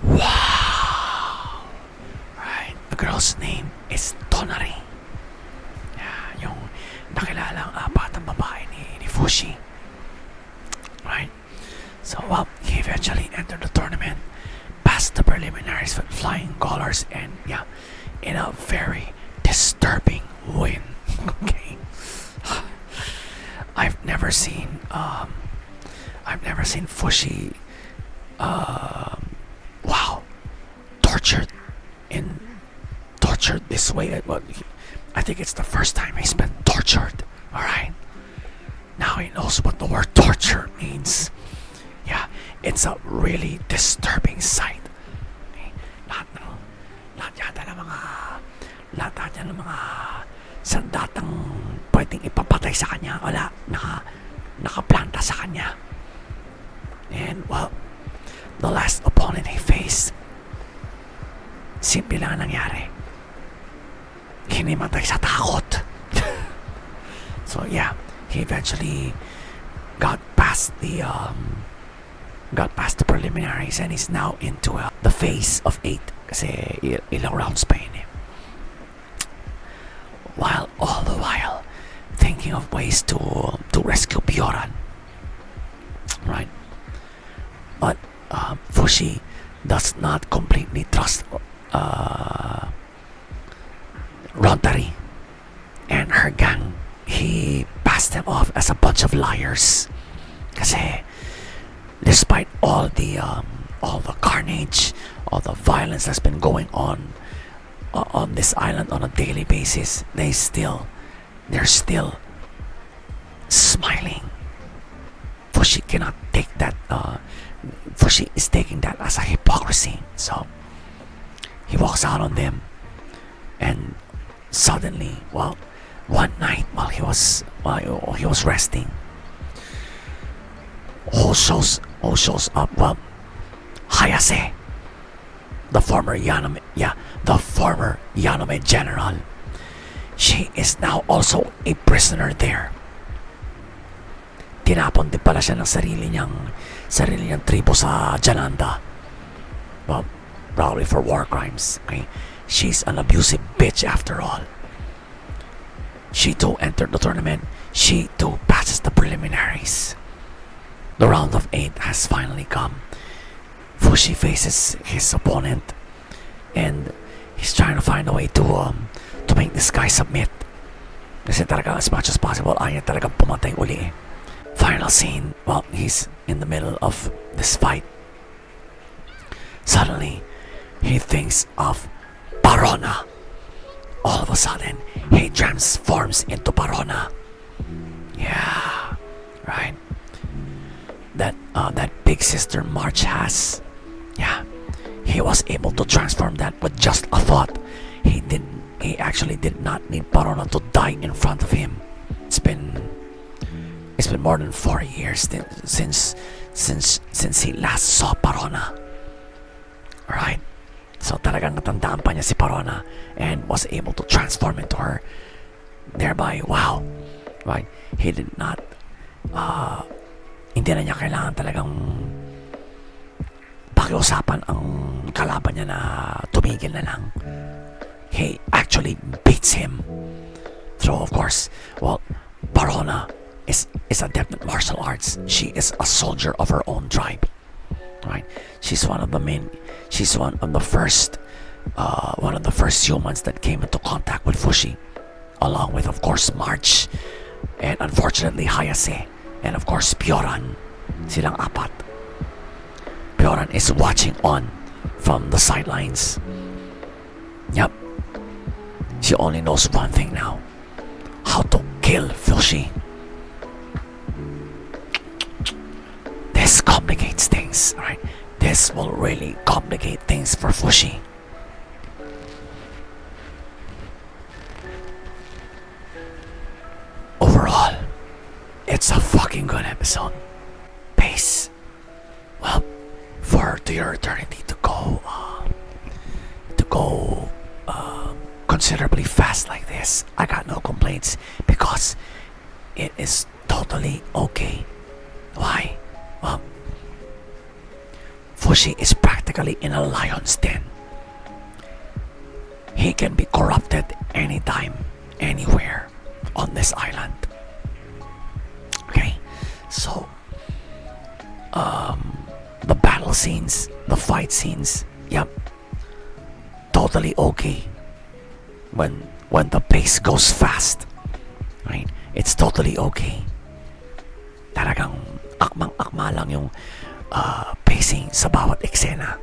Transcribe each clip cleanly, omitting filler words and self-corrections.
Wow! Right. The girl's name is Tonari. Yeah, yung nakilalang apat ang babae ni Fushi. Right. So, well, he eventually entered the tournament, passed the preliminaries with flying colors, and yeah, in a very disturbing win. Okay. I've never seen Fushi wow, tortured this way. Well, I think it's the first time he's been tortured. All right, now he knows what the word torture means. Yeah, it's a really disturbing sight. Okay? Lahat ng mga sandatang pwedeng ipapatay sa kanya, wala, nakaplanta sa kanya. And well, the last opponent he faced, simple lang nangyari. Hinimatay sa takot. So yeah, he eventually got past the preliminaries and is now into the phase of 8 kasi ilang rounds pa yun eh. While all the while thinking of ways to rescue Bjorn, right? But Fushi does not completely trust Rotary and her gang. He passed them off as a bunch of liars. Kasi despite all the carnage, all the violence that's been going on this island on a daily basis, they're still smiling. Fushi cannot take that. Fushi is taking that as a hypocrisy. So he walks out on them, and suddenly, well, one night while he was resting, who shows up? Well, Hayase, the former Yaname general. She is now also a prisoner there. Tinapon din pala siya ng sarili niyang tribo sa Jananda. Well, probably for war crimes. Okay? She's an abusive bitch after all. She too entered the tournament. She too passes the preliminaries. The round of 8 has finally come. Fushi faces his opponent, and he's trying to find a way to make this guy submit. Kasi talaga as much as possible, ayaw talagang pumatay uli eh. Final scene, well, he's in the middle of this fight. Suddenly, he thinks of Parona. All of a sudden, he transforms into Parona. Yeah, right. That big sister March has. Yeah, he was able to transform that with just a thought. He actually did not need Parona to die in front of him. It's been more than 4 years since he last saw Parona. Alright? So talagang natandaan pa niya si Parona and was able to transform into her. Thereby, wow. Right? He did not hindi na niya kailangan talagang pakiusapan ang kalaban niya na tumigil na lang. He actually beats him. So of course, well, Parona is adept at martial arts. She is a soldier of her own tribe. Right? She's one of the first humans that came into contact with Fushi, along with of course March, and unfortunately Hayase, and of course Bjorn. Silang apat. Bjorn is watching on from the sidelines. Yep. She only knows one thing now: how to kill Fushi. This complicates things, right? This will really complicate things for Fushi. Overall, it's a fucking good episode. Pace, well, for To Your Eternity to go considerably fast like this, I got no complaints because it is totally okay. Why? Well, Fushi is practically in a lion's den. He can be corrupted anytime, anywhere on this island. Okay, so the battle scenes, the fight scenes, yep, totally okay. When the pace goes fast, right? It's totally okay. Talagang akmang-akma lang yung pacing sa bawat eksena.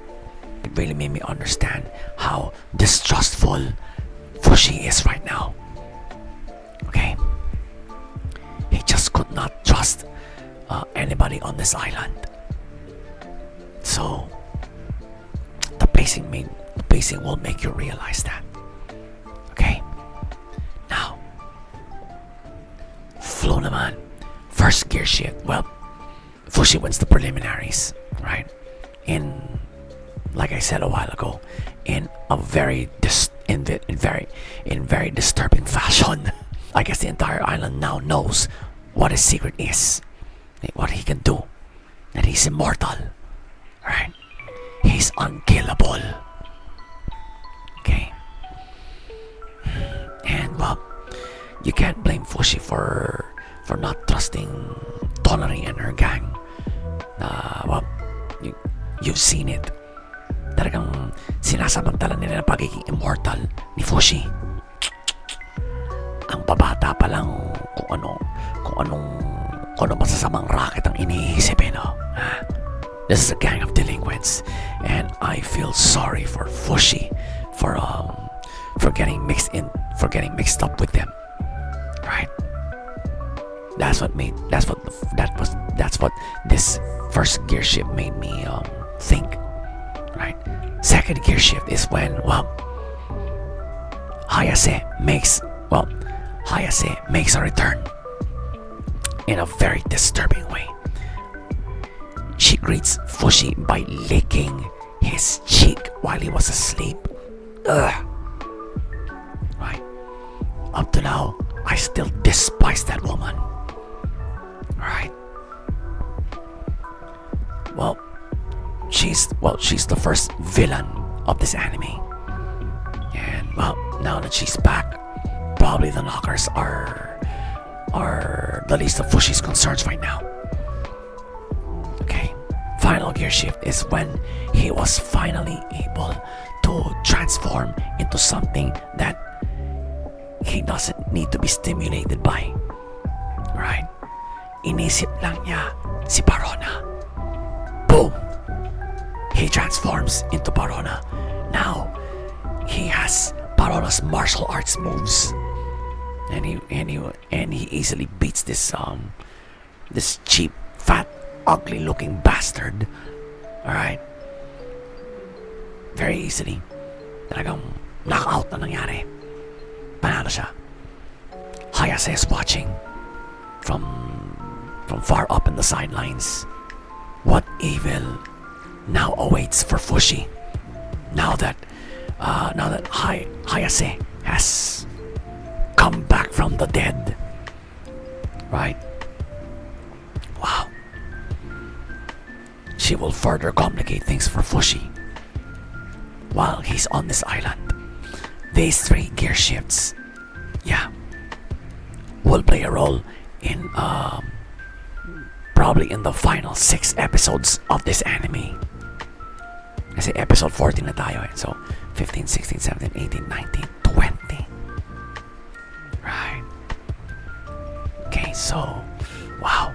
It really made me understand how distrustful Fushi is right now. Okay? He just could not trust anybody on this island. So the pacing will make you realize that. Okay? Now, flow naman. First gear shift. Well, Fushi wins the preliminaries, right? Like I said a while ago, in a very disturbing fashion. I guess the entire island now knows what his secret is, what he can do, that he's immortal, right? He's unkillable. Okay. And well, you can't blame Fushi for not trusting Traumerei and her gang. Well, you've seen it. Talagang sinasamantala nila ang pagiging immortal ni Fushi. Ang babata pa lang kung anong masasamang racket ang iniisip, no? This is a gang of delinquents, and I feel sorry for Fushi for getting mixed up with them, right? That's what this first gear shift made me think, right? Second gear shift is when, well, Hayase makes a return in a very disturbing way. She greets Fushi by licking his cheek while he was asleep. Ugh. Right. Up to now, I still despise that woman. Right. Well, she's the first villain of this anime. And well, now that she's back, probably the knockers are the least of Fushi's concerns right now. Okay. Final gear shift is when he was finally able to transform into something that he doesn't need to be stimulated by. Right? Inisip lang niya si Parona. Boom! He transforms into Parona. Now, he has Parona's martial arts moves. And he easily beats this cheap, fat, ugly looking bastard. Alright? Very easily. Talagang knockout na nangyari. Panalo siya. Hayase is watching from far up in the sidelines. What evil now awaits for Fushi? Now that Hayase has come back from the dead. Right? Wow. She will further complicate things for Fushi while he's on this island. These three gear shifts, yeah, will play a role in probably in the final 6 episodes of this anime. Kasi episode 14 na tayo eh. So 15, 16, 17, 18, 19, 20. Right. Okay, so wow.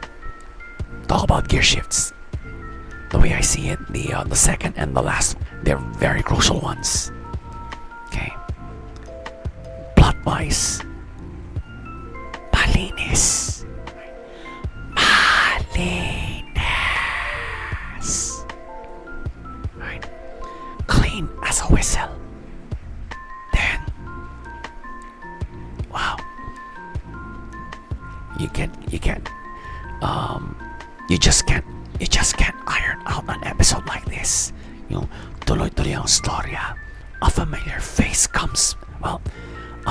Talk about gear shifts. The way I see it, the second and the last, they're very crucial ones. Okay. Plot-wise, malinis. Right. Clean as a whistle. Then, wow. You just can't iron out an episode like this. Yung tuloy-tuloy ang storya. A familiar face comes, a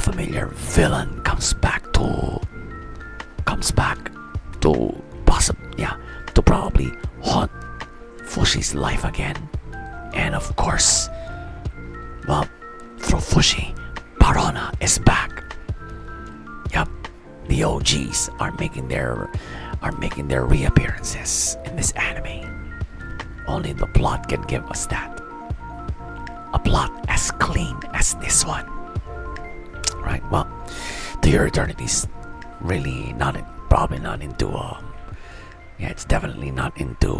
familiar villain comes back to probably haunt Fushi's life again. And of course, well, through Fushi, Parona is back. Yup, the OGs are making their reappearances in this anime. Only the plot can give us that. A plot as clean as this one. Right, well, To Your Eternity's really probably not into, it's definitely not into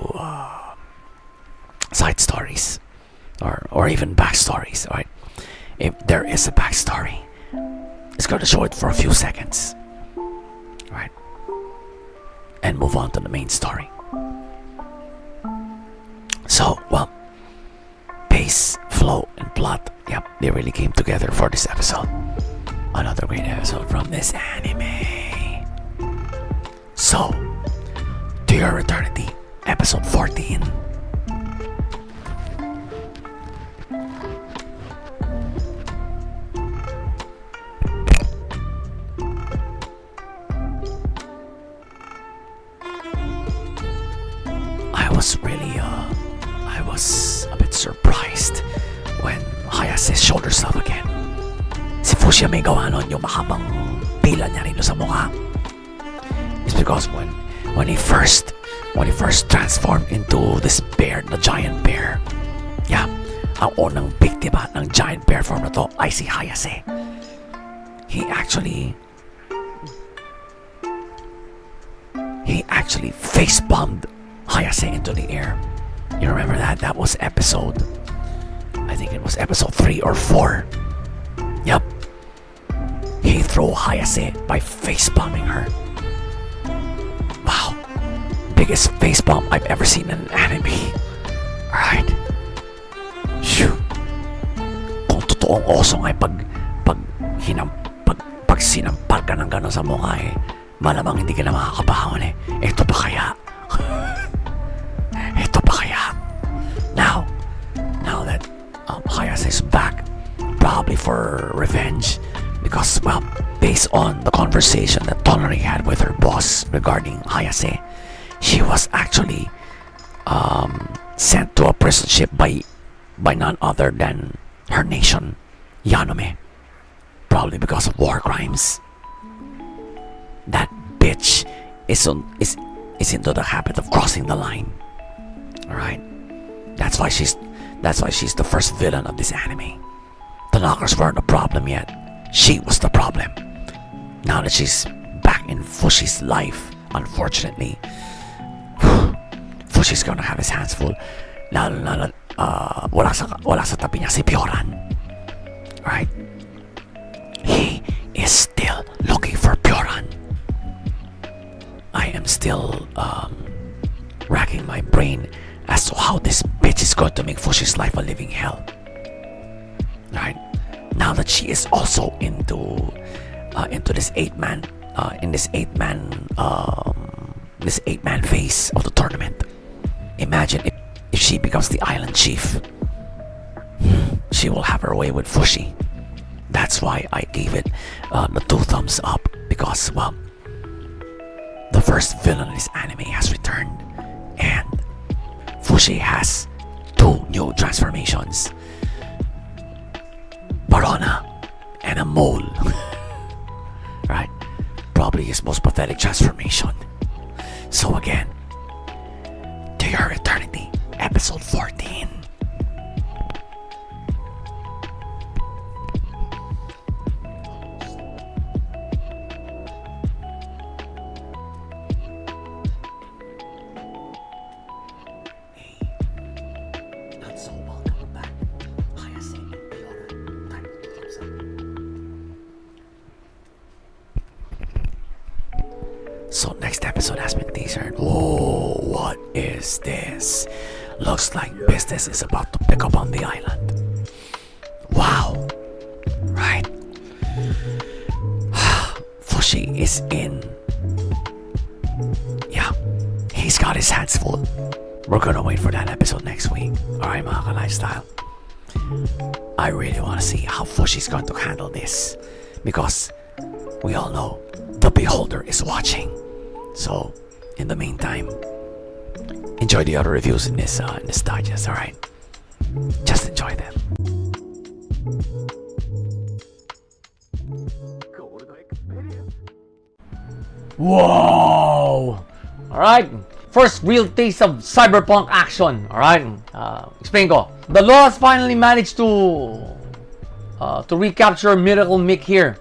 side stories or even backstories, right? If there is a backstory, it's going to show it for a few seconds, right? And move on to the main story. So, well, pace, flow, and plot, yep, they really came together for this episode. Another great episode from this anime. So, To Your Eternity, episode 14. I was a bit surprised when Hayase showed herself again. Si Fushia may gawa nun yung mahabang pila niya rin sa mukha. It's because when he first transformed into this bear, the giant bear, yeah, ang unang biktima ng giant bear form na to ay si Hayase. He actually face-bombed Hayase into the air. You remember that? That was episode, I think it was episode 3 or 4. Yup. He threw Hayase by face-bombing her. Wow. Biggest face-bomb I've ever seen in an anime. Alright. Phew. Kung totoong osong ay pag sinampal ka ng gano'n sa mukha malamang hindi ka na makakabahawan Ito pa kaya? Ito pa kaya? Now that Hayase is back, probably for revenge, because, well, based on the conversation that Traumerei had with her boss regarding Hayase, she was actually sent to a prison ship by none other than her nation, Yanome, probably because of war crimes. That bitch is into the habit of crossing the line. Alright? That's why she's the first villain of this anime. The knockers weren't a problem yet. She was the problem. Now that she's back in Fushi's life, unfortunately, Fushi's gonna have his hands full. Lalo na wala sa tabi niya si Pioran. Right? He is still looking for Pioran. I am still racking my brain as to how this bitch is going to make Fushi's life a living hell. Right? Now that she is also into this eight-man phase of the tournament. Imagine if she becomes the island chief. She will have her way with Fushi. That's why I gave it the 2 thumbs up, because, well, the first villain in this anime has returned, and Fushi has 2 new transformations. Barona and a mole. Right? Probably his most pathetic transformation. So again, To Your Eternity, episode 14. So next episode has been teasered. Whoa, what is this? Looks like business is about to pick up on the island. Wow. Right. Fushi is in. Yeah. He's got his hands full. We're gonna wait for that episode next week. Alright, mga ka-lifestyle. I really want to see how Fushi's going to handle this, because we all know the beholder is watching. So, in the meantime, enjoy the other reviews in this digest, alright? Just enjoy them. Wow! Alright. First real taste of cyberpunk action. Alright. Explain ko. The law has finally managed to recapture Miracle Mick here.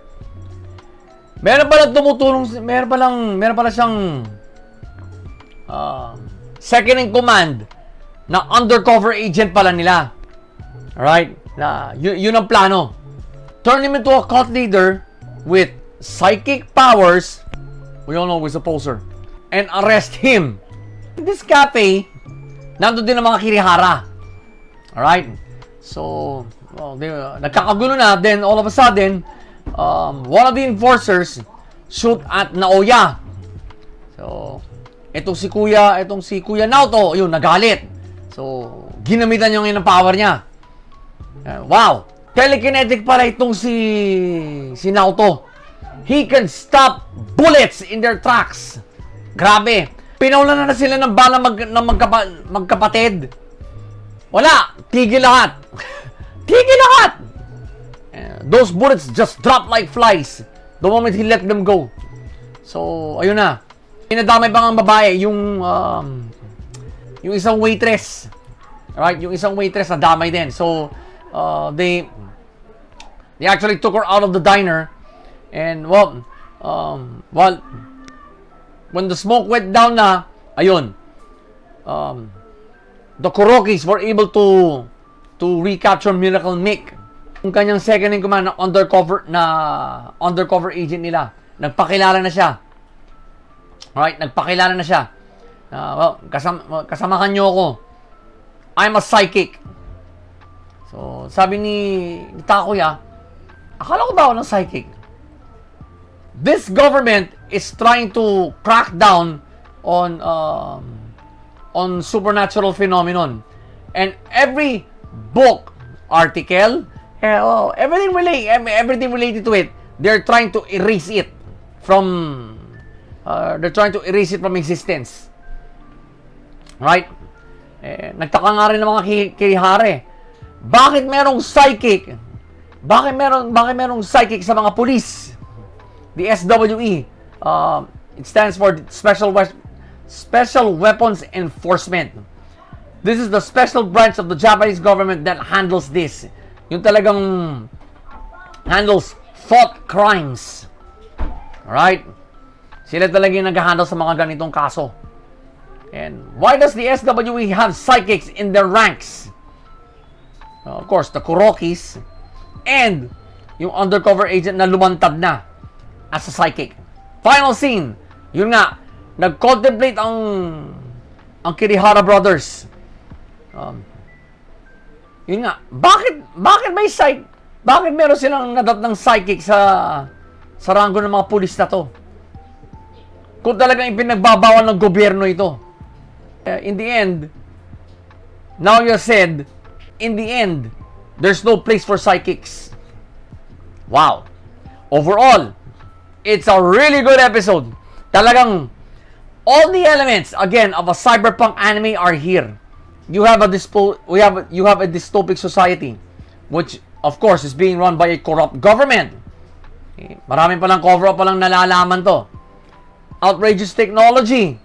Meron pala tumutulong, meron pala siyang second in command na undercover agent pala nila. Alright? Yun ang plano. Turn him into a cult leader with psychic powers. We all know he's a poser. And arrest him. In this cafe, nandun din ang mga Kirihara. Alright? So, well, nagkakagulo na. Then, all of a sudden, one of the enforcers shoot at Naoya. So, itong si Kuya Naoto, yun, nagalit. So, ginamitan niya ngayon ng power niya. Wow! Telekinetic pala itong si Naoto. He can stop bullets in their tracks. Grabe. Pinaulan na sila ng bala magkapatid. Wala. Tigil lahat. Tigil lahat. Those bullets just drop like flies the moment he let them go. So, ayun na. Pinadamay pa ng babae, yung isang waitress. Alright? Yung isang waitress na damay din. So, they actually took her out of the diner. And, well, when the smoke went down na, ayun, the Kurokis were able to recapture Miracle Mick. Yung kanyang second in command na undercover agent nila. Nagpakilala na siya. Alright, nagpakilala na siya. Well, kasamahan niyo ako. I'm a psychic. So, sabi ni Takuya, akala ko ba ako ng psychic? This government is trying to crack down on supernatural phenomenon. And every book, article, everything related to it, they're trying to erase it from existence. Right? Nagtaka nga rin ng mga Kirihara. Bakit merong psychic? Bakit merong psychic sa mga police? The SWE. It stands for Special Weapons Enforcement. This is the special branch of the Japanese government that handles this. Yung talagang handles thought crimes. Alright? Sila talaga yung nag-handle sa mga ganitong kaso. And why does the SWE have psychics in their ranks? Of course, the Kurokis and yung undercover agent na lumantad na as a psychic. Final scene. Yun nga, nag-contemplate ang Kirihara brothers. Yun nga, bakit meron silang nadat ng psychic sa ranggo ng mga pulis na to? Kung talagang ipinagbabawal ng gobyerno ito. In the end, now you said, in the end, there's no place for psychics. Wow. Overall, it's a really good episode. Talagang all the elements again of a cyberpunk anime are here. You have a dystopic society, which of course is being run by a corrupt government. Okay. Maraming palang cover-up palang nalalaman to. Outrageous technology.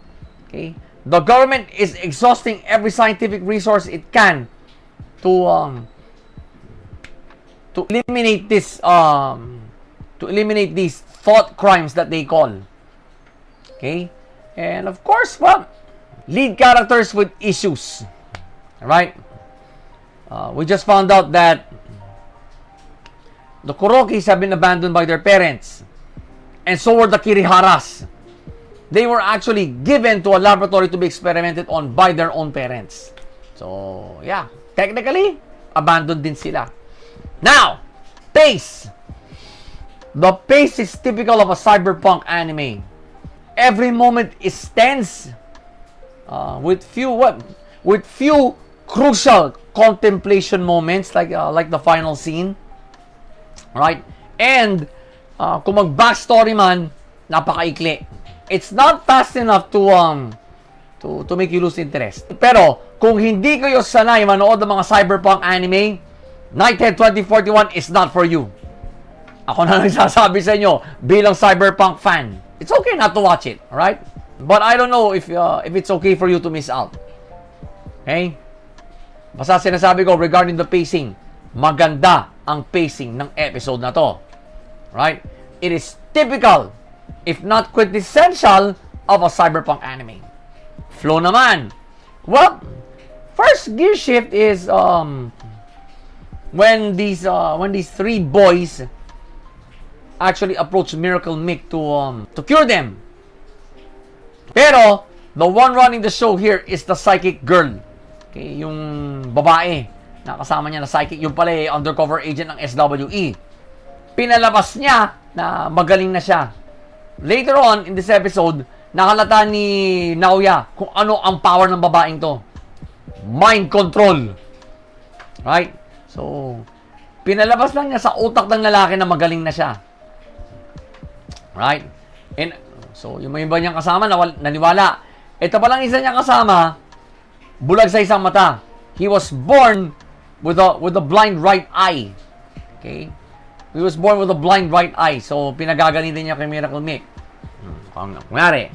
Okay. The government is exhausting every scientific resource it can to eliminate these thought crimes that they call. Okay? And of course, well, lead characters with issues. Alright? We just found out that the Kurokis have been abandoned by their parents. And so were the Kiriharas. They were actually given to a laboratory to be experimented on by their own parents. So, yeah. Technically, abandoned din sila. Now, pace. The pace is typical of a cyberpunk anime. Every moment is tense, with few crucial contemplation moments like the final scene, right? And kung mag backstory man, napakaikli. It's not fast enough to to make you lose interest. Pero, kung hindi kayo sanay manood ng mga cyberpunk anime, Nighthead 2041 is not for you. Ako na nagsasabi sa inyo, bilang cyberpunk fan. It's okay not to watch it, alright? But I don't know if it's okay for you to miss out. Okay? Basta sinasabi ko regarding the pacing, maganda ang pacing ng episode na to. Right? It is typical, if not quintessential, of a cyberpunk anime. Flow naman. Well, first gear shift is when these three boys actually approach Miracle Mick to cure them. Pero the one running the show here is the psychic girl. Okay, yung babae na kasama niya na psychic, yung pala undercover agent ng SWE. Pinalabas niya na magaling na siya. Later on in this episode, nakalata ni Naoya kung ano ang power ng babaeng to. Mind control. Right? So, pinalabas lang niya sa utak ng lalaki na magaling na siya. Right? And so, yung iba niyang kasama naniwala. Ito pa lang isa niyang kasama, bulag sa isang mata. He was born with a blind right eye. Okay? He was born with a blind right eye. So, pinagagalitan niya kay Miracle Mick. Kunyari,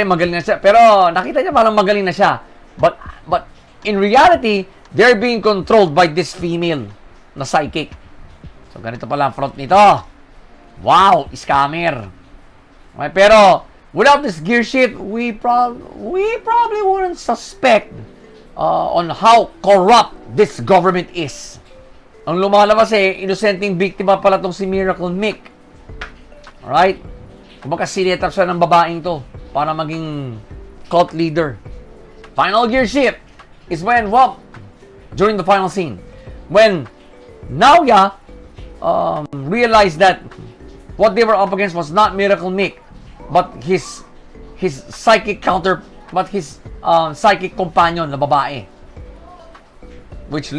magaling na siya. Pero, nakita niya parang magaling na siya. But in reality, they're being controlled by this female na psychic. So, ganito pala ang front nito. Wow, scammer. Okay, pero, without this gear shift, we probably wouldn't suspect on how corrupt this government is. Ang lumalabas inosenteng biktima pala tong si Miracle Mick. Alright? Kumbaga sinetak siya ng babaeng to para maging cult leader. Final gear shift is when, during the final scene, when Naoya realized that what they were up against was not Miracle Mick, but his psychic psychic companion na babae. Which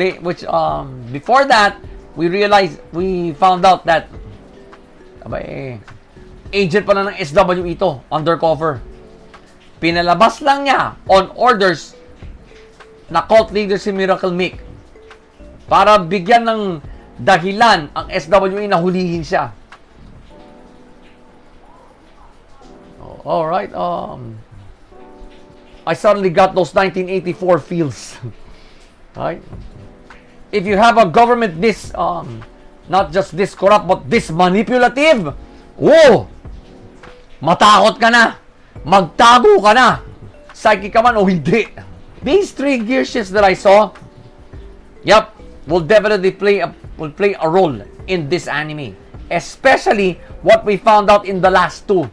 before that, we found out that agent pala ng SWE ito, undercover. Pinalabas lang niya on orders na cult leader si Miracle Mick para bigyan ng dahilan ang SWE na hulihin siya. Alright, I suddenly got those 1984 feels. Right? If you have a government this, not just this corrupt, but this manipulative, matakot ka na. Magtago ka na. Psychic ka man o hindi. These three gear shifts that I saw, will definitely play a role in this anime. Especially what we found out in the last two.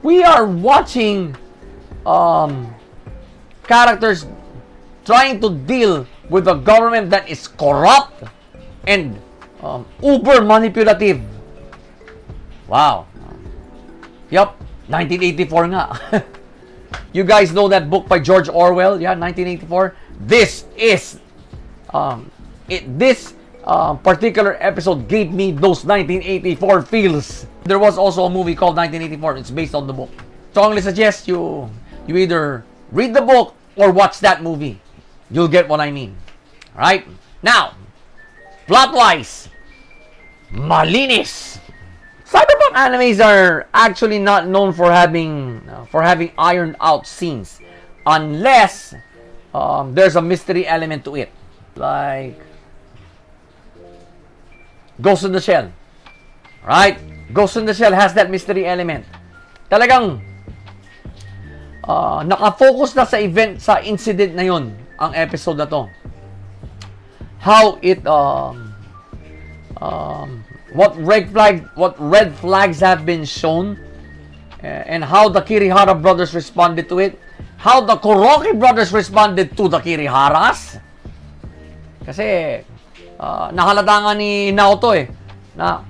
We are watching characters trying to deal with a government that is corrupt and uber manipulative. Wow. 1984 nga. You guys know that book by George Orwell? 1984. This is this particular episode gave me those 1984 feels. There was also a movie called 1984. It's based on the book. Strongly suggest you either read the book or watch that movie. You'll get what I mean. Alright? Now, plot-wise, malinis. Cyberpunk animes are actually not known for having ironed out scenes unless there's a mystery element to it. Like Ghost in the Shell. Right? Ghost in the Shell has that mystery element. Talagang nakafocus na sa event, sa incident na yun, ang episode na to. How it what red flags have been shown, and how the Kirihara brothers responded to it, how the Kuroki brothers responded to the Kiriharas. Kasi nahalata nga ni Naoto na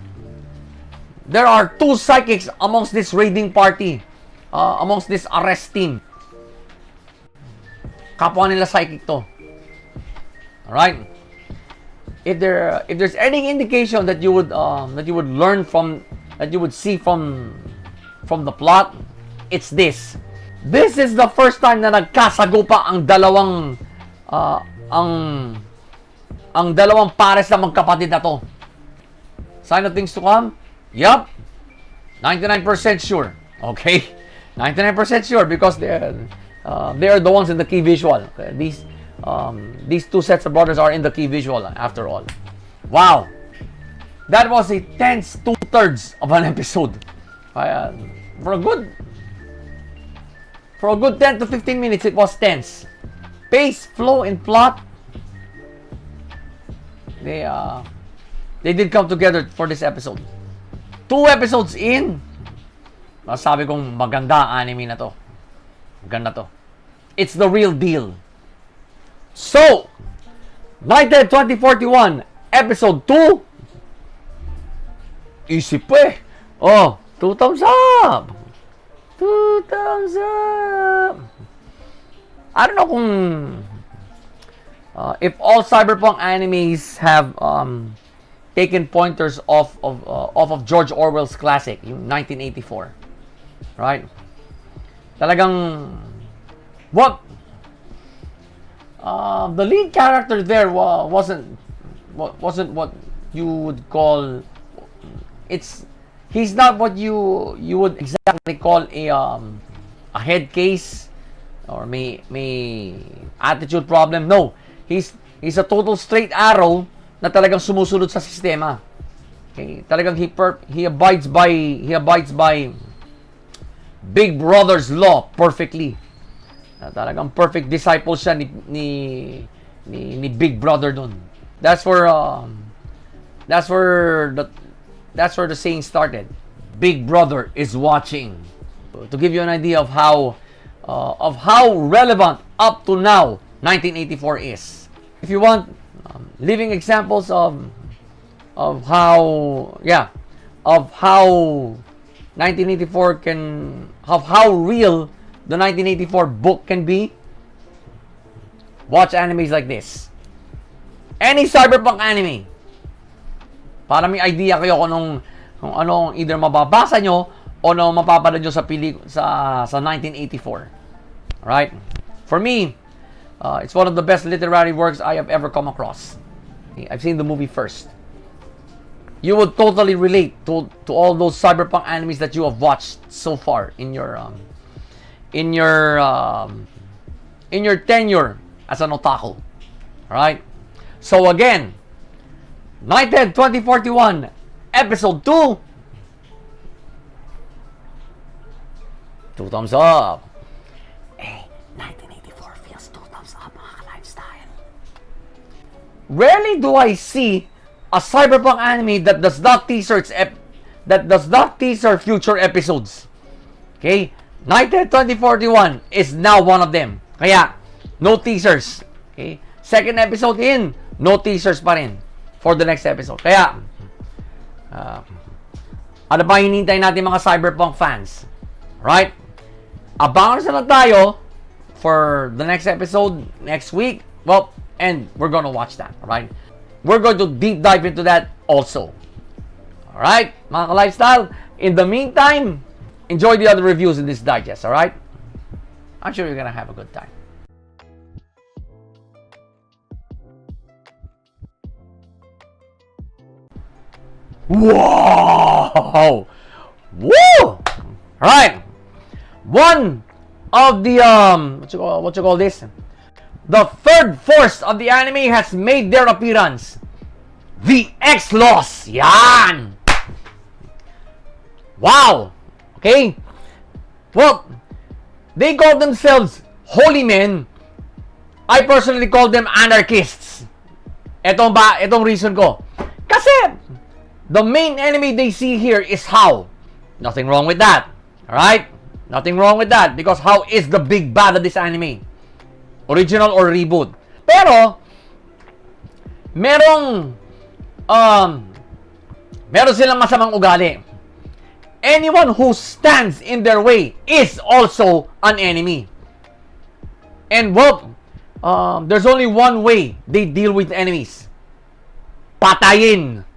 there are two psychics amongst this raiding party, amongst this arrest team. Kapwa nila psychic to. Alright? If there's any indication that you would learn from, that you would see from from the plot, it's this. This is the first time na nagkasagupa ang dalawang ang dalawang pares na magkapatid na to. Sign of things to come? Yup. 99% sure. Okay? 99% sure because they are the ones in the key visual. Okay? These two sets of brothers are in the key visual after all. Wow. That was a tense 2/3 of an episode. For a good 10 to 15 minutes, it was tense. Pace, flow, and plot. They did come together for this episode. 2 episodes in, masabi kong maganda anime na to. Maganda to. It's the real deal. So, Nighthead 2041, episode 2. Isip pa eh. Oh, 2 thumbs up. 2 thumbs up. I don't know kung if all cyberpunk animes have taken pointers off of George Orwell's classic, yung 1984. Right? Talagang what the lead character there wasn't what you would call he's not what you would exactly call a head case or may attitude problem. No, he's a total straight arrow na talagang sumusunod sa sistema. Okay, talagang he abides by Big Brother's law perfectly. Talagang perfect disciple siya ni Big Brother dun. That's where the saying started. Big Brother is watching. To give you an idea of how relevant up to now 1984 is. If you want living examples of how 1984 how real the 1984 book can be, watch animes like this. Any cyberpunk anime. Para may idea kayo kung anong either mababasa nyo o no mapapanood nyo sa 1984. Alright? For me, it's one of the best literary works I have ever come across. Okay, I've seen the movie first. You would totally relate to all those cyberpunk animes that you have watched so far in your tenure as an otaku. Alright? So again, Nighthead 2041, episode 2. 2 thumbs up. Hey, 1984 feels 2 thumbs up, mga lifestyle. Rarely do I see a cyberpunk anime that does not teaser future episodes. Okay? Nighthead 2041 is now one of them. Kaya, no teasers. Okay? Second episode in, no teasers pa rin for the next episode. Kaya, ano ba hinihintay natin mga cyberpunk fans? Right? Abangan na lang tayo for the next episode next week. Well, and we're gonna watch that. Alright? We're going to deep dive into that also. Alright, mga ka-lifestyle. In the meantime, enjoy the other reviews in this digest. Alright? I'm sure you're gonna have a good time. Whoa! Woo! Alright. One of the what you call this? The third force of the anime has made their appearance. The X-Laws. Yan! Wow! Okay? Well, they call themselves holy men. I personally call them anarchists. Itong reason ko. Kasi, the main enemy they see here is How. Nothing wrong with that. Alright? Nothing wrong with that. Because How is the big bad of this anime. Original or reboot. Pero, meron silang masamang ugali. Anyone who stands in their way is also an enemy. And well, there's only one way they deal with enemies. Patayin.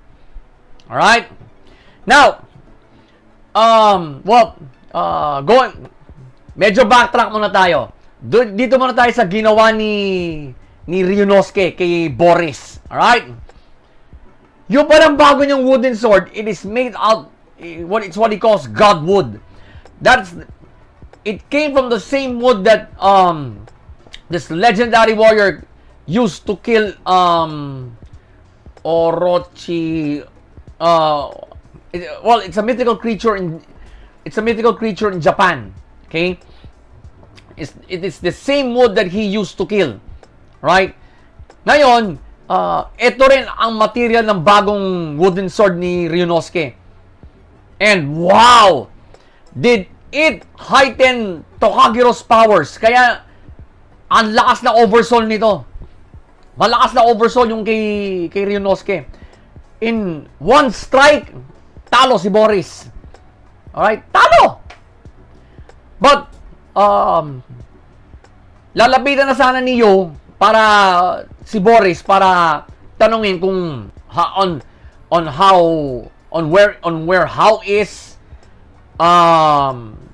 Alright? Now, well, medyo backtrack muna tayo. Dito muna tayo sa ginawa ni Ryunosuke kay Boris. Alright? Yung parang bago niyang wooden sword, it is made out, it's what he calls God wood. It came from the same wood that this legendary warrior used to kill Orochi. It's a mythical creature in Japan. Okay? It is the same wood that he used to kill. Right? Ngayon, ito rin ang material ng bagong wooden sword ni Ryunosuke. And wow! Did it heighten Tokagero's powers? Kaya, ang lakas na oversoul nito. Malakas na oversoul yung kay Ryunosuke. In one strike, talo si Boris. Alright? Talo! But, lalapitan na sana ni Yo para si Boris para tanungin kung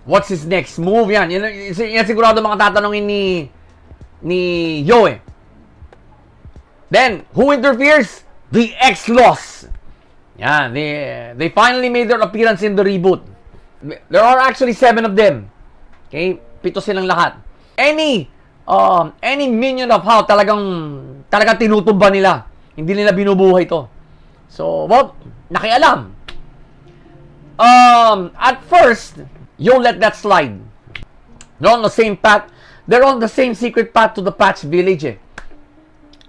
what's his next move. Yan sigurado mga tatanungin ni Yo eh. Then who interferes? The X-Loss. Yan, they finally made their appearance in the reboot. There are actually 7 of them. Okay, 7 silang lahat. Any minion of how talagang tinutumba nila. Hindi nila binubuhay to. So, well, nakialam. At first, you let that slide. They're on the same path. They're on the same secret path to the Patch Village eh.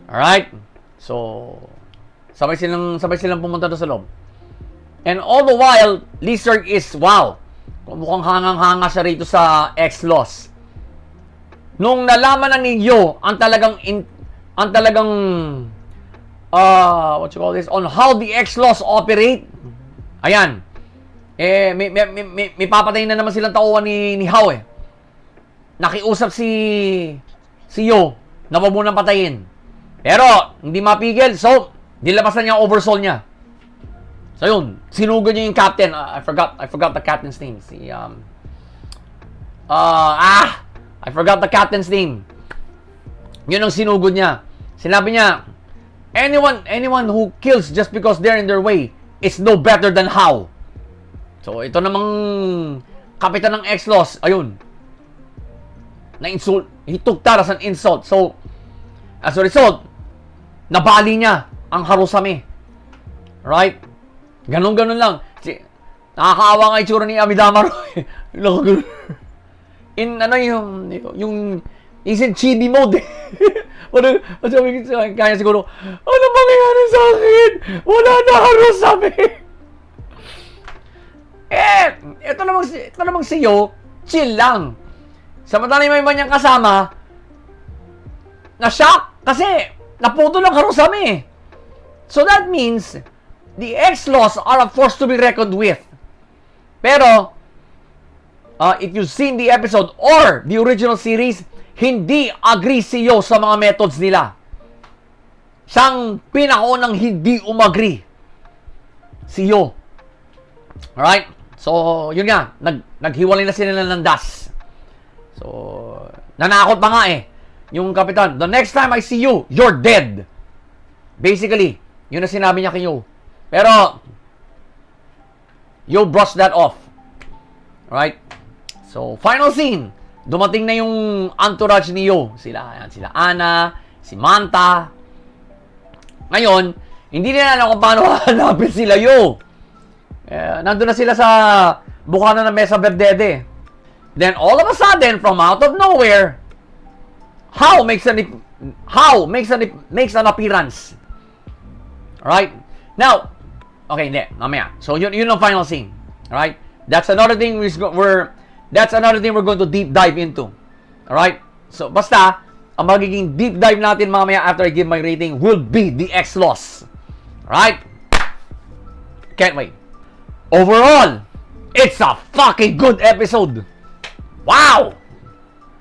Alright? So, sabay silang pumunta doon sa loob. And all the while, Lizard is, wow, mukhang hangang-hanga siya rito sa X-Loss. Nung nalaman na ni Yo ang talagang what you call this, on how the X-Loss operate, ayan, may papatayin na naman silang tauhan ni Hao eh. Nakiusap si Yo na wag munang patayin. Pero, hindi mapigil, so, nilabasan niya ang oversoul niya. So yun, sinugod niya yung captain. I forgot the captain's name. I forgot the captain's name. Yun ang sinugod niya. Sinabi niya, anyone who kills just because they're in their way is no better than how. So ito namang kapitan ng X-Loss, ayun, na-insult. He took that as an insult. So, as a result, nabali niya ang Harusame. Right? Ganon-ganon lang. Nakakaawa nga itsura ni Amidama Roy. Yung is in chibi mode. Kaya siguro, ano mangyayari sa akin? Wala na Harusame. Ito namang si Yo, chill lang. Samantala may iba niyang kasama, na-shock kasi naputo lang Harusame. So that means the X-Loss are a force to be reckoned with. Pero, if you've seen the episode or the original series, hindi agree si Yo sa mga methods nila. Siyang pinakaunang hindi umagree. Si Yo. Alright? So, yun nga. Naghiwalay na sila ng das. So, nanakot pa nga eh. Yung kapitan, the next time I see you, you're dead. Basically, yun na sinabi niya kay Yo. Pero, Yo brushed that off. Right? So, final scene. Dumating na yung entourage ni Yo. Sila Ana, si Manta. Ngayon, hindi nila alam kung paano hanapin sila Yo. Nandun na sila sa bukana ng Mesa Verdede. Then, all of a sudden, from out of nowhere, How makes an appearance. Alright? Now, okay, hindi, mamaya. So, yun ang final scene. Alright? That's another thing we're going to deep dive into. Alright? So, basta, ang magiging deep dive natin mamaya after I give my rating will be the X-Loss. Alright? Can't wait. Overall, it's a fucking good episode. Wow!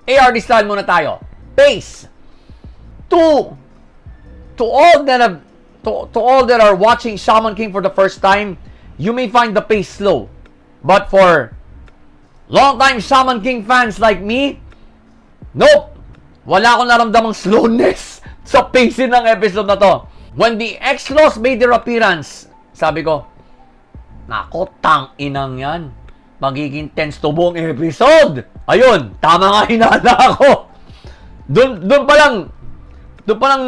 ARD style muna tayo. Pace. To all that are watching Shaman King for the first time, you may find the pace slow. But for Long-time Shaman King fans like me, nope, wala akong naramdamang slowness sa pacing ng episode na to. When the X-Laws made their appearance, sabi ko, nako, tang-inang yan. Magiging tense to buong episode. Ayun, tama nga hinala ako. Doon pa lang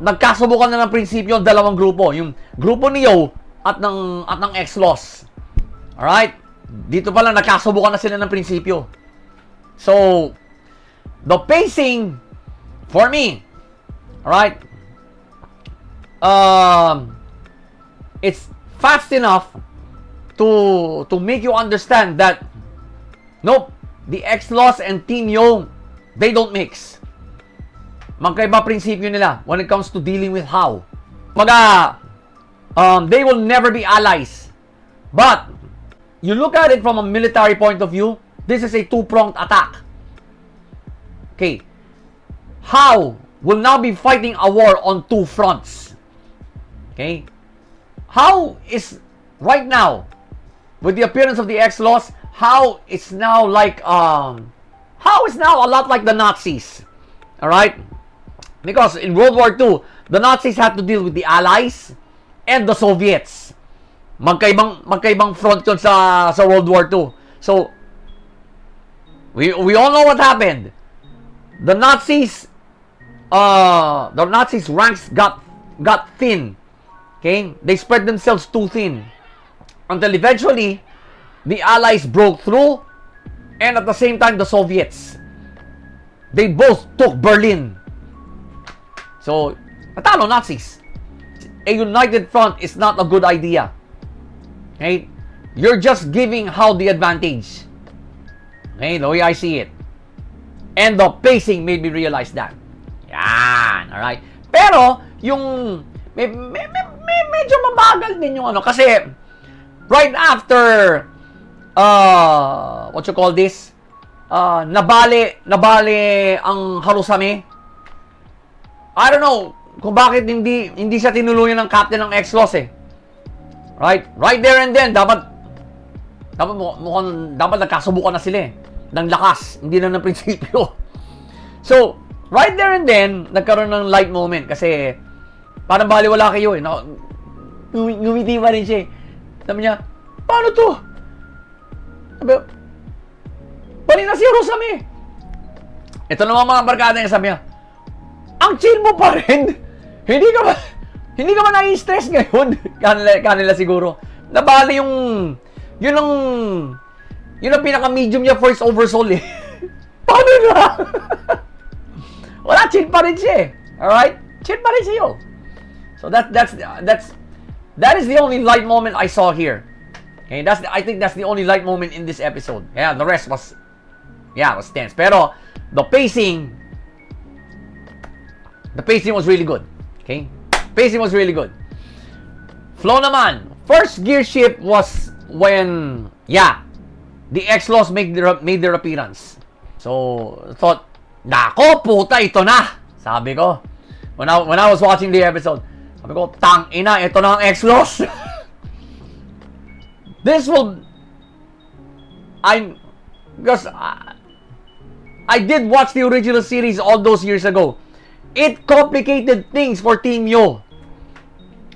nagkasubukan na ng prinsipyo ang dalawang grupo. Yung grupo ni Yo at ng X-Laws. Alright? Dito pa lang nagkasubukan na sila ng prinsipyo. So, the pacing for me, alright, it's fast enough to make you understand that nope, the X-Laws and Team Yo, they don't mix. Magkaiba prinsipyo nila when it comes to dealing with how. They will never be allies. But you look at it from a military point of view, this is a two-pronged attack. Okay. How will now be fighting a war on two fronts. Okay? How is right now, with the appearance of the X-Laws, how is now a lot like the Nazis. Alright? Because in World War II, the Nazis had to deal with the Allies and the Soviets. Magkaibang front yun sa World War II. So, we all know what happened. The Nazis ranks got thin. Okay? They spread themselves too thin. Until eventually, the Allies broke through, and at the same time, the Soviets. They both took Berlin. So, natalo Nazis. A united front is not a good idea. Okay? You're just giving how the advantage. Okay? The way I see it. And the pacing made me realize that. Yan. Alright? Pero, yung medyo mabagal din yung ano. Kasi, right after, what you call this? Nabali ang Harusame. I don't know kung bakit hindi siya tinuluyan ng captain ng X-Laws eh. Right there and then, dapat nagkasubukan na sila eh. Ng lakas, hindi lang ng prinsipyo. So, right there and then, nagkaroon ng light moment kasi parang baliwala kayo eh. Ngumiti pa rin siya eh. Sabi niya, paano to? Sabi, bali na si Harusame. Ito naman mga barkada niya, sabi niya, ang chill mo pa rin. Hindi ka ba nai-stress ngayon? Kanila siguro. Nabali yun ang pinaka-medium niya first oversoul eh. Paano na? Wala, chill pa rin siya eh. Alright? Chill pa rin siya. So that is the only light moment I saw here. Okay, I think that's the only light moment in this episode. Yeah, the rest was tense. Pero the pacing was really good. Okay? Pacing was really good. Flow naman. First gear shift was when the X-Laws made their appearance. So, thought, nako, puta, ito na. Sabi ko. When I was watching the episode, sabi ko, tang ina, ito na ang X-Laws. Because I did watch the original series all those years ago. It complicated things for Team Yo.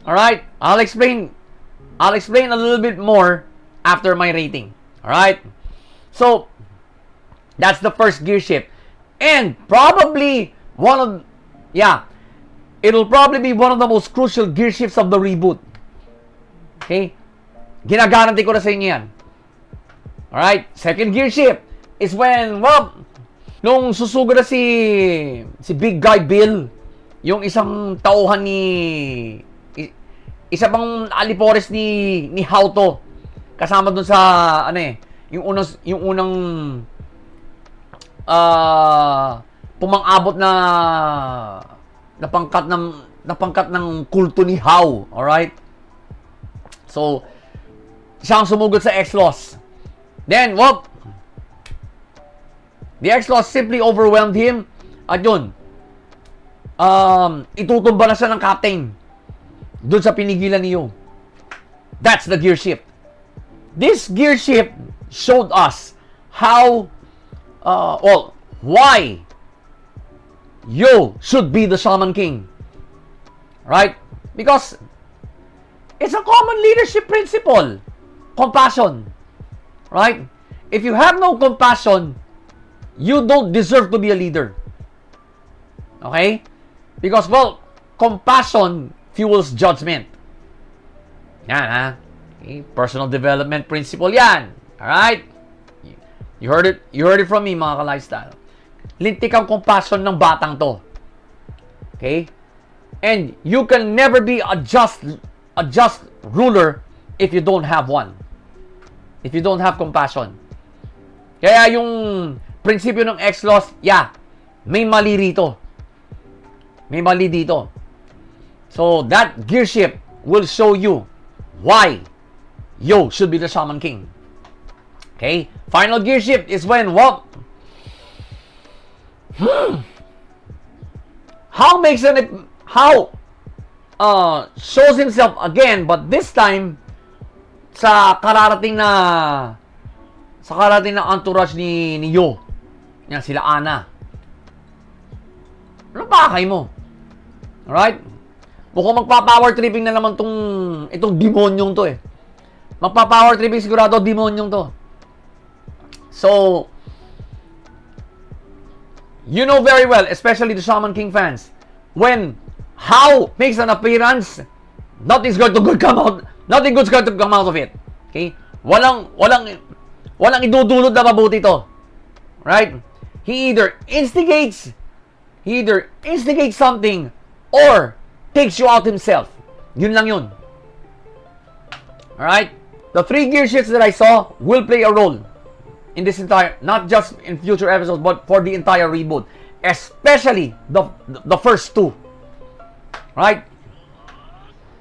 Alright? I'll explain a little bit more after my rating. Alright? So, that's the first gear shift. And probably it'll probably be one of the most crucial gear shifts of the reboot. Okay? Ginagaranti ko na sa inyo yan. Alright? Second gear shift is when, nung susugod na si Big Guy Bill, yung isang tauhan isa pang alipores ni Hauto, kasama dun sa yung unang pumang-abot na pangkat ng kulto ni Hao. Alright? So, siyang sumugod sa X-Laws. Then, the X-Laws simply overwhelmed him. At yun, itutumba na siya ng captain dun sa pinigilan niyo. That's the gear shift. this gear shift showed us how, why Yo should be the Shaman King. Right? Because it's a common leadership principle. Compassion. Right? If you have no compassion, you don't deserve to be a leader. Okay? Because, well, compassion fuels judgment. Yan, ha? Okay? Personal development principle yan. Alright? You heard it from me, mga ka-lifestyle. Lintik ang compassion ng batang to. Okay? And you can never be a just ruler if you don't have one. If you don't have compassion. Kaya yung prinsipyo ng X-Laws, may mali rito. May mali dito. So, that gear shift will show you why Yo should be the Shaman King. Okay? Final gear shift is when what? Shows himself again, but this time sa kararating na entourage ni Yo. Yan, sila Ana. Ano ba kay mo? Alright? Mukhang magpa-power tripping na naman itong demonyong to eh. Magpa-power tripping sigurado demonyong to. So, you know very well, especially the Shaman King fans, when How makes an appearance, nothing's going to come out. Nothing good's going to come out of it. Okay? Walang idudulot na mabuti to. Right? He either instigates something or takes you out himself. Yun lang yun. Alright? The 3 gear shifts that I saw will play a role in this entire, not just in future episodes, but for the entire reboot. Especially the first 2. Right?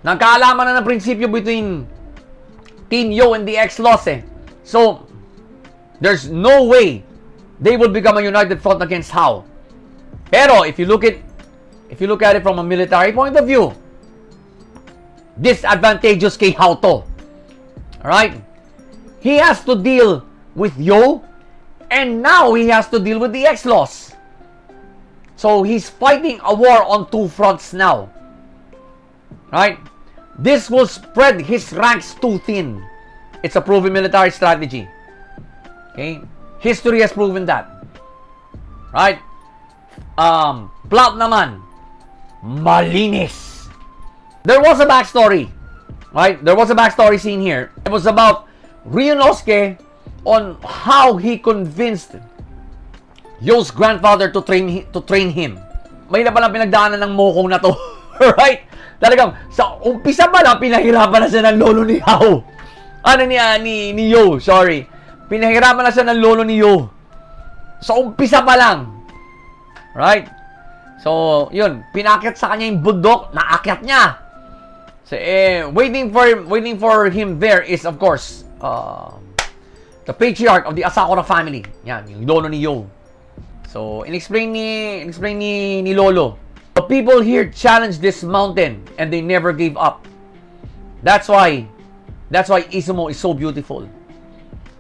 Nagkaalaman na ng prinsipyo between Team Yo and the X-Laws eh. So, there's no way they will become a united front against How. Pero if you look at it from a military point of view, disadvantageous kay How to. Alright? He has to deal with Yo, and now he has to deal with the X-Laws. So he's fighting a war on 2 fronts now. Right? This will spread his ranks too thin. It's a proven military strategy. Okay? History has proven that. Right? Plot naman, malinis. There was a backstory. Right? There was a backstory scene here. It was about Ryunosuke on how he convinced Yo's grandfather to train him. May na palang pinagdaanan ng mokong na to. Right? Talagang, sa umpisa pa lang, pinahirapan na siya ng lolo ni How. Ni Yo, sorry. Pinahirapan na siya ng lolo ni Yo. Sa umpisa pa lang. Right? So, yun. Pinakit sa kanya yung bundok, naakyat niya. So, waiting for him there is, of course, the patriarch of the Asakura family. Yan, yung lolo ni Yo. So, in-explain ni Lolo. The people here challenged this mountain and they never gave up. That's why Izumo is so beautiful.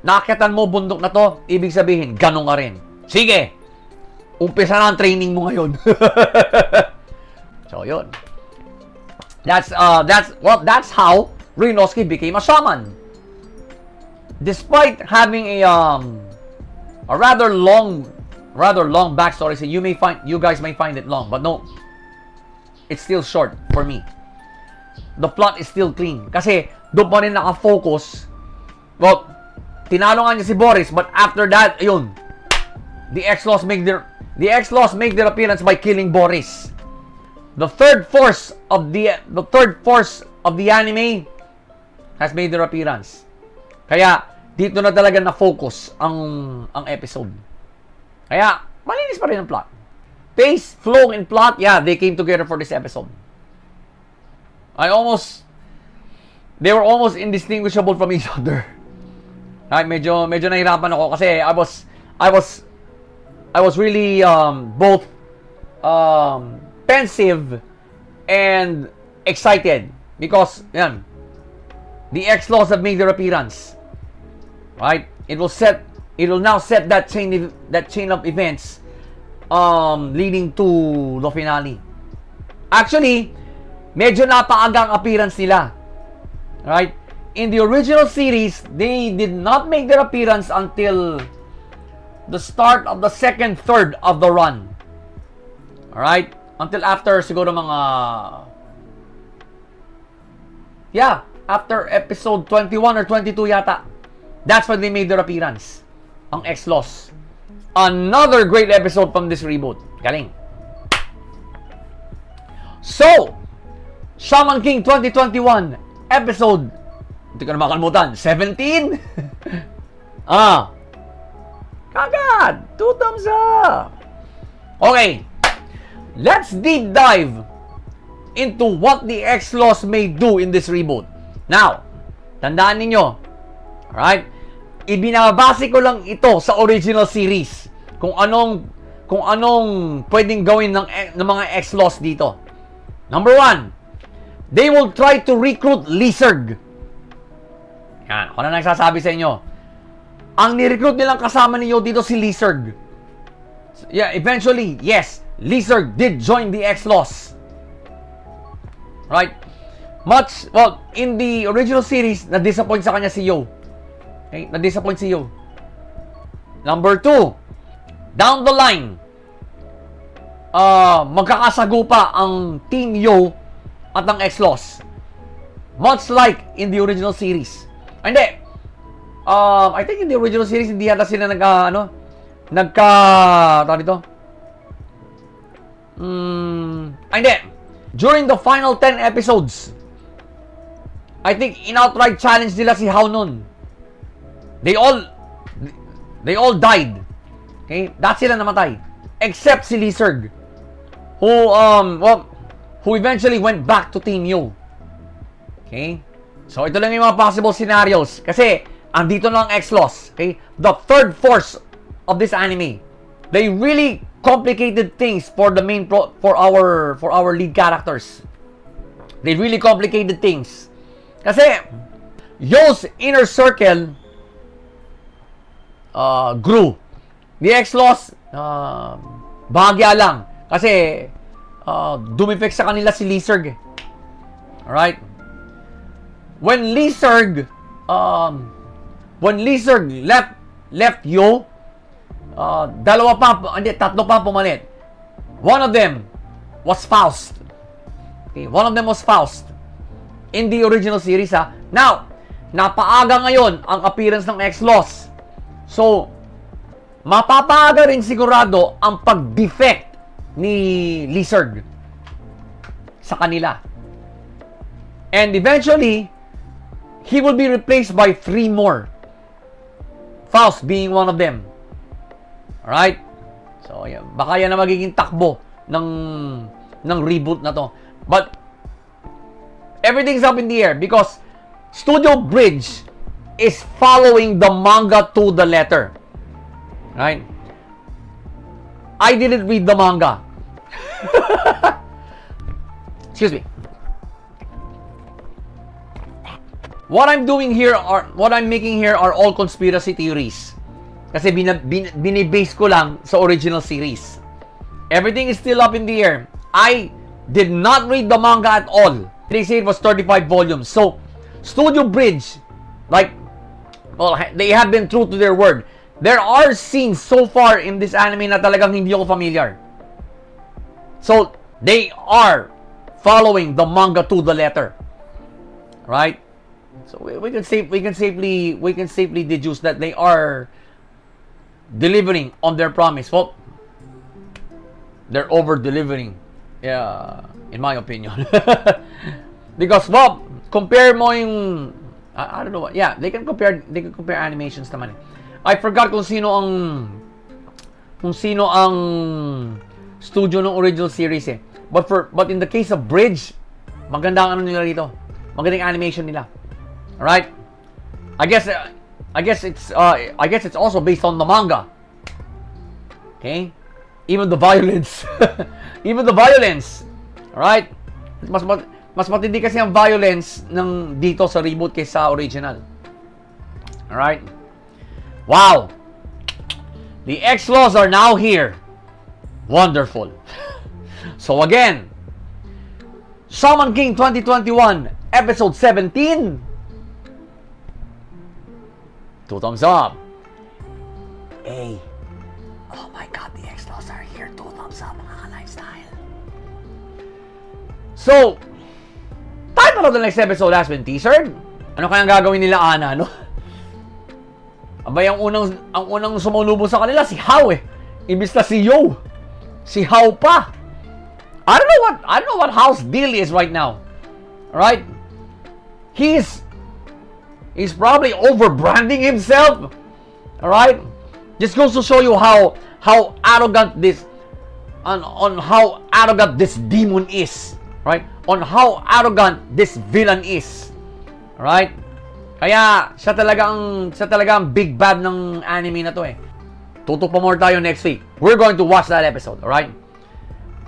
Naakyatan mo bundok na to, ibig sabihin, ganun ka rin. Sige! Umpisa na ang training mo ngayon. So, yun. That's how Ryunosuke became a shaman. Despite having a rather long backstory, so you guys may find it long, but no, it's still short for me. The plot is still clean kasi doon pa rin nakafocus. Well, tinalo nga niya si Boris, but after that, ayun, the X-Laws make their appearance by killing Boris. The third force of the anime has made their appearance. Kaya dito na talaga na-focus ang episode. Kaya malinis pa rin ang plot. Pace, flow, and plot, they came together for this episode. They were almost indistinguishable from each other. Ay, medyo nahirapan ako kasi I was really both pensive and excited because the X-Laws have made their appearance. Right? It will now set that chain of events leading to the finale. Actually, medyo napaaga ang appearance nila. Right? In the original series, they did not make their appearance until the start of the second third of the run. Alright? Until after siguro mga after episode 21 or 22 yata. That's when they made their appearance. Ang X-Loss. Another great episode from this reboot. Galing. So, Shaman King 2021 episode, hindi ko na makalimutan, 17? Kagad! 2 thumbs up! Okay. Let's deep dive into what the X-Loss may do in this reboot. Now, tandaan ninyo, alright? Ibinabase ko lang ito sa original series. Kung anong pwedeng gawin ng mga X-Loss dito. Number 1, they will try to recruit Lizard. Yan, ako na nagsasabi sa inyo. Ang ni-recruit nilang kasama niyo dito si Lizard. Yeah, eventually, yes, Lizard did join the X-Loss. Right? In the original series, na-disappoint sa kanya si Yo. Okay? Na-disappoint si Yo. Number 2, down the line, magkakasagupa ang Team Yo at ang X-Loss. Much like in the original series. Hindi. I think in the original series, hindi yata sila tawag dito? Hindi. During the final 10 episodes, I think in-outright challenge nila si Hao Nun. They all died. Okay? That's sila namatay. Except si Lizard, who eventually went back to Team Yo. Okay? So, ito lang yung mga possible scenarios. Kasi, andito na ang X-Loss. Okay? The third force of this anime. They really complicated things for the main for our lead characters. They really complicated things. Kasi, Yo's inner circle grew. The X-Loss, bahagya lang. Kasi, dumifect sa kanila si Lizard. Alright? When Lizard left Yo, tatlo pa pumalit. One of them was Faust. Okay, one of them was Faust in the original series, ha. Now, napaaga ngayon ang appearance ng X-Loss. So, mapapaaga rin sigurado ang pag-defect ni Lizard sa kanila. And eventually, he will be replaced by 3 more. Faust being one of them. Alright? So, yan. Baka yan na magiging takbo ng reboot na to. But, everything's up in the air because Studio Bridge is following the manga to the letter. Right? I didn't read the manga. Excuse me. What I'm making here are all conspiracy theories. Kasi binibase ko lang sa original series. Everything is still up in the air. I did not read the manga at all. They say it was 35 volumes. So, Studio Bridge, they have been true to their word. There are scenes so far in this anime na talagang hindi ako familiar. So, they are following the manga to the letter. Right? So we can safely deduce that they are delivering on their promise. Well, they're over-delivering, in my opinion. Because, compare mo yung I don't know. Yeah, they can compare animations naman. I forgot kung sino ang studio ng original series eh. But in the case of Bridge, maganda ang nila dito. Magandang animation nila. Alright? I guess it's also based on the manga. Okay? Even the violence. Alright? Mas matindi kasi ang violence ng dito sa reboot kaysa original. Alright? Wow! The X-Laws are now here. Wonderful. So again, Shaman King 2021, episode 17. 2 thumbs up. Hey. Oh my God, the X-Laws are here. 2 thumbs up, mga ka-lifestyle. So, title of the next episode has been teasered. Ano kayang gagawin nila, Ana, no? Abay, ang unang sumalubong sa kanila, si How eh. Imbis na si Yo. Si How pa. I don't know what How's deal is right now. Alright? He's probably over-branding himself. Alright? Just goes to show you how arrogant this on how arrogant this demon is. Right? On how arrogant this villain is. Alright? Kaya siya talaga ang big bad ng anime na to eh. Tutupa more tayo next week. We're going to watch that episode, alright?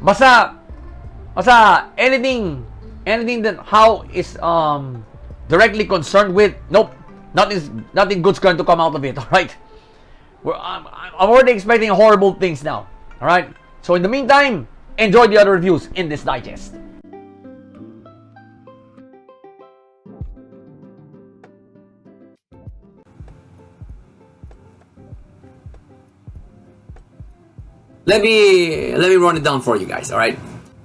Basta anything that How is directly concerned with, nope, nothing good's going to come out of it, alright? I'm already expecting horrible things now, alright? So in the meantime, enjoy the other reviews in this digest. Let me run it down for you guys, alright?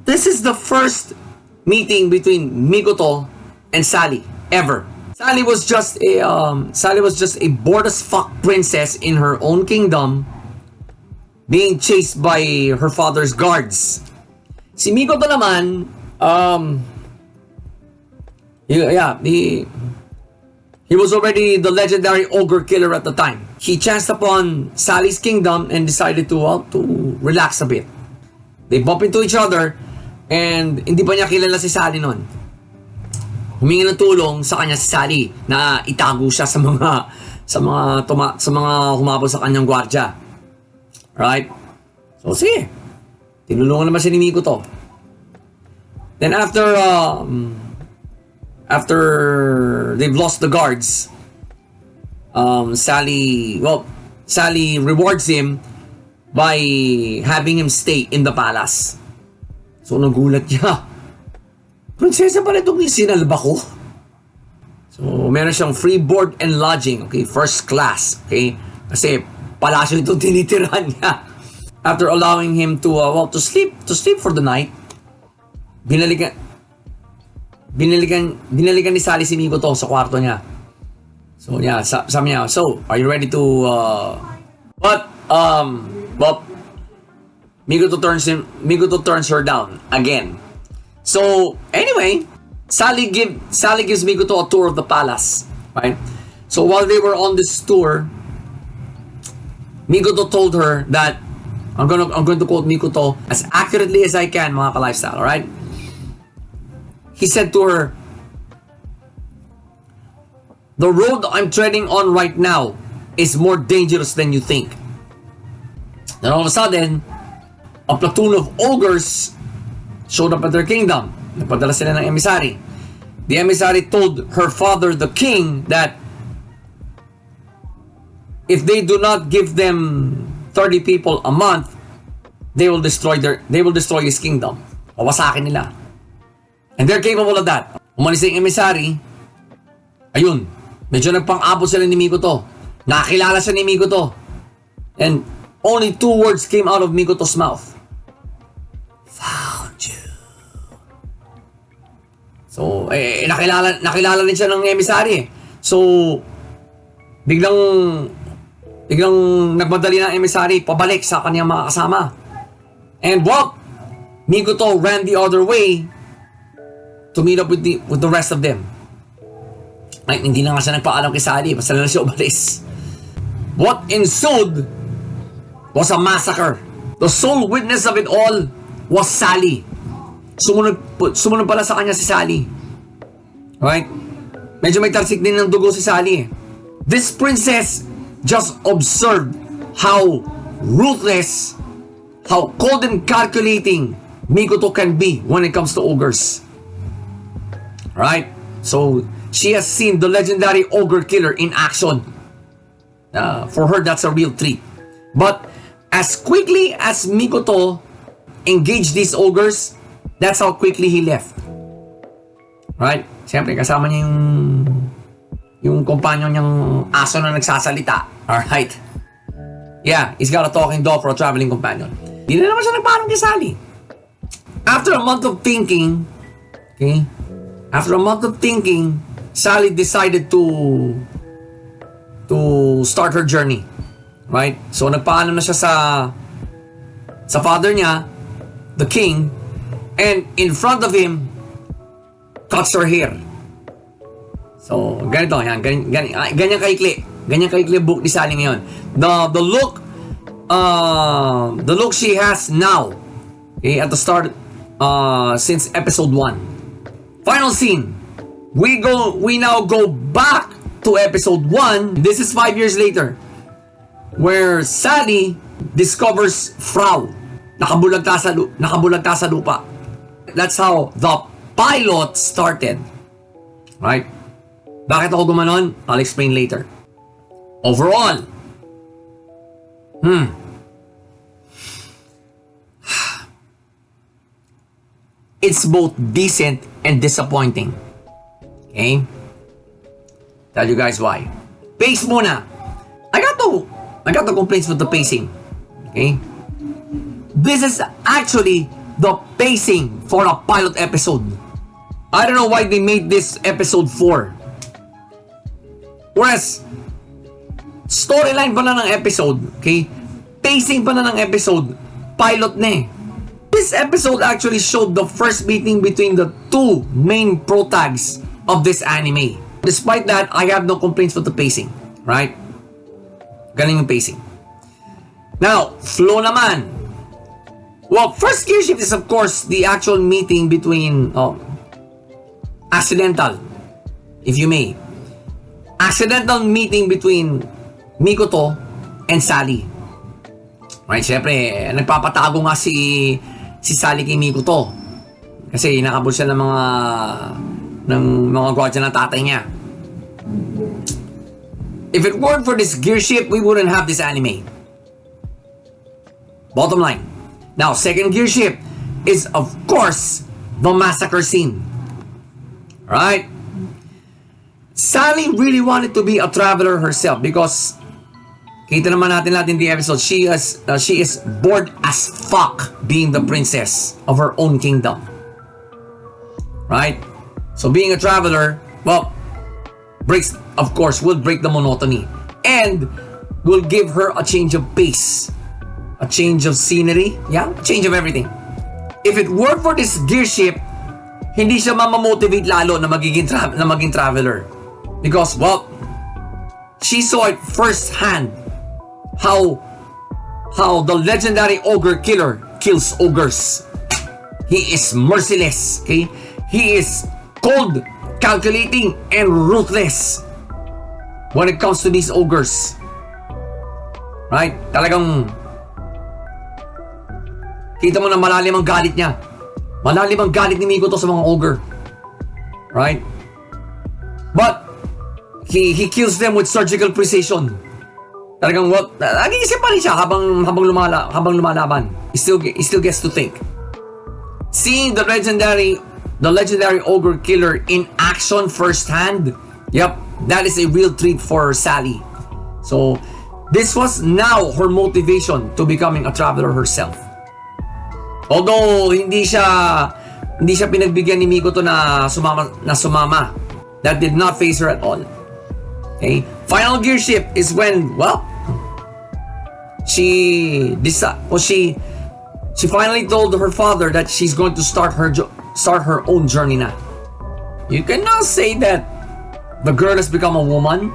This is the first meeting between Mikoto and Sally ever. Sally was just a bored as fuck princess in her own kingdom, being chased by her father's guards. Si Mikoto naman, he was already the legendary ogre killer at the time. He chanced upon Sally's kingdom and decided to relax a bit. They bump into each other and hindi pa niya kilala si Sally noon. Humingi ng tulong sa kanya si Sally na itago siya sa mga humabol sa kanyang gwardya. Right? So sige. Tinulungan naman si Miko to. Then after they've lost the guards, Sally rewards him by having him stay in the palace. So nagulat niya. Prinsesa pala itong sinalba ko. So meron siyang free board and lodging, okay, first class, okay? Kasi palasyo itong tinitirahan niya. After allowing him to sleep for the night, binalikan ni Sally si Miko to sa kwarto niya. So yeah, sabi niya, so are you ready to but Mikoto turns her down again. So anyway, Sally gives Mikoto a tour of the palace, right? So while they were on this tour, Mikoto told her that I'm going to quote Mikoto as accurately as I can, mga ka-lifestyle, alright? He said to her, "The road I'm treading on right now is more dangerous than you think." Then all of a sudden, a platoon of ogres showed up at their kingdom. Nagpadala sila ng emissary. The emissary told her father, the king, that if they do not give them 30 people a month, they will destroy his kingdom. Wawasakin nila. And they're capable of that. Umalis yung emissary. Ayun. Medyo nagpang-abot sila ni Mikoto. Nakakilala siya ni Mikoto. And only 2 words came out of Mikoto's mouth. Found you. So, nakilala rin siya ng emissary. So, biglang nagmadali ng emissary pabalik sa kanyang mga kasama. And Mikoto ran the other way to meet up with the rest of them. Ay, hindi na nga siya nagpaalam kay Sally, basta na siya umalis. What ensued was a massacre. The sole witness of it all was Sally. Sumunod pala sa kanya si Sally. Right? Medyo may tarsik din ng dugo si Sally. This princess just observed how ruthless, how cold and calculating Mikoto can be when it comes to ogres. Right? So, she has seen the legendary ogre killer in action. For her, that's a real treat. But as quickly as Mikoto engaged these ogres, that's how quickly he left. Right? Siyempre, kasama niya yung companion niyang aso na nagsasalita. Alright? Yeah, he's got a talking dog for a traveling companion. Di na naman siya nagparang kay Sally. After a month of thinking, okay? After a month of thinking, Sally decided to start her journey. Right? So, nagpaalam na siya sa father niya, the king, and in front of him, cuts her hair. So, ganito, yan, ganyan kaikli. Ganyan kaikli book ni Sally ngayon. The look she has now, okay, at the start, since episode 1. Final scene. We now go back to episode 1. This is 5 years later, where Sally discovers Frau. Nakabulagta sa lupa. That's how the pilot started. Right? Bakit ako gumanon? I'll explain later. Overall, it's both decent and disappointing. Okay? Tell you guys why. Pace muna. I got the complaints with the pacing. Okay? This is actually the pacing for a pilot episode. I don't know why they made this episode 4. Whereas, storyline pa na ng episode, okay? Pacing pa na ng episode, pilot na eh. This episode actually showed the first meeting between the two main protags of this anime. Despite that, I have no complaints with the pacing. Right? Galing yung pacing. Now, flow naman. Well, first gear shift is of course the actual meeting between accidental, if you may. Accidental meeting between Mikoto and Sally. Right, syempre, nagpapatago nga si Sally kay Mikoto. Kasi nakabul siya ng mga guardian ng tatay niya. If it weren't for this gear shift, we wouldn't have this anime. Bottom line. Now, second gear shift is of course the massacre scene. Right? Sally really wanted to be a traveler herself because kita naman natin in the episode, she is bored as fuck being the princess of her own kingdom. Right? So being a traveler, well, will break the monotony and will give her a change of pace, a change of scenery, yeah, a change of everything. If it weren't for this gear shift, hindi siya mamamotivate lalo na maging traveler. Because, well, she saw it firsthand how the legendary ogre killer kills ogres. He is merciless, okay? He is cold, calculating, and ruthless when it comes to these ogres. Right? Talagang kita mo na malalim ang galit niya. Malalim ang galit ni Mikoto sa mga ogre. Right? But he kills them with surgical precision. Talagang nag-iisip pa rin siya habang lumalaban. He still gets to think. Seeing the legendary ogre killer in action firsthand, yep, that is a real treat for Sally. So, this was now her motivation to becoming a traveler herself. Although hindi siya pinagbigyan ni Mikoto na sumama. That did not faze her at all. Okay? Final gear shift is when, well, she finally told her father that she's going to start her own journey na. You can now say that the girl has become a woman.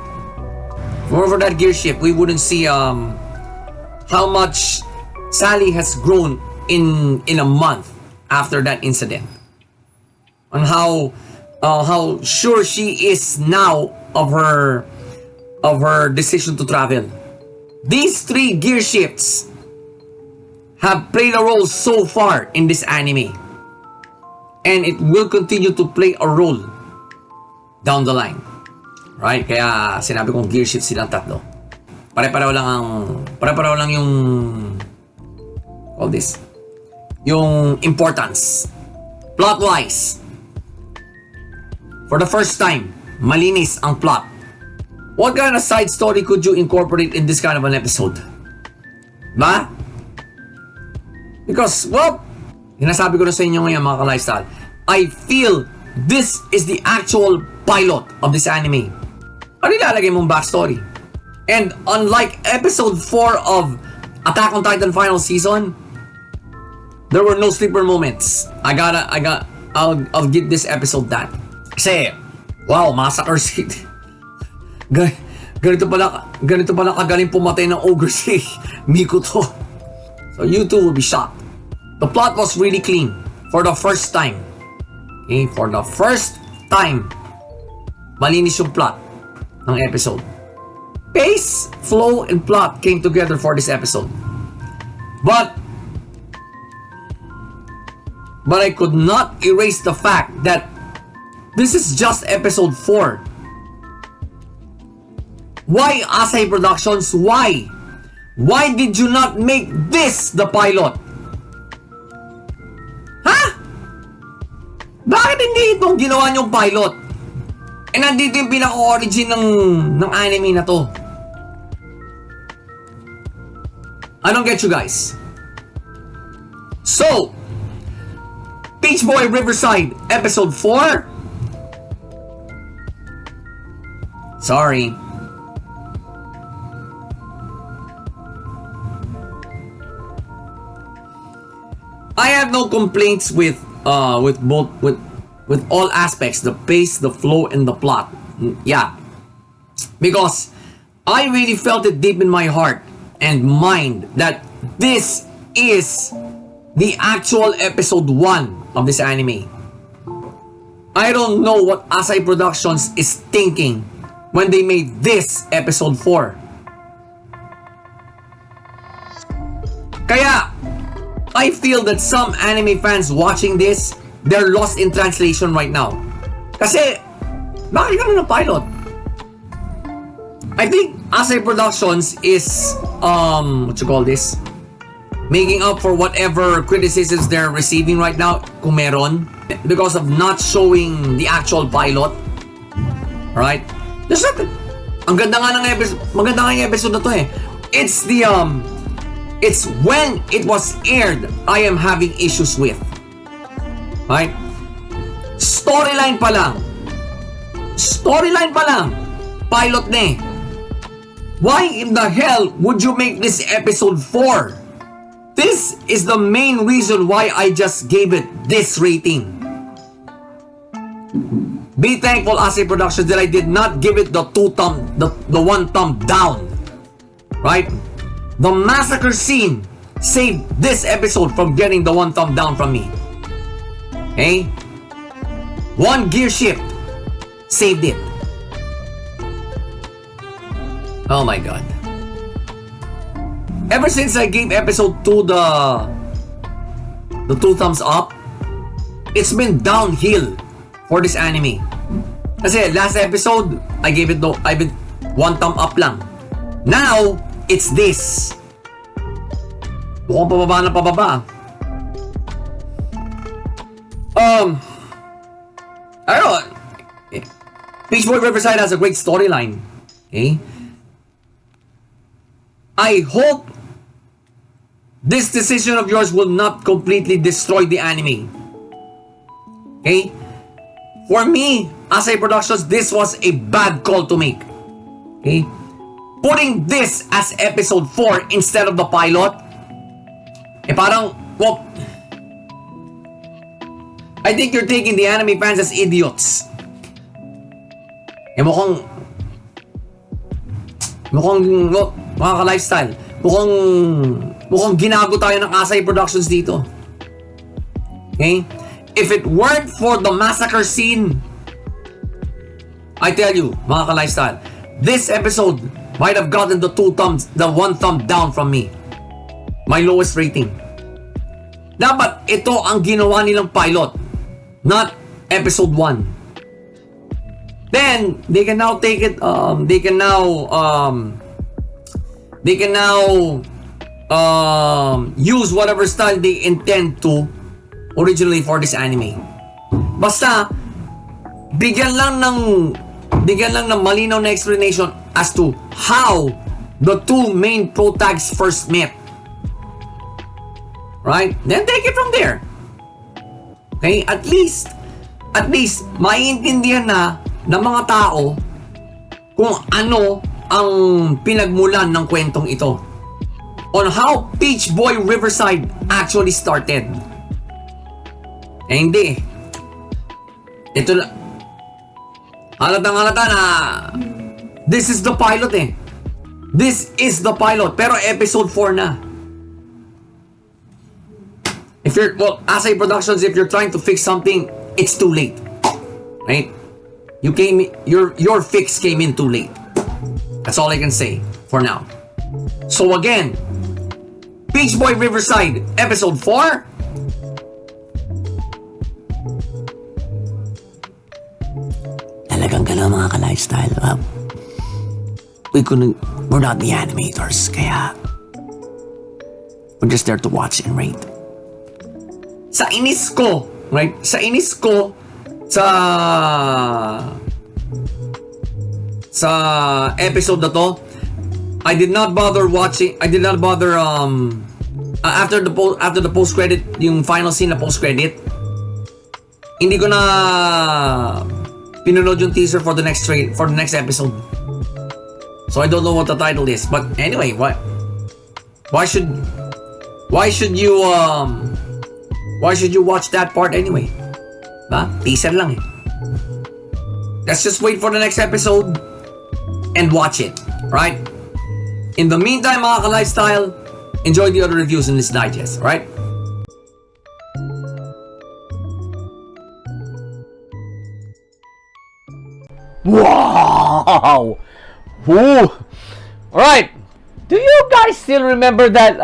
For that gear shift, we wouldn't see how much Sally has grown in a month after that incident, on how sure she is now of her decision to travel. These 3 gear shifts have played a role so far in this anime, and it will continue to play a role down the line. Right? Kaya sinabi kong gear shift silang tatlo. pare-pareho lang yung all this. Yung importance. Plot-wise, for the first time, malinis ang plot. What kind of side story could you incorporate in this kind of an episode? Ba? Because, well, sinasabi ko na sa inyo ngayon mga ka-lifestyle, I feel this is the actual pilot of this anime. Ano ilalagay mong backstory? And unlike episode 4 of Attack on Titan final season, there were no sleeper moments. I'll give this episode that. Kasi, wow, massacre scene. Ganito pala kagaling pumatay ng ogre si Mikoto. So you two will be shocked. The plot was really clean for the first time. Okay, for the first time, malinis yung plot ng episode. Pace, flow, and plot came together for this episode. But I could not erase the fact that this is just episode 4. Why Asahi Productions? Why? Why did you not make this the pilot? Ha? Bakit hindi itong ginawa niyong pilot? Eh nandito yung pinaka-origin ng anime na to. I don't get you guys. So, Boy Riverside, episode 4. Sorry. I have no complaints with all aspects, the pace, the flow, and the plot. Yeah. Because I really felt it deep in my heart and mind that this is the actual episode 1 of this anime. I don't know what Asahi Productions is thinking when they made this episode 4. Kaya, I feel that some anime fans watching this, they're lost in translation right now. Kasi, bakit ganun ng pilot? I think Asahi Productions is, what you call this? Making up for whatever criticisms they're receiving right now, kung meron, because of not showing the actual pilot. Alright? There's nothing. Ang ganda nga ng episode, maganda nga yung episode na to eh. It's the, it's when it was aired, I am having issues with. Right? Storyline pa lang, pilot na eh. Why in the hell would you make this episode 4? This is the main reason why I just gave it this rating. Be thankful, Asahi Productions, that I did not give it the one thumb down. Right? The massacre scene saved this episode from getting the one thumb down from me. Okay? One gear shift saved it. Oh my god. Ever since I gave episode 2 the 2 thumbs up, it's been downhill for this anime. Kasi last episode, I gave it 1 thumb up lang. Now, it's this. Mukhang pababa na pababa. I don't know. Boy Riverside has a great storyline. Okay? I hope this decision of yours will not completely destroy the anime. Okay? For me, Asahi Productions, this was a bad call to make. Okay? Putting this as episode 4 instead of the pilot, parang, well, I think you're taking the anime fans as idiots. Mukhang, mga ka-lifestyle, mukhang ginago tayo ng Asahi Productions dito. Okay? If it weren't for the massacre scene, I tell you, mga ka-lifestyle, this episode might have gotten the 1 thumb down from me. My lowest rating. Dapat ito ang ginawa nilang pilot, not episode 1. Then they can now take it, They can now use whatever style they intend to originally for this anime. Basta bigyan lang ng malinaw na explanation as to how the two main pro tags first met. Right? Then take it from there. Okay? At least maiintindihan na ng mga tao kung ano ang pinagmulan ng kwentong ito. On how Peach Boy Riverside actually started. Hindi. Ito lang. Halatang-halata na this is the pilot eh. This is the pilot. Pero episode 4 na. If you're, well, Asay Productions, if you're trying to fix something, it's too late. Right? Your fix came in too late. That's all I can say for now. So again, Peach Boy Riverside, episode 4. Talagang gano'n mga ka-lifestyle. We're not the animators, kaya we're just there to watch and rate. Sa inis ko, right? Sa inis ko sa episode na to, I did not bother after the post credit, yung final scene na post credit, hindi ko na pinunod yung teaser for the next episode. So I don't know what the title is, but anyway, why should you watch that part anyway? Teaser lang eh. Let's just wait for the next episode and watch it, right? In the meantime, mga ka-lifestyle, enjoy the other reviews in this digest, right? Wow! Woo! Alright! Do you guys still remember that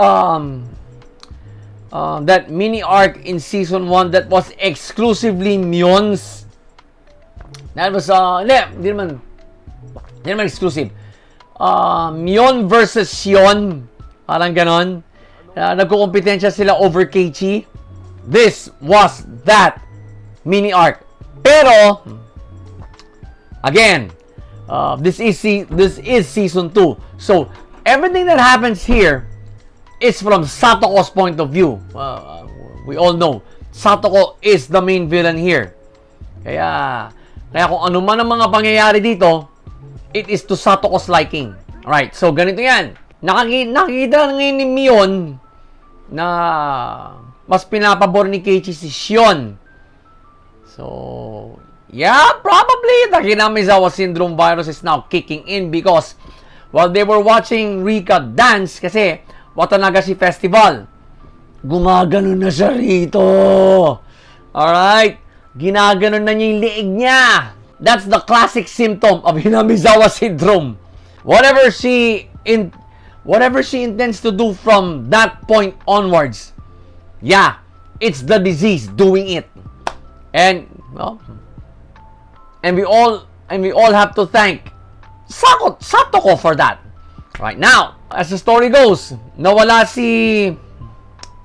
that mini arc in season 1 that was exclusively Myon's? That was hindi naman exclusive. Myon versus Shion. Parang ganon. Nagkukompetensya sila over Keiichi. This was that mini arc. Pero again, this is season 2. So everything that happens here is from Satoko's point of view. We all know Satoko is the main villain here. Kaya kung ano man ang mga pangyayari dito, it is to Satoko's liking. Alright, so ganito yan. Nakikita ngayon ni Myon na mas pinapabor ni Keiichi si Shion. So, yeah, probably the Hinamizawa syndrome virus is now kicking in because while they were watching Rika dance, kasi Watanagashi Festival, gumaganon na siya rito. Alright? Ginaganon na niya yung liig niya. That's the classic symptom of Hinamizawa syndrome. Whatever she intends to do from that point onwards, yeah, it's the disease doing it. And we all have to thank Satoko for that. Right now, as the story goes, nawala si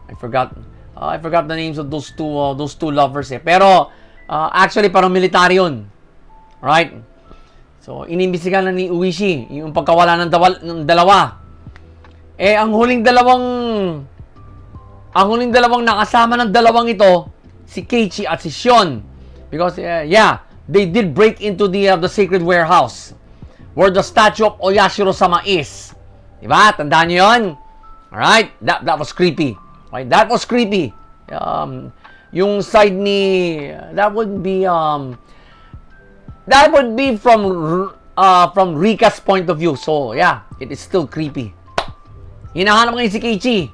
I forgot the names of those two lovers eh. Pero actually parang military yun. Right? So inimbestigahan na ni Uishi yung pagkawala ng dalawa. Eh ang huling dalawang nakasama ng dalawang ito, si Keiichi at si Shion, because they did break into the sacred warehouse where the statue of Oyashiro-sama is. Diba? Tandaan niyo yun? Alright? That was creepy. Right? That was creepy. Yung side ni that would be from Rika's point of view. So, yeah, it is still creepy. Hinahanap ngayon si Keiichi.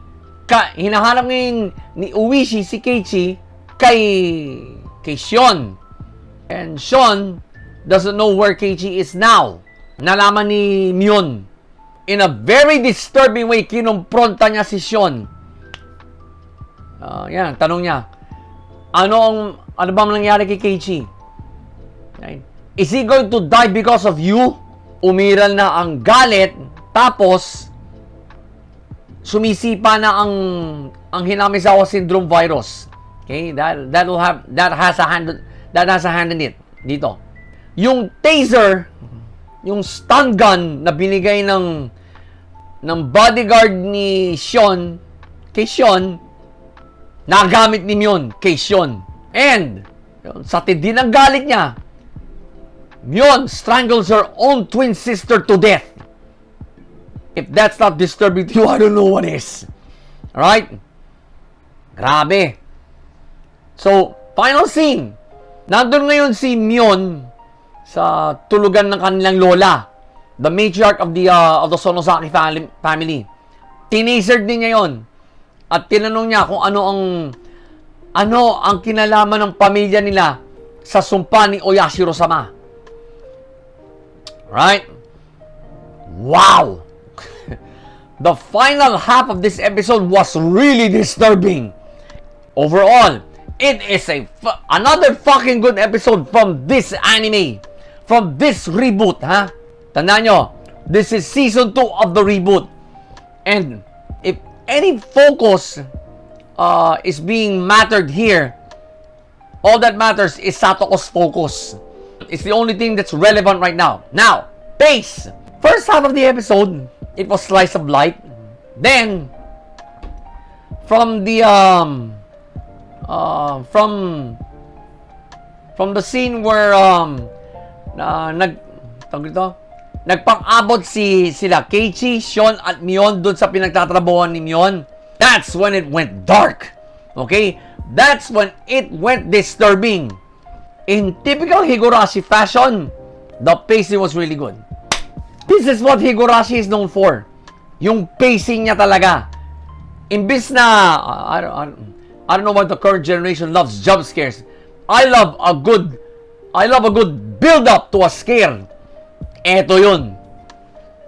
Hinahanap ngayon ni Uishi si Keiichi kay Shion. And Shion doesn't know where Keiichi is now. Nalaman ni Myon. In a very disturbing way, kinumpronta niya si Shion. Yan, tanong niya, ano bang nangyari kay Keiichi? Right? Is he going to die because of you? Umiral na ang galit, tapos sumisipa na ang Hinamizawa syndrome virus. Okay? That has a hand in it dito. Yung taser, yung stun gun na binigay ng bodyguard ni Shion kay Shion, nagamit ni Myon kay Shion. And sa tindi ng galit niya, Myon strangles her own twin sister to death. If that's not disturbing to you, I don't know what is. Alright? Grabe. So, final scene. Nandun ngayon si Myon sa tulugan ng kanilang lola, the matriarch of the Sonosaki family. Tinasered din niya yon at tinanong niya kung ano ang kinalaman ng pamilya nila sa sumpa ni Oyashiro-sama. Right? Wow! The final half of this episode was really disturbing. Overall, it is another fucking good episode from this anime. From this reboot, ha? Tandaan nyo, this is season 2 of the reboot. And if any focus is being mattered here, all that matters is Satoko's focus. It's the only thing that's relevant right now. Now, pace. First half of the episode, it was slice of life. Then, from the scene where nagpang-abot sila Keiichi, Shion at Myon doon sa pinagtatrabahuan ni Myon, that's when it went dark. Okay? That's when it went disturbing. In typical Higurashi fashion, the pacing was really good. This is what Higurashi is known for. Yung pacing niya talaga. Imbis na I don't know what the current generation loves, jump scares. I love a good build up to a scare. Eto yun.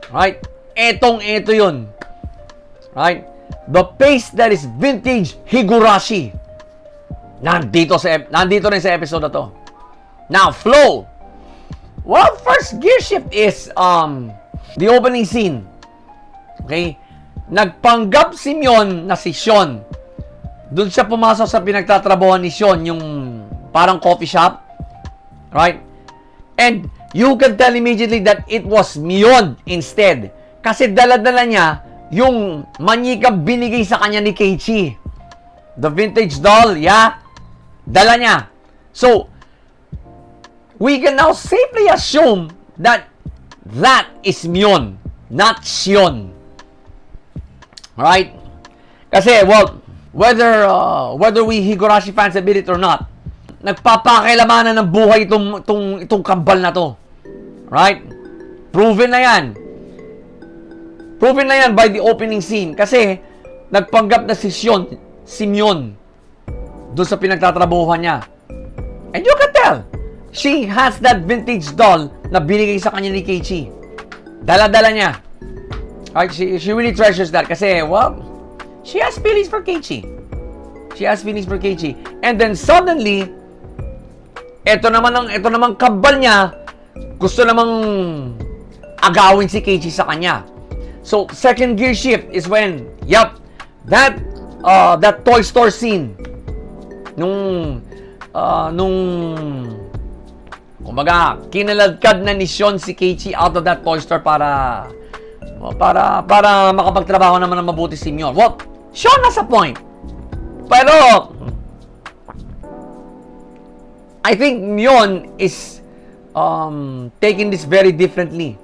Right? Eto yun. Right? The pace that is vintage Higurashi. Nandito rin sa episode na to. Now, flow. Well, first gear shift is the opening scene. Okay? Nagpanggap si Myon na si Shion. Doon siya pumasok sa pinagtatrabahuan ni Shion, yung parang coffee shop. Right? And you can tell immediately that it was Myon instead. Kasi dala-dala niya yung manyikang binigay sa kanya ni Keiichi. The vintage doll, yeah? Dala niya. So, we can now safely assume that is Myon, not Shion. Right? Kasi, well, whether we Higurashi fans admit it or not, nagpapakilamanan ng buhay itong kambal na to. Right? Proven na yan. Proven na yan by the opening scene. Kasi, nagpanggap na si Myon, doon sa pinagtatrabuhan niya. And you can tell, she has that vintage doll na binigay sa kanya ni Keiichi. Dala-dala niya. Right? She really treasures that kasi, well, she has feelings for Keiichi. And then suddenly, ito namang kabal niya, gusto namang agawin si Keiichi sa kanya. So, second gear shift is when, that toy store scene, nung kumbaga, kinaladkad na ni Shion si Keiichi out of that toy store para makapagtrabaho naman ng mabuti si Myon. Well, Shion nasa point. Pero, I think Myon is taking this very differently.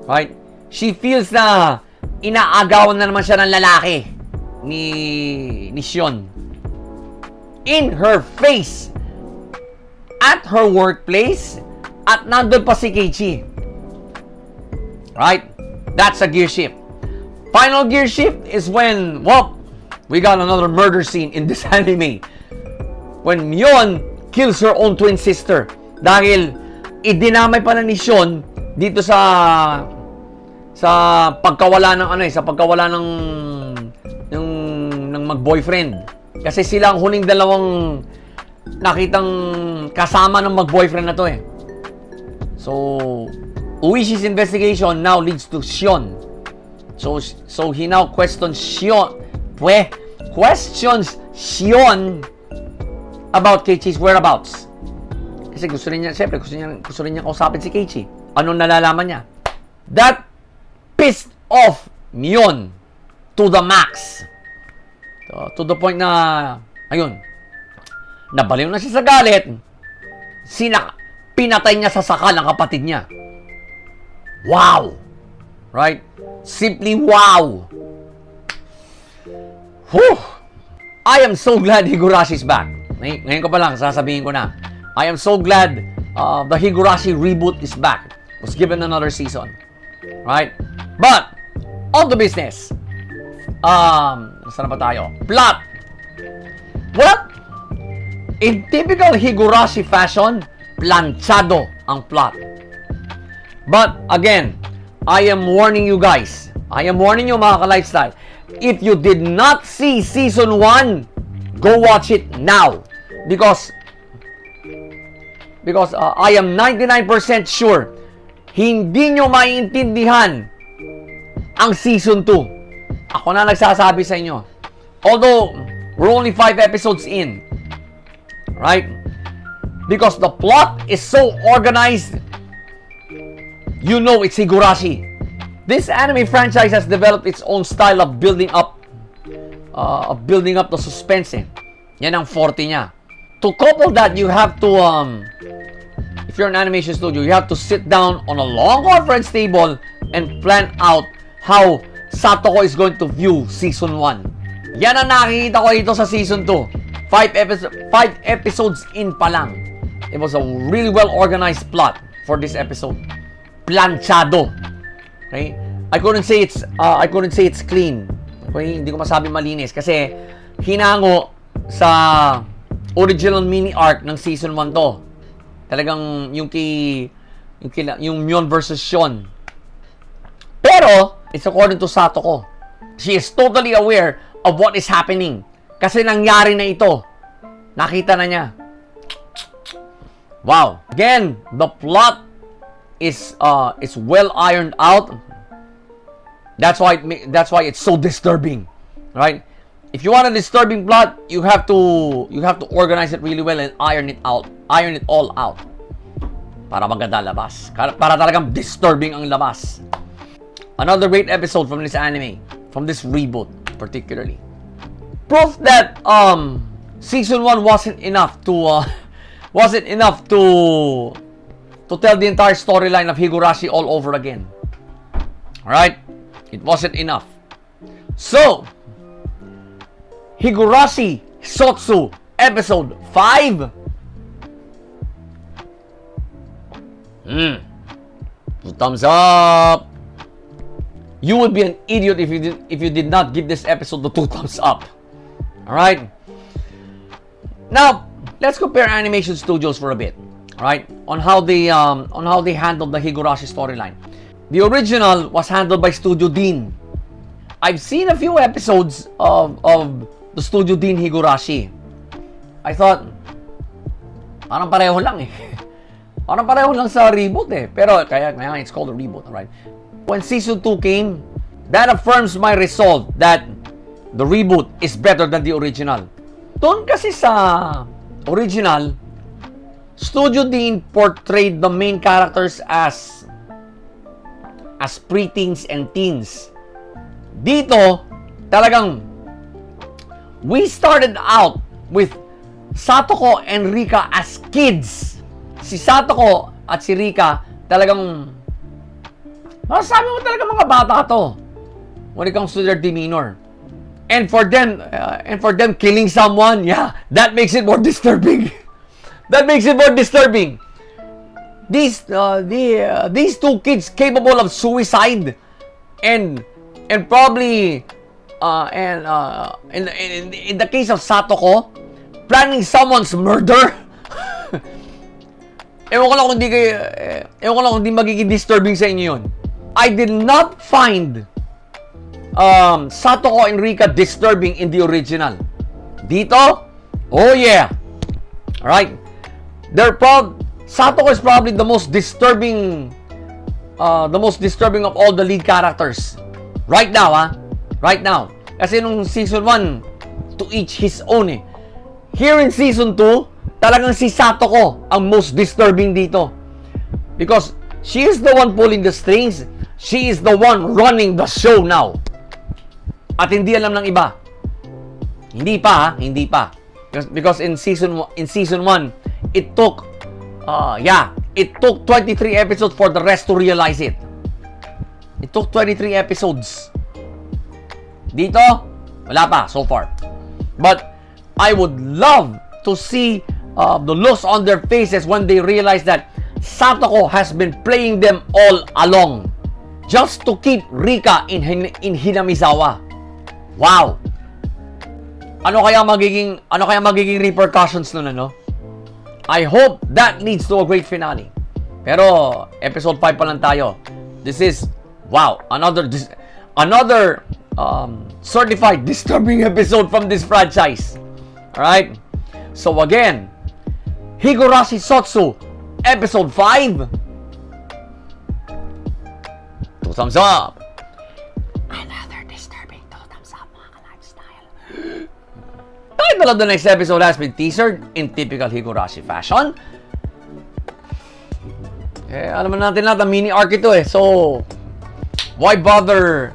Right? She feels na inaagawan na naman siya ng lalaki ni Shion. In her face, at her workplace, at nandun pa si Keiichi. Right? That's a gear shift. Final gear shift is when, well, we got another murder scene in this anime. When Myon kills her own twin sister. Dahil idinamay pala ni Shion dito sa pagkawala ng mag-boyfriend. Kasi sila ang huling dalawang nakitang kasama ng mag-boyfriend na to eh. So, Ueshi's investigation now leads to Shion So he now questions Shion about Keiichi's whereabouts. Kasi gusto rin niya kausapin si Keiichi. Anong nalalaman niya? That pissed off Mion to the max. To the point na, ayun, nabaliw na siya sa galit. Pinatay niya sa sakal ang kapatid niya. Wow! Right? Simply wow! Whew! I am so glad Higurashi's back. Ngayon ko pa lang, sasabihin ko na. I am so glad the Higurashi reboot is back. Was given another season. Right? But, on to business. Saan ba tayo? Plot! Well, in typical Higurashi fashion, planchado ang plot. But, again, I am warning you guys. I am warning you mga ka-lifestyle. If you did not see Season 1, go watch it now. Because I am 99% sure hindi nyo maiintindihan ang Season 2. Ako na nagsasabi sa inyo. Although, we're only 5 episodes in. Right? Because the plot is so organized, you know it's Higurashi. This anime franchise has developed its own style of building up the suspense. Yan ang forte niya. To couple that, you have to, if you're an animation studio, you have to sit down on a long conference table and plan out how Satoko is going to view Season 1. Yan ang nakikita ko dito sa Season 2. 5 episodes in pa lang. It was a really well-organized plot for this episode. Planchado. Okay? I couldn't say it's clean. Okay? Hindi ko masabi malinis kasi hinango sa original mini arc ng Season 1 to. Talagang yung Mion versus Shion. Pero, it's according to Satoko. She is totally aware of what is happening. Kasi nangyari na ito. Nakita na niya. Wow. Again, the plot is well ironed out. That's why it's so disturbing. Right? If you want a disturbing plot, you have to organize it really well and iron it all out. Para maganda labas. Para talagang disturbing ang labas. Another great episode from this anime, from this reboot particularly. Proof that Season 1 wasn't enough to tell the entire storyline of Higurashi all over again. Alright? It wasn't enough. So, Higurashi SOTSU Episode 5. 2 thumbs up. You would be an idiot if you did not give this episode the 2 thumbs up. Alright? Now, let's compare animation studios for a bit. Right? On how they handled the Higurashi storyline. The original was handled by Studio Dean. I've seen a few episodes of the Studio Dean Higurashi. I thought, parang pareho lang eh. Parang pareho lang sa reboot eh. Pero kaya it's called a reboot, right? When Season 2 came, that affirms my resolve that the reboot is better than the original. Doon kasi sa original, Studio Dean portrayed the main characters as preteens and teens. Dito, talagang we started out with Satoko and Rika as kids. Si Satoko at si Rika talagang masasabi mo talaga mga bata to when it comes to their demeanor. And for them killing someone, yeah, that makes it more disturbing. That makes it more disturbing. These two kids capable of suicide and probably in the case of Satoko, planning someone's murder. Ewan ko lang kung hindi magiging disturbing sa inyo yun. I did not find Satoko and Rika disturbing in the original. Dito, oh yeah. Alright. Satoko is probably the most disturbing of all the lead characters. Right now, right now. Kasi nung season 1, to each his own eh. Here in season 2, talagang si Satoko ang most disturbing dito. Because she is the one pulling the strings. She is the one running the show now. At hindi alam ng iba. Hindi pa. Because in season 1, it took 23 episodes for the rest to realize it. It took 23 episodes. Dito, wala pa so far. But I would love to see the looks on their faces when they realize that Satoko has been playing them all along just to keep Rika in Hinamizawa. Wow. Ano kaya magiging repercussions nun, ano? I hope that leads to a great finale. Pero episode 5 pa lang tayo. This is another certified disturbing episode from this franchise. Alright? So again, Higurashi SOTSU episode 5. 2 thumbs up. Another disturbing 2 thumbs up, mga lifestyle. Title of the next episode has been teasered in typical Higurashi fashion. Alam natin lahat, mini arc ito eh. So, why bother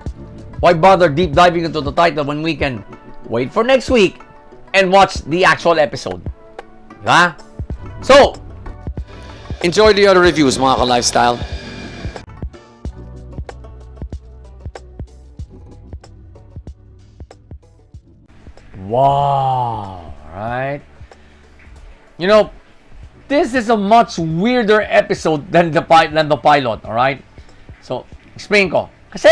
deep diving into the title when we can wait for next week and watch the actual episode? Diba? So, enjoy the other reviews, mga ka-lifestyle. Wow, right? You know, this is a much weirder episode than the pilot, all right? So, explain ko. Kasi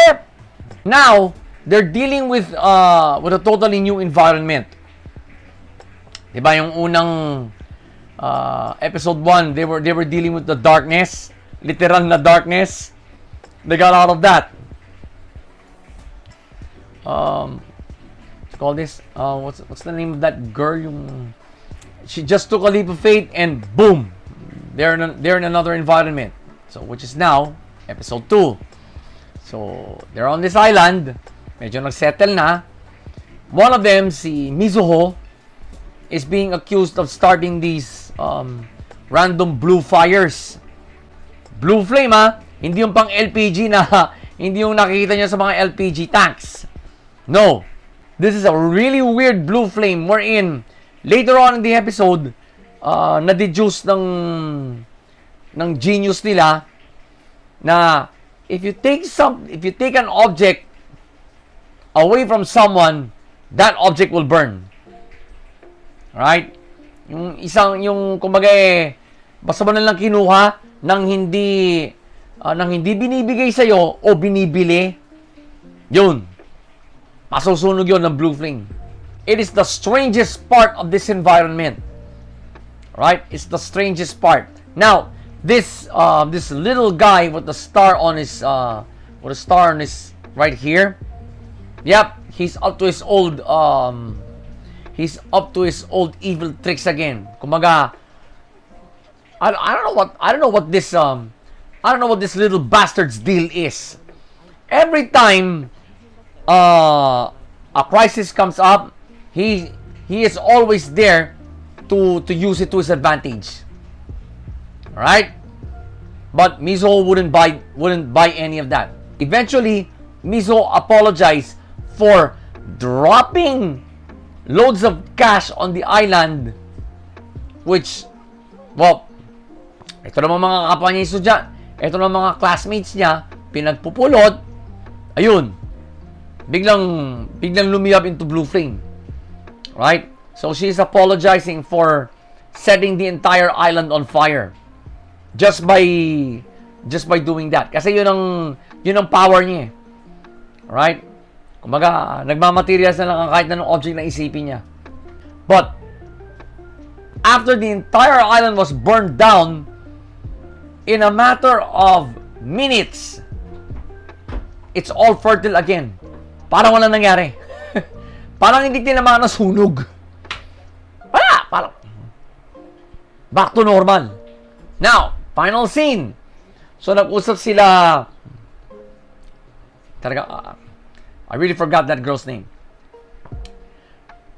now they're dealing with a totally new environment. 'Di ba yung unang episode 1, they were dealing with the darkness, literal na darkness. They got out of that. Call this what's the name of that girl? She just took a leap of faith and boom, they're in another environment. So which is now episode 2. So they're on this island, medyo nagsettle na. One of them, si Mizuho, is being accused of starting these random blue fires. Blue flame hindi yung pang LPG na hindi yung nakikita niyo sa mga LPG tanks. No. This is a really weird blue flame wherein later on in the episode, na-deduce ng genius nila na if you take an object away from someone, that object will burn. Right? Yung kumbaga basta mo na lang kinuha nang hindi binibigay sa iyo o binibili, yun. Masusunog yun ng blue flame. It is the strangest part of this environment. Right? It's the strangest part. Now, this little guy with the star on his right here. Yep, he's up to his old evil tricks again. Kumaga, I don't know what this little bastard's deal is. Every time a crisis comes up, he is always there to use it to his advantage. All right? But Mizuho wouldn't buy any of that. Eventually, Mizuho apologized for dropping loads of cash on the island, which, well, ito naman mga kapwa niya estudyante, ito naman mga classmates niya, pinagpupulot, ayun, biglang lumiyab into blue flame. Right? So she's apologizing for setting the entire island on fire just by doing that. Kasi yun ang power niya. Right? Kumbaga, nagmamaterials na lang kahit anong object na isipin niya. But after the entire island was burned down, in a matter of minutes, it's all fertile again. Parang walang nangyari. Parang hindi tinamaan ng sunog. Parang back to normal. Now, final scene. So, nag-usap sila talaga, I really forgot that girl's name.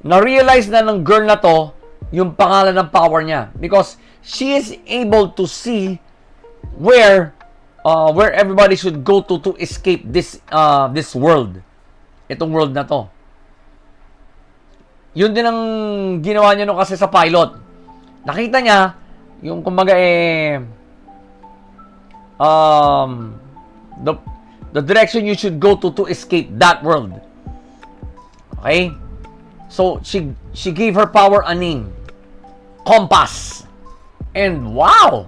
Na-realize na ng girl na to yung pangalan ng power niya because she is able to see where everybody should go to escape this world. Itong world na to. Yun din ang ginawa niya no kasi sa pilot. Nakita niya yung kumbaga the direction you should go to escape that world. Okay? So she gave her power a name. Compass. And wow!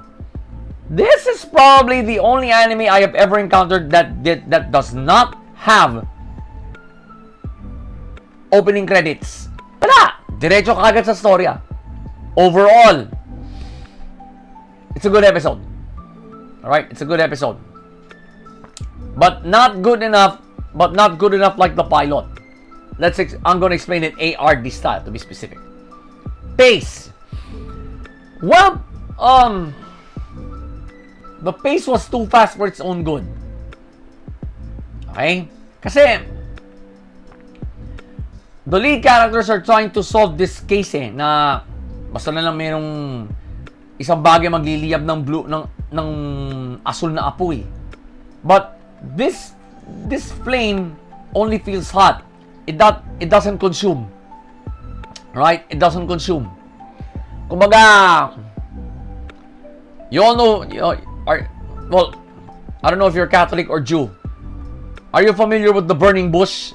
This is probably the only anime I have ever encountered that does not have opening credits. Wala! Diretso kagad sa storya. Overall, it's a good episode. Alright? It's a good episode. But not good enough like the pilot. I'm gonna explain it ARD style to be specific. Pace. Well, the pace was too fast for its own good. Okay? Kasi the lead characters are trying to solve this case na basta na lang mayroong isang bagay magliliyab ng blue ng asul na apoy. But this flame only feels hot. It doesn't consume. Right? It doesn't consume. Kumbaga, you all know, well, I don't know if you're Catholic or Jew. Are you familiar with the burning bush?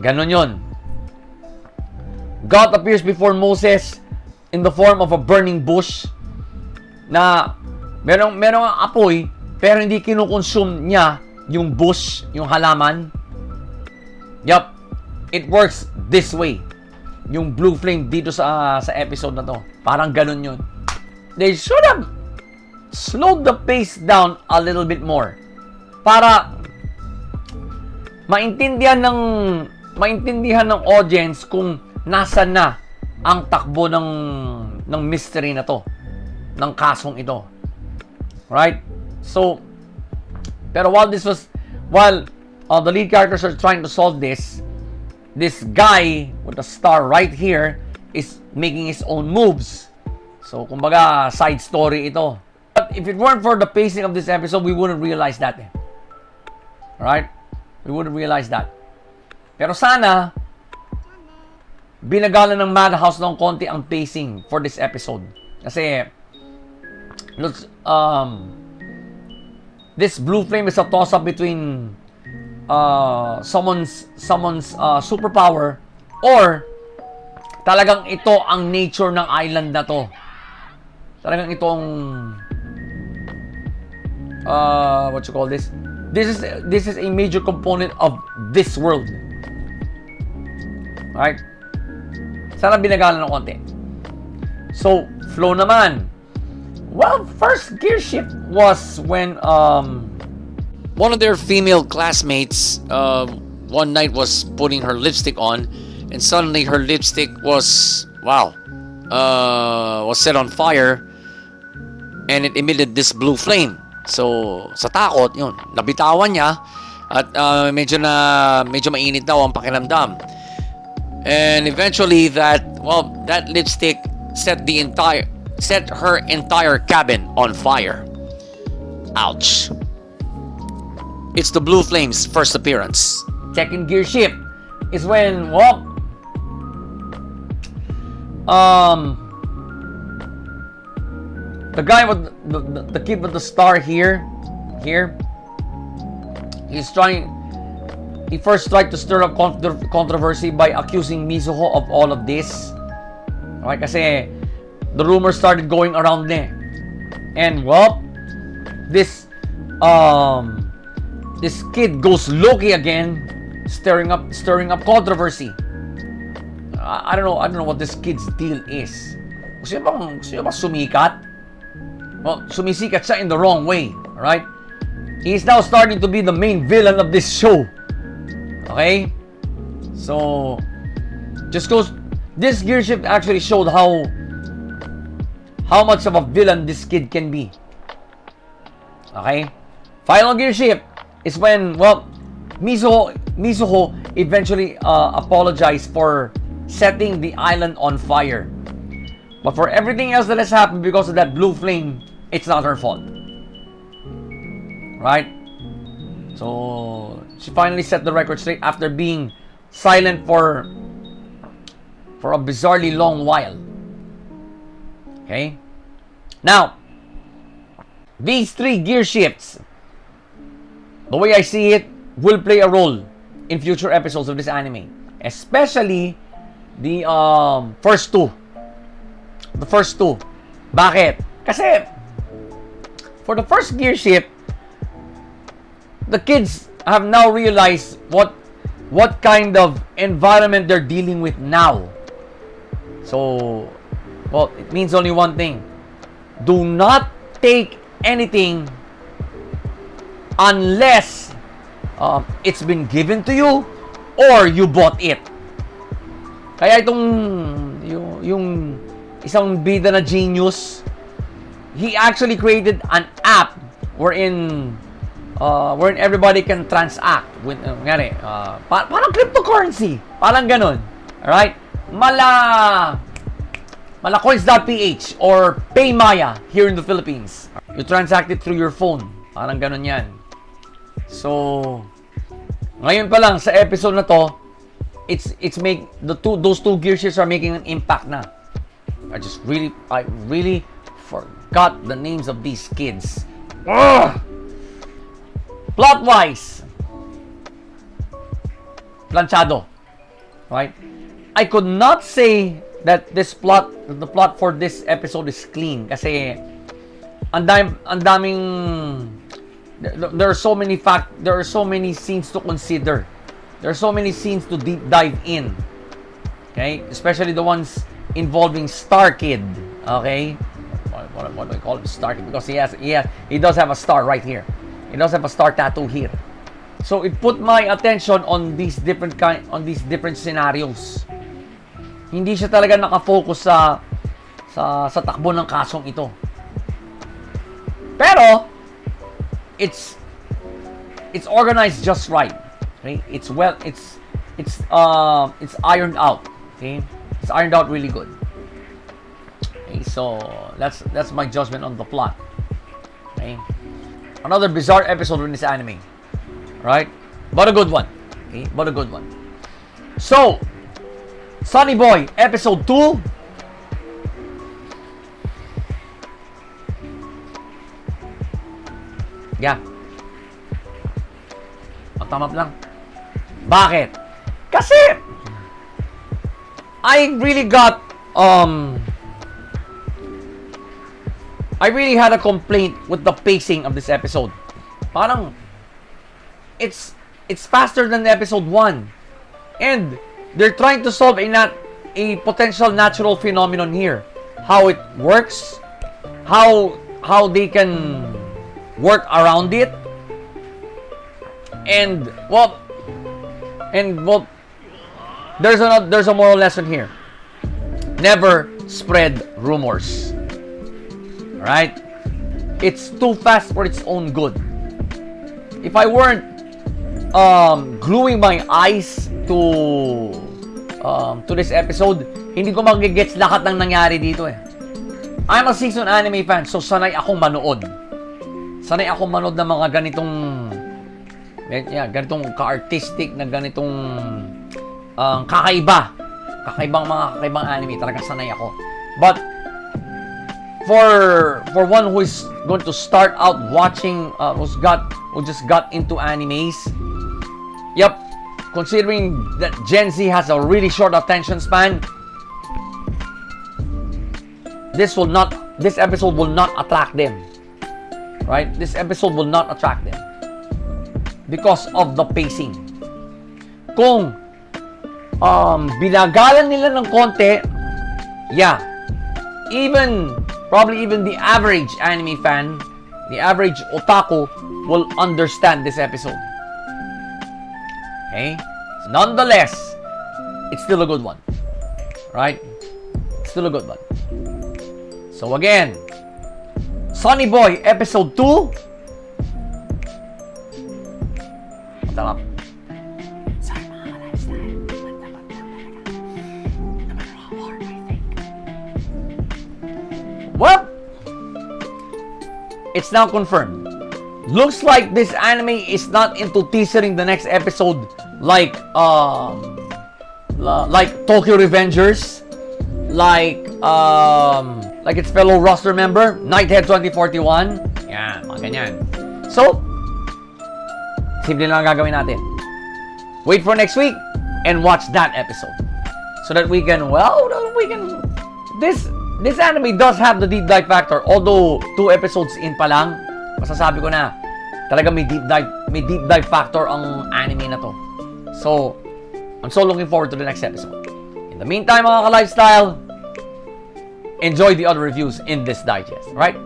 Ganon yun. God appears before Moses in the form of a burning bush na merong apoy pero hindi kinukonsume niya yung bush, yung halaman. Yup, it works this way. Yung blue flame dito sa episode na to. Parang ganun yun. They should have slowed the pace down a little bit more. Para maintindihan ng audience kung nasa na ang takbo ng mystery na to. Ng kasong ito. Right? So, pero while the lead characters are trying to solve this guy with the star right here is making his own moves. So, kumbaga, side story ito. But if it weren't for the pacing of this episode, we wouldn't realize that. Right? We wouldn't realize that. Pero sana, binagalan ng Madhouse ng konti ang pacing for this episode. Kasi, this blue flame is a toss-up between someone's superpower or talagang ito ang nature ng island na to. Talagang itong what you call this? This is a major component of this world. Right? Sana binagalan ng konti. So, flow naman. Well, first gear shift was when one of their female classmates one night was putting her lipstick on, and suddenly her lipstick was set on fire, and it emitted this blue flame. So sa takot yun, nabitawan niya at medyo mainit daw ang pakiramdam, and eventually that lipstick set her entire cabin on fire. Ouch. It's the Blue Flame's first appearance. Second gear shift is when the guy with the kid with the star here, he first tried to stir up controversy by accusing Mizuho of all of this. Okay, kasi the rumors started going around and this kid goes Loki again, stirring up controversy. I don't know what this kid's deal is. Gusto niya ba sumikat? Well, sumisikat siya in the wrong way, right? He's now starting to be the main villain of this show. Okay? So, this gear shift actually showed how much of a villain this kid can be. Okay? Final gear shift is when, Mizuho Mizuho eventually apologized for setting the island on fire. But for everything else that has happened because of that blue flame, it's not her fault. Right? So, she finally set the record straight after being silent for a bizarrely long while. Okay? Now, these 3 gear shifts, the way I see it, will play a role in future episodes of this anime. Especially the first two. The first two. Bakit? Kasi, for the first gear shift, the kids have now realized what kind of environment they're dealing with now. So, well, it means only one thing. Do not take anything unless it's been given to you or you bought it. Kaya itong yung isang bida na genius, he actually created an app wherein everybody can transact with parang cryptocurrency, parang ganun. Alright? Malacoins.ph or Paymaya here in the Philippines. You transact it through your phone. Parang ganun yan. So, ngayon pa lang sa episode na to, those two gear shifts are making an impact na. I really forgot the names of these kids. Ugh! Plot-wise, planchado. Right? I could not say that the plot for this episode is clean kasi ang daming there are so many scenes to consider. There are so many scenes to deep dive in. Okay? Especially the ones involving Star Kid. Okay? What do I call him? Star Kid? Because he does have a star right here. He does have a star tattoo here. So it put my attention on these different scenarios. Hindi siya talaga nakafocus sa takbo ng kasong ito. Pero it's organized just right. Okay? It's ironed out. Okay? It's ironed out really good. Okay, so that's my judgment on the plot. Okay? Another bizarre episode in this anime. Right? But a good one. Okay? But a good one. So, Sonny Boy, episode 2. Yeah. Matamap lang. Bakit? Kasi I really had a complaint with the pacing of this episode. Parang it's faster than the episode 1. And they're trying to solve a potential natural phenomenon here. How it works, how they can work around it. And there's a moral lesson here. Never spread rumors. Right? It's too fast for its own good. If I weren't gluing my eyes to this episode, hindi ko magigets lahat ng nangyari dito eh. I'm a seasoned anime fan, so sanay akong manood. Sanay akong manood ng mga ganitong ka-artistic na ganitong kakaibang anime, talaga sanay ako. But for one who is going to start out watching, who just got into animes, yep, considering that Gen Z has a really short attention span, this episode will not attract them. Right? This episode will not attract them because of the pacing. Kung binagalan nila ng konti, yeah, probably even the average anime fan, the average otaku will understand this episode. Okay? Nonetheless, it's still a good one. Right? It's still a good one. So again, Sonny Boy, episode 2. Matalap. Well, it's now confirmed. Looks like this anime is not into teasering the next episode like Tokyo Revengers, like its fellow roster member, Nighthead 2041. Yan, mga ganyan. So, simple lang ang gagawin natin. Wait for next week and watch that episode. So that we can, this anime does have the deep dive factor. Although 2 episodes in pa lang, masasabi ko na talaga may deep dive factor ang anime na to. So, I'm so looking forward to the next episode. In the meantime, mga ka-lifestyle, enjoy the other reviews in this digest, right?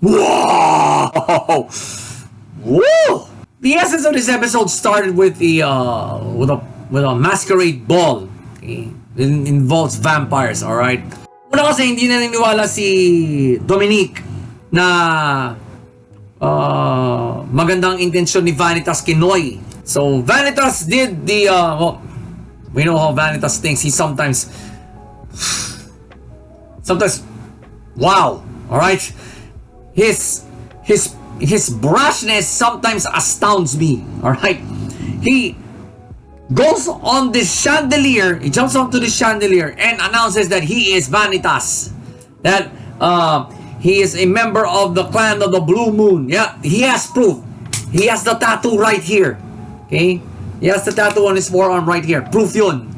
Whoa! Woo! The essence of this episode started with with a masquerade ball. Okay? It involves vampires, all right? Una kasi hindi naniniwala si Dominique na magandang intensyon ni Vanitas kay Noy. So Vanitas did the we know how Vanitas thinks. He sometimes wow, all right? His brashness sometimes astounds me. All right, he goes on this chandelier. He jumps onto the chandelier and announces that he is Vanitas. That he is a member of the clan of the Blue Moon. Yeah, he has proof. He has the tattoo right here. Okay, he has the tattoo on his forearm right here. Proof yun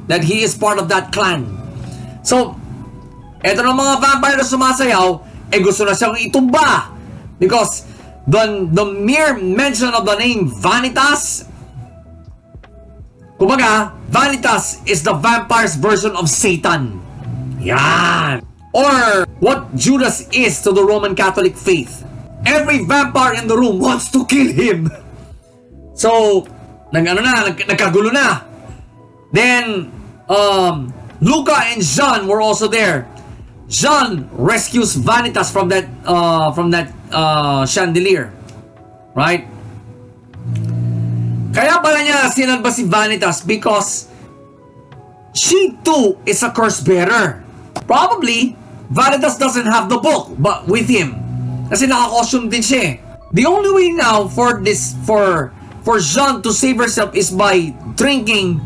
that he is part of that clan. So, eto ng mga vampire na sumasayaw, gusto na siyang itumba because the mere mention of the name Vanitas, kumbaga, Vanitas is the vampire's version of Satan. Yan. Or what Judas is to the Roman Catholic faith. Every vampire in the room wants to kill him. So, nagkagulo na. Then, Luca and Jean were also there. Jean rescues Vanitas from that chandelier, right? Kaya pala niya sinalba si Vanitas because she too is a curse bearer. Probably Vanitas doesn't have the book but with him kasi naka-costume din siya. The only way now for Jean to save herself is by drinking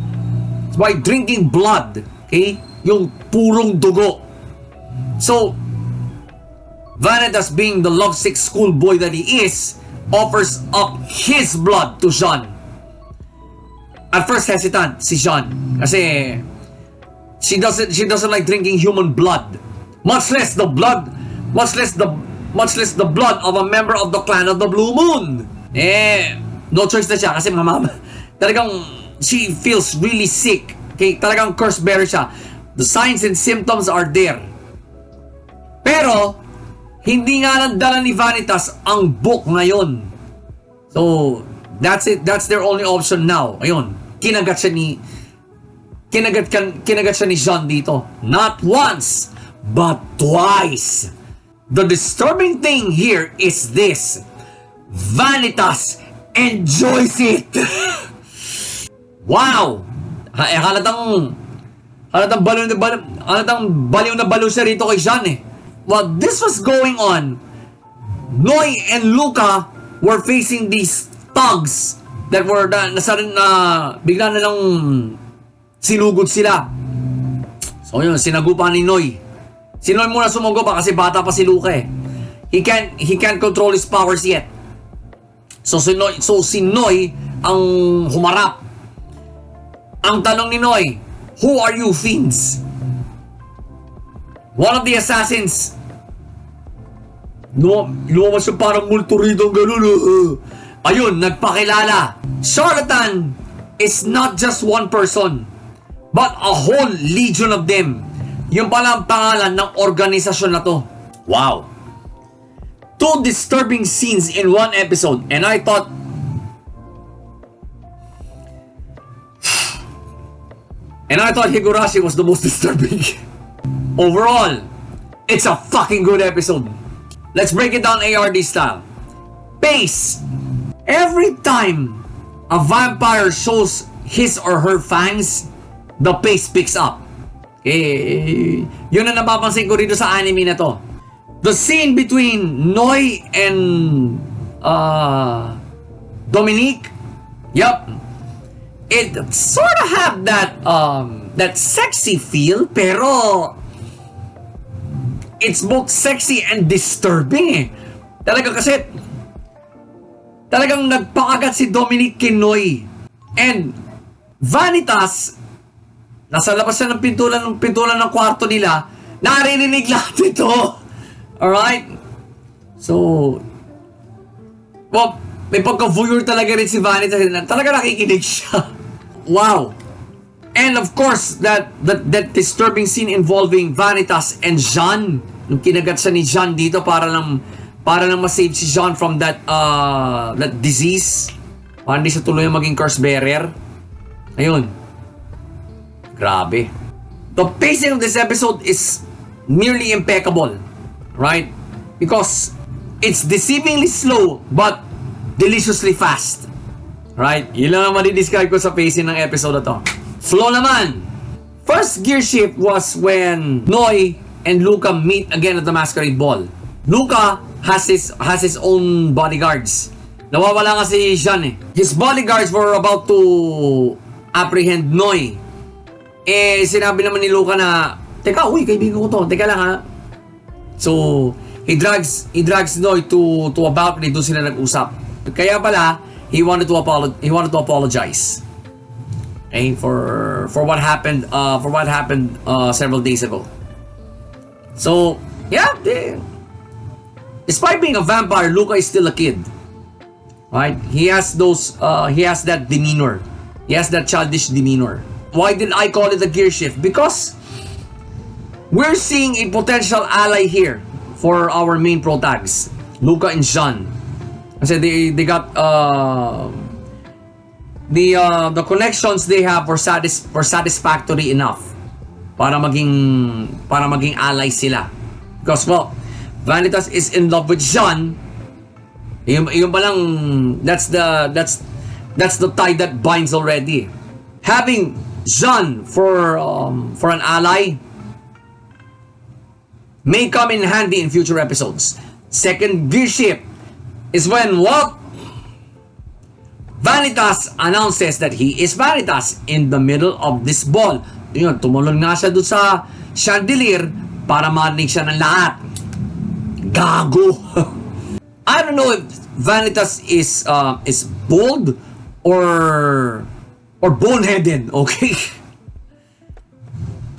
blood, okay? Yung purong dugo. So, Vanitas, being the lovesick schoolboy that he is, offers up his blood to Jean. At first hesitant si Jean kasi she doesn't like drinking human blood, much less the blood of a member of the clan of the Blue Moon. No choice na siya kasi talagang she feels really sick. Okay, talagang curse bearer siya. The signs and symptoms are there. Pero, hindi nga nandala ni Vanitas ang book ngayon. So, that's it. That's their only option now. Ayun, kinagat siya ni Jean dito. Not once, but twice. The disturbing thing here is this. Vanitas enjoys it. Wow! Halatang baliw na baliw siya rito kay Jean eh. While this was going on, Noy and Luca were facing these thugs that were bigla na lang sinugod sila. So yun, sinagupa ni Noy. Si Noy muna sumugupa kasi bata pa si Luca eh. He can't control his powers yet. So si Noy ang humarap. Ang tanong ni Noy, who are you, fiends? One of the assassins, lumabas yung parang multurito gano'n. Ayun, nagpakilala. Charlatan is not just one person, but a whole legion of them. Yung pala ang pangalan ng organisasyon na to. Wow. 2 disturbing scenes in one episode, and I thought Higurashi was the most disturbing. Overall, it's a fucking good episode. Let's break it down ARD style. Pace. Every time a vampire shows his or her fangs, the pace picks up. Okay, yun ang napapansin ko rito sa anime na to. The scene between Noi and Dominique, yep, it sort of have that sexy feel, pero it's both sexy and disturbing eh. Talaga kasi talagang nagpakagat si Dominique kay Noi. And Vanitas, nasa labas na ng pintulan ng kwarto nila, naririnig lahat ito. Alright? So, well, may pagka-voyeur talaga rin si Vanitas. Talaga nakikinig siya. Wow. And of course, that disturbing scene involving Vanitas and Jean. Nung kinagat siya ni Jean dito para lang ma-save si Jean from that disease. Para hindi siya tuloy maging curse bearer. Ayun. Grabe. The pacing of this episode is nearly impeccable. Right? Because it's deceivingly slow but deliciously fast. Right? Yun lang ang madi-describe ko sa pacing ng episode na to. Flow naman. First gear shift was when Noi and Luca meet again at the Masquerade Ball. Luca has his own bodyguards. Nawawala nga si Jean eh. His bodyguards were about to apprehend Noi. Eh, sinabi naman ni Luca na, teka, uy, kaibigan ko to. Teka lang ha. So, he drags Noi to a balcony. Doon sila nag-usap. Kaya pala, he wanted to apologize. Okay, for what happened several days ago. So, yeah, despite being a vampire, Luca is still a kid. Right? He has that demeanor. He has that childish demeanor. Why did I call it a gear shift? Because we're seeing a potential ally here for our main protags, Luca and Jean. Kasi they got the connections they have were satisfactory enough para maging allies sila. Because well, Vanitas is in love with Jean. Yung pa lang, that's the tie that binds already. Having Jean for an ally may come in handy in future episodes. Second gear shift is when what? Vanitas announces that he is Vanitas in the middle of this ball. Yun, tumulong nga siya doon sa chandelier para marinig siya ng lahat. Gago! I don't know if Vanitas is bold or boneheaded, okay?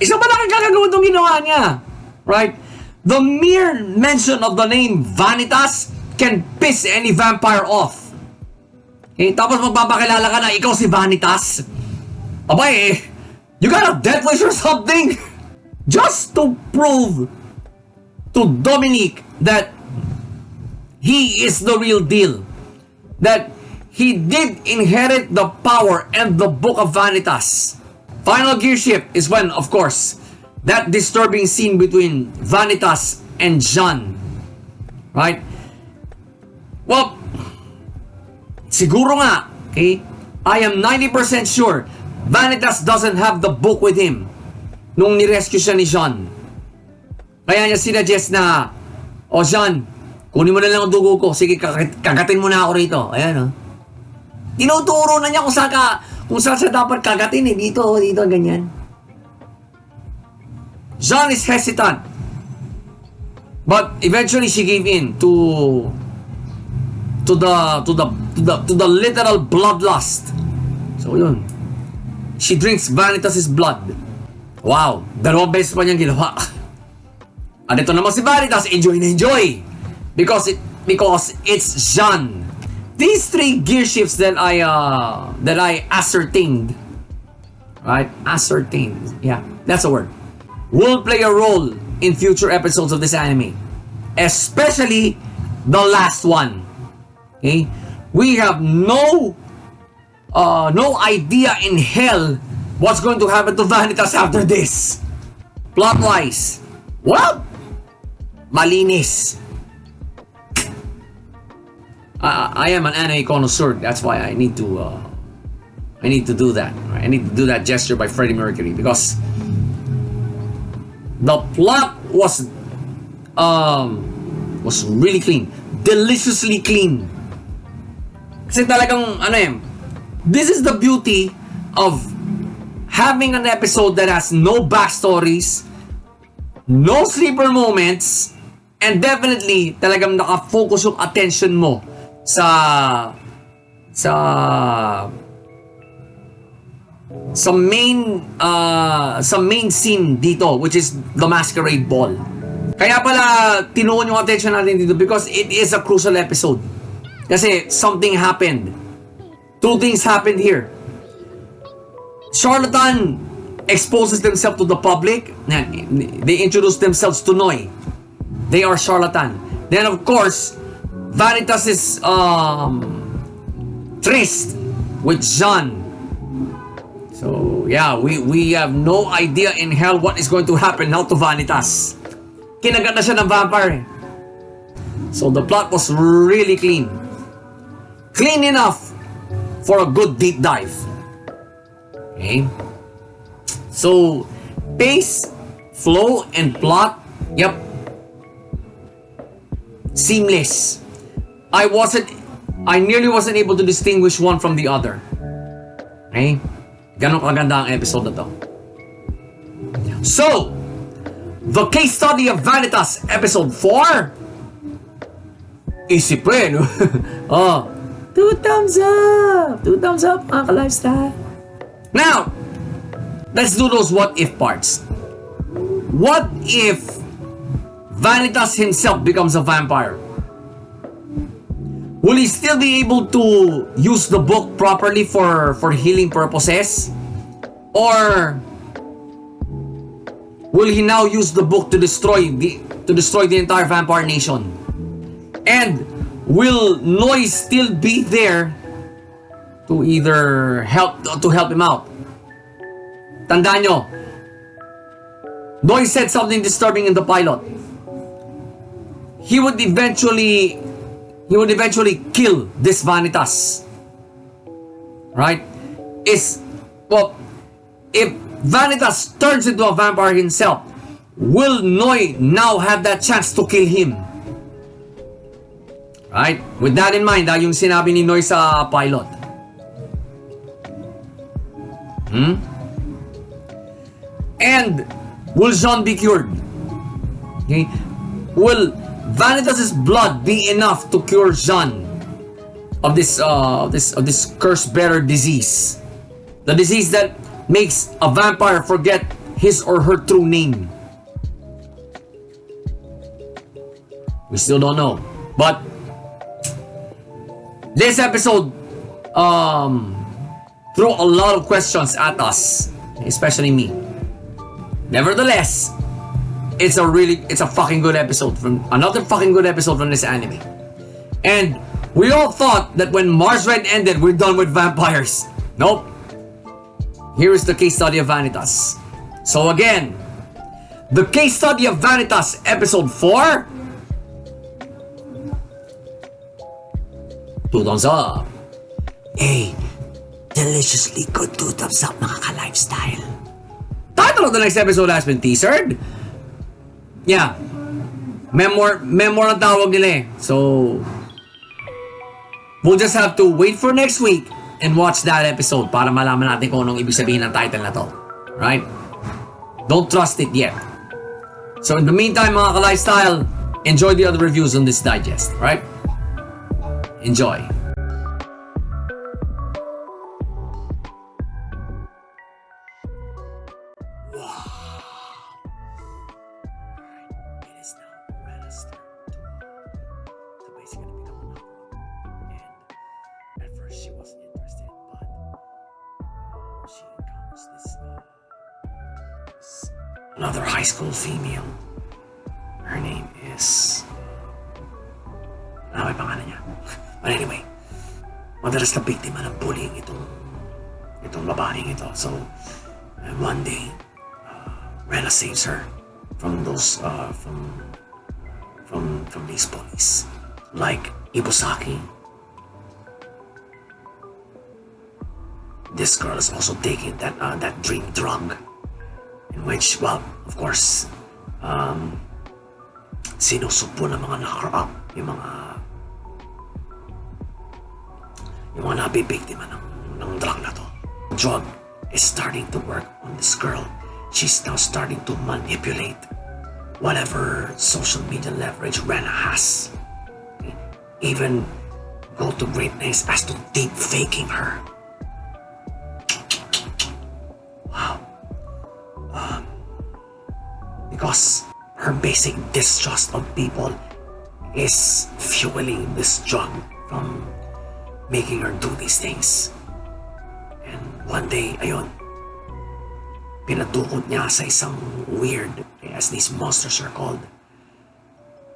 Isa pa lang kagagawa itong ginawa niya. Right? The mere mention of the name Vanitas can piss any vampire off. Okay? Tapos magpapakilala ka na ikaw si Vanitas. Abay, you got a death wish or something? Just to prove to Dominique that he is the real deal. That he did inherit the power and the Book of Vanitas. Final gear shift is when, of course, that disturbing scene between Vanitas and Jean. Right? Well, siguro nga, okay, I am 90% sure Vanitas doesn't have the book with him nung nirescue siya ni Jean. Kaya niya sinuggest na, o Jean, kunin mo na lang ang dugo ko. Sige, kagatin mo na ako rito. Ayan, oh. Tinuturo na niya kung saan siya dapat kagatin eh. Dito, ganyan. Jean is hesitant. But eventually she gave in to the literal bloodlust. So yun. She drinks Vanitas' blood. Wow, 2 beses pa niyang ginawa. At ito naman si Vanitas, enjoy na enjoy. Because it's Jean. These 3 gear shifts that I ascertained, right? Ascertained, yeah, that's a word. Will play a role in future episodes of this anime, especially the last one. Okay, we have no idea in hell what's going to happen to Vanitas after this. Plot-wise, well, malinis. I am an anime connoisseur. That's why I need to I need to do that. Right? I need to do that gesture by Freddie Mercury because the plot was really clean, deliciously clean. Kasi talagang this is the beauty of having an episode that has no backstories, no sleeper moments, and definitely talagang nakafocus yung attention mo sa main scene dito, which is the masquerade ball. Kaya pala tinuon yung attention natin dito because it is a crucial episode. Kasi something happened. Two things happened here. Charlatan exposes themselves to the public. They introduce themselves to Noi. They are charlatan. Then of course, Vanitas is tryst with Jean. So yeah, we have no idea in hell what is going to happen now to Vanitas. Kinagat na siya ng vampire. So the plot was really clean. Clean enough for a good deep dive. Okay? So, pace, flow, and plot, yep. Seamless. I nearly wasn't able to distinguish one from the other. Okay? Ganon kaganda ang episode na to. So, the case study of Vanitas, episode 4. Isip eh, no? Oh. 2 thumbs up! 2 thumbs up, mga ka-lifestyle. Now, let's do those what-if parts. What if Vanitas himself becomes a vampire? Will he still be able to use the book properly for healing purposes? Or will he now use the book to destroy the entire vampire nation? And will Noi still be there to either help him out? Tandaan nyo, Noi said something disturbing in the pilot. He would eventually kill this Vanitas. Right? If Vanitas turns into a vampire himself, will Noi now have that chance to kill him? Right? With that in mind, yung sinabi ni Noi sa pilot. And will Jean be cured? Okay? Will Vanitas' blood be enough to cure Jean of this curse-bearer disease? The disease that makes a vampire forget his or her true name. We still don't know. But this episode threw a lot of questions at us, especially me. Nevertheless, it's a fucking good episode another fucking good episode from this anime. And we all thought that when Mars Red ended, we're done with vampires. Nope. Here is the case study of Vanitas. So again, the case study of Vanitas, episode 4. 2 thumbs up. Hey, deliciously good 2 thumbs up, mga ka-lifestyle. Title of the next episode has been teasered. Yeah. Memoir ang tawag nila eh. So, we'll just have to wait for next week and watch that episode para malaman natin kung anong ibig sabihin ng title na to. Right? Don't trust it yet. So, in the meantime, mga ka-lifestyle, enjoy the other reviews on this digest. Right? Enjoy. It is now Rena's turn to basically become an alcoholic. And at first she wasn't interested, but she encounters this another high school female. Her name is... ano ba yung pangalan niya? But anyway, madalas na biktima ng bullying itong babaeng ito. So, one day, Rena saves her from those from these bullies, like Ibusaki, this girl is also taking that dream drug, in which, well, of course, sinusupo ng mga knocker-up, yung mga nabibiktima ng drug na to. Drug is starting to work on this girl. She's now starting to manipulate whatever social media leverage Rena has. Even go to great lengths as to deep faking her. Wow. Because her basic distrust of people is fueling this drug from making her do these things. And one day, ayun, pinadukot niya sa isang weird, as these monsters are called,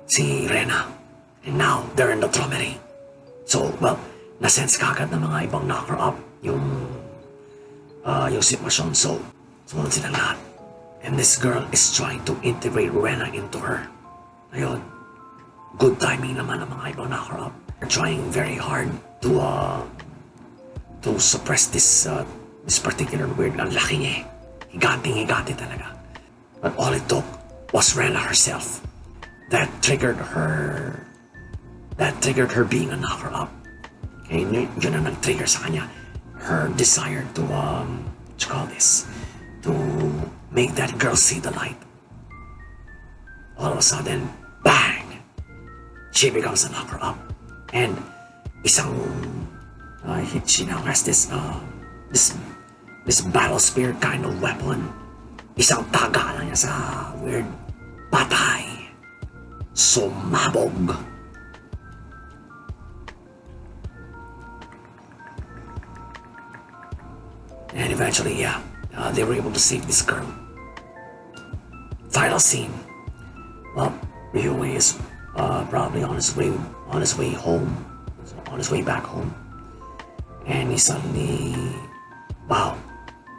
si Rena. And now, they're in the Traumerei. So, well, nasense kagad ng mga ibang knocker-up yung sitwasyon. So, sumunod sila lahat. And this girl is trying to integrate Rena into her. Ayun, good timing naman ng mga ibang knocker-up. They're trying very hard to suppress this particular weird. Ang laki niya eh. Higanting-higante talaga. But all it took was Rena herself. That triggered her being a knocker-up. Okay, yun ang nag-trigger sa kanya. Her desire to, what you call this? To make that girl see the light. All of a sudden, bang! She becomes a knocker-up. And she now has this battle spear kind of weapon. Isang taga lang niya sa weird patay. Sumabog. And eventually, yeah, they were able to save this girl. Final scene. Well, Ryuhei is probably on his way home, on his way back home, and he suddenly, wow,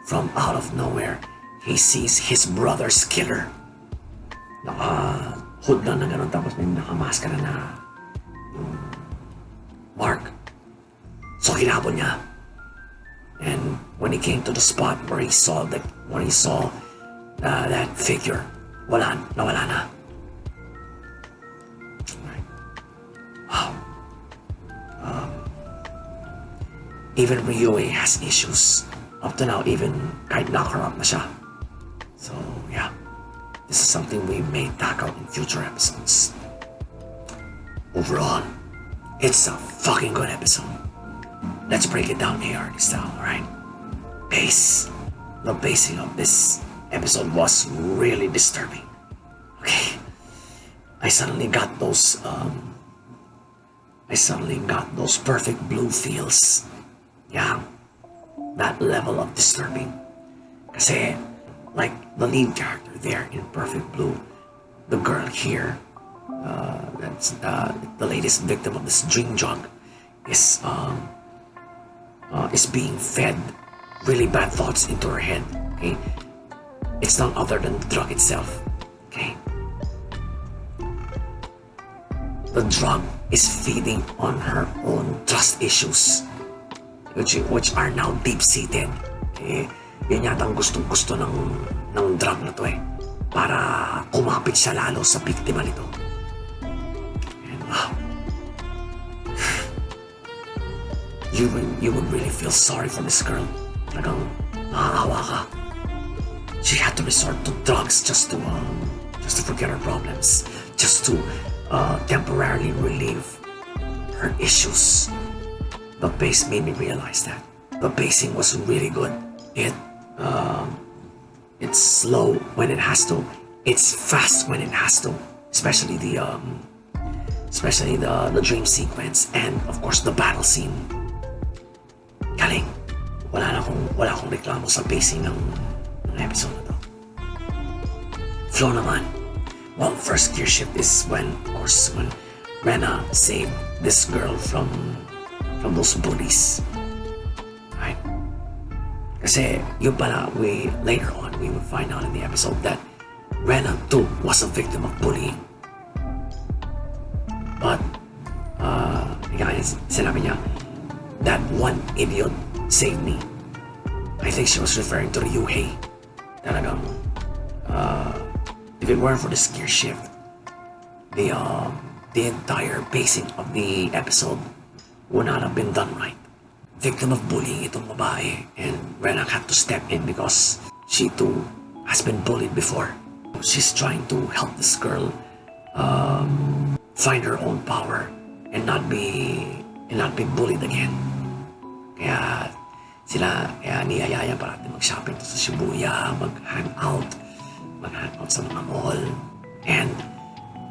from out of nowhere, he sees his brother's killer. Hood lang na gano'n, tapos may nakamaskara na yung mark. So hinabol niya. And when he came to the spot where he saw that figure, nawala na. Wow. Even Ryuhei has issues. Up to now, even kahit knocker-up na siya. So, yeah. This is something we may tackle in future episodes. Overall, it's a fucking good episode. Let's break it down ARD style, alright? The pacing of this episode was really disturbing. Okay. I suddenly got those perfect blue feels. Yeah. That level of disturbing. Kasi, like the lead character there in Perfect Blue, the girl here, that's the latest victim of this dream drug, is being fed really bad thoughts into her head. Okay, it's none other than the drug itself. Okay, the drug is feeding on her own trust issues, which are now deep-seated. Okay. Yun yata ang gustong-gusto ng drug na to eh. Para kumapit siya lalo sa biktima nito. And wow. You would really feel sorry for this girl. Talagang nakakawa ka. She had to resort to drugs just to forget her problems. Just to temporarily relieve her issues. The pace made me realize that. The pacing was really good. It's slow when it has to. It's fast when it has to. Especially the dream sequence and of course the battle scene. Galing. Wala akong reklamo sa pacing ng episode na to. Flow naman. Well, first gear shift is when Rena saved this girl from those bullies. Right? Kasi yun pala, later on, we would find out in the episode that Rena too was a victim of bullying. But, guys, sinabi niya, that one idiot saved me. I think she was referring to Ryuhei. Talagang, if it weren't for this gear shift, the entire pacing of the episode would not have been done right. Victim of bullying itong babae, and Renak had to step in because she too has been bullied before. She's trying to help this girl find her own power and not be bullied again. Kaya niyayaya parati mag-shopping sa Shibuya, mag-hangout sa mga mall. And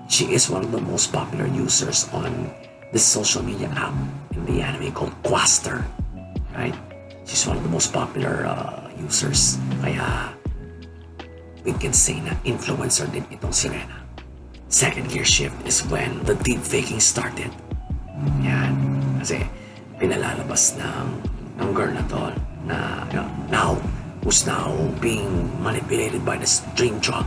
she is one of the most popular users on this social media app in the anime called Quaster. Right? She's one of the most popular users. Kaya we can say na influencer din itong si Rena. Second gear shift is when the deep faking started. Yan. Kasi pinalalabas ng girl na to na who's now being manipulated by this dream drug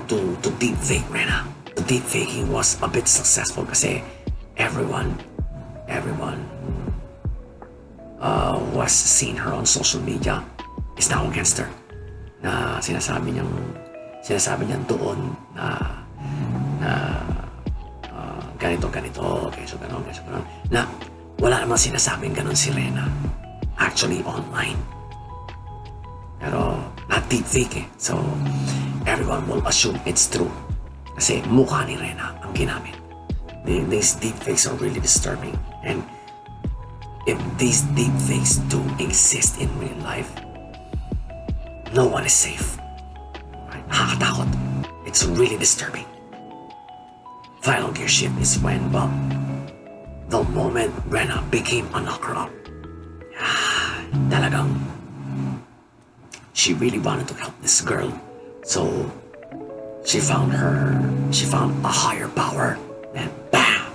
to deep fake Rena. The deep faking was a bit successful kasi everyone who has seen her on social media is now against her. Na sinasabi niyan doon na ganito, keso ganon. Na wala namang sinasabing ganon si Rena. Actually, online. Pero, not deep fake eh. So, everyone will assume it's true. Kasi mukha ni Rena ang ginamit. These deep fakes are really disturbing. And if these deep fakes do exist in real life, no one is safe. Right? Nakakatakot. It's really disturbing. Final gear shift is when, well, the moment Rena became a knocker-up, talagang she really wanted to help this girl. So she found a higher power, and bam!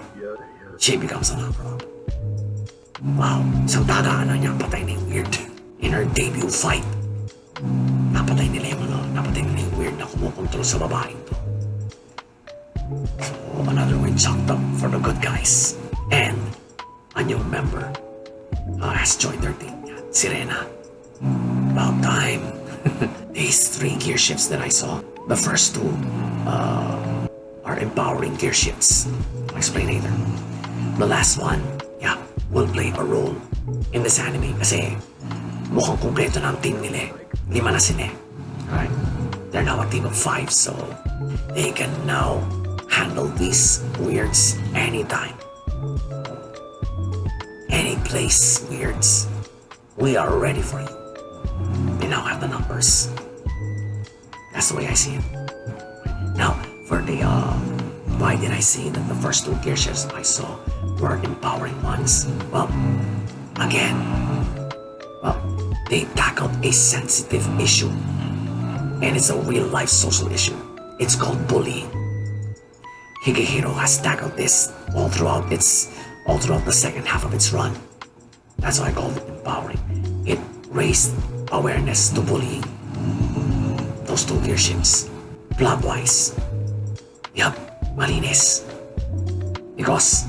She becomes a knocker-up. Wow, isang dadaanan niya patay ni Weird in her debut fight. Napatay nila yung Weird na kumukontrol sa babaeng to. So another win chalked up for the good guys. And a new member has joined their team. Si Rena. About time. These 3 gear shifts that I saw, the first 2 are empowering gear shifts. I'll explain later. The last one, will play a role in this anime kasi mukhang kumpleto na ang team nila. 5 na sila. Alright? They're now a team of 5, so they can now handle these weirds anytime. Any place, weirds. We are ready for you. They now have the numbers. That's the way I see it. Now, for the why did I say that the first 2 gear shifts I saw were empowering ones? Well, again, they tackled a sensitive issue, and it's a real-life social issue. It's called bullying. Higehiro has tackled this all throughout the second half of its run. That's why I called it empowering. It raised awareness to bullying. Those 2 gear shifts. Plot-wise, malinis. Because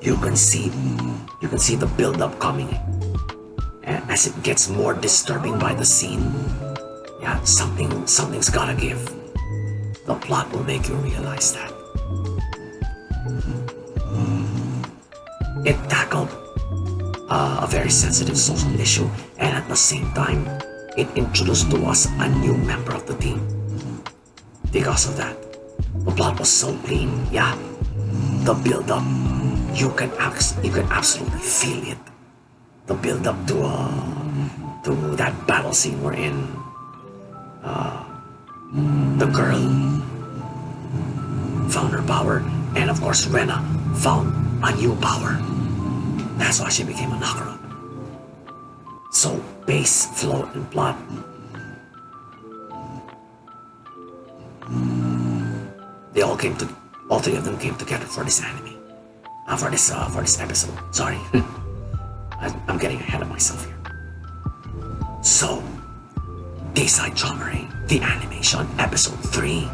you can see the build-up coming. And as it gets more disturbing by the scene, something's gotta give. The plot will make you realize that. It tackled a very sensitive social issue, and at the same time, it introduced to us a new member of the team. Because of that, the plot was so clean. The build-up, you can absolutely feel it. The build-up to that battle scene wherein the girl found her power, and of course Rena found a new power. That's why she became a knocker-up. So, pace, flow, and plot. All 3 of them came together for this anime. For this episode. Sorry. I'm getting ahead of myself here. So, Dayside Traumerei, the animation, episode 3.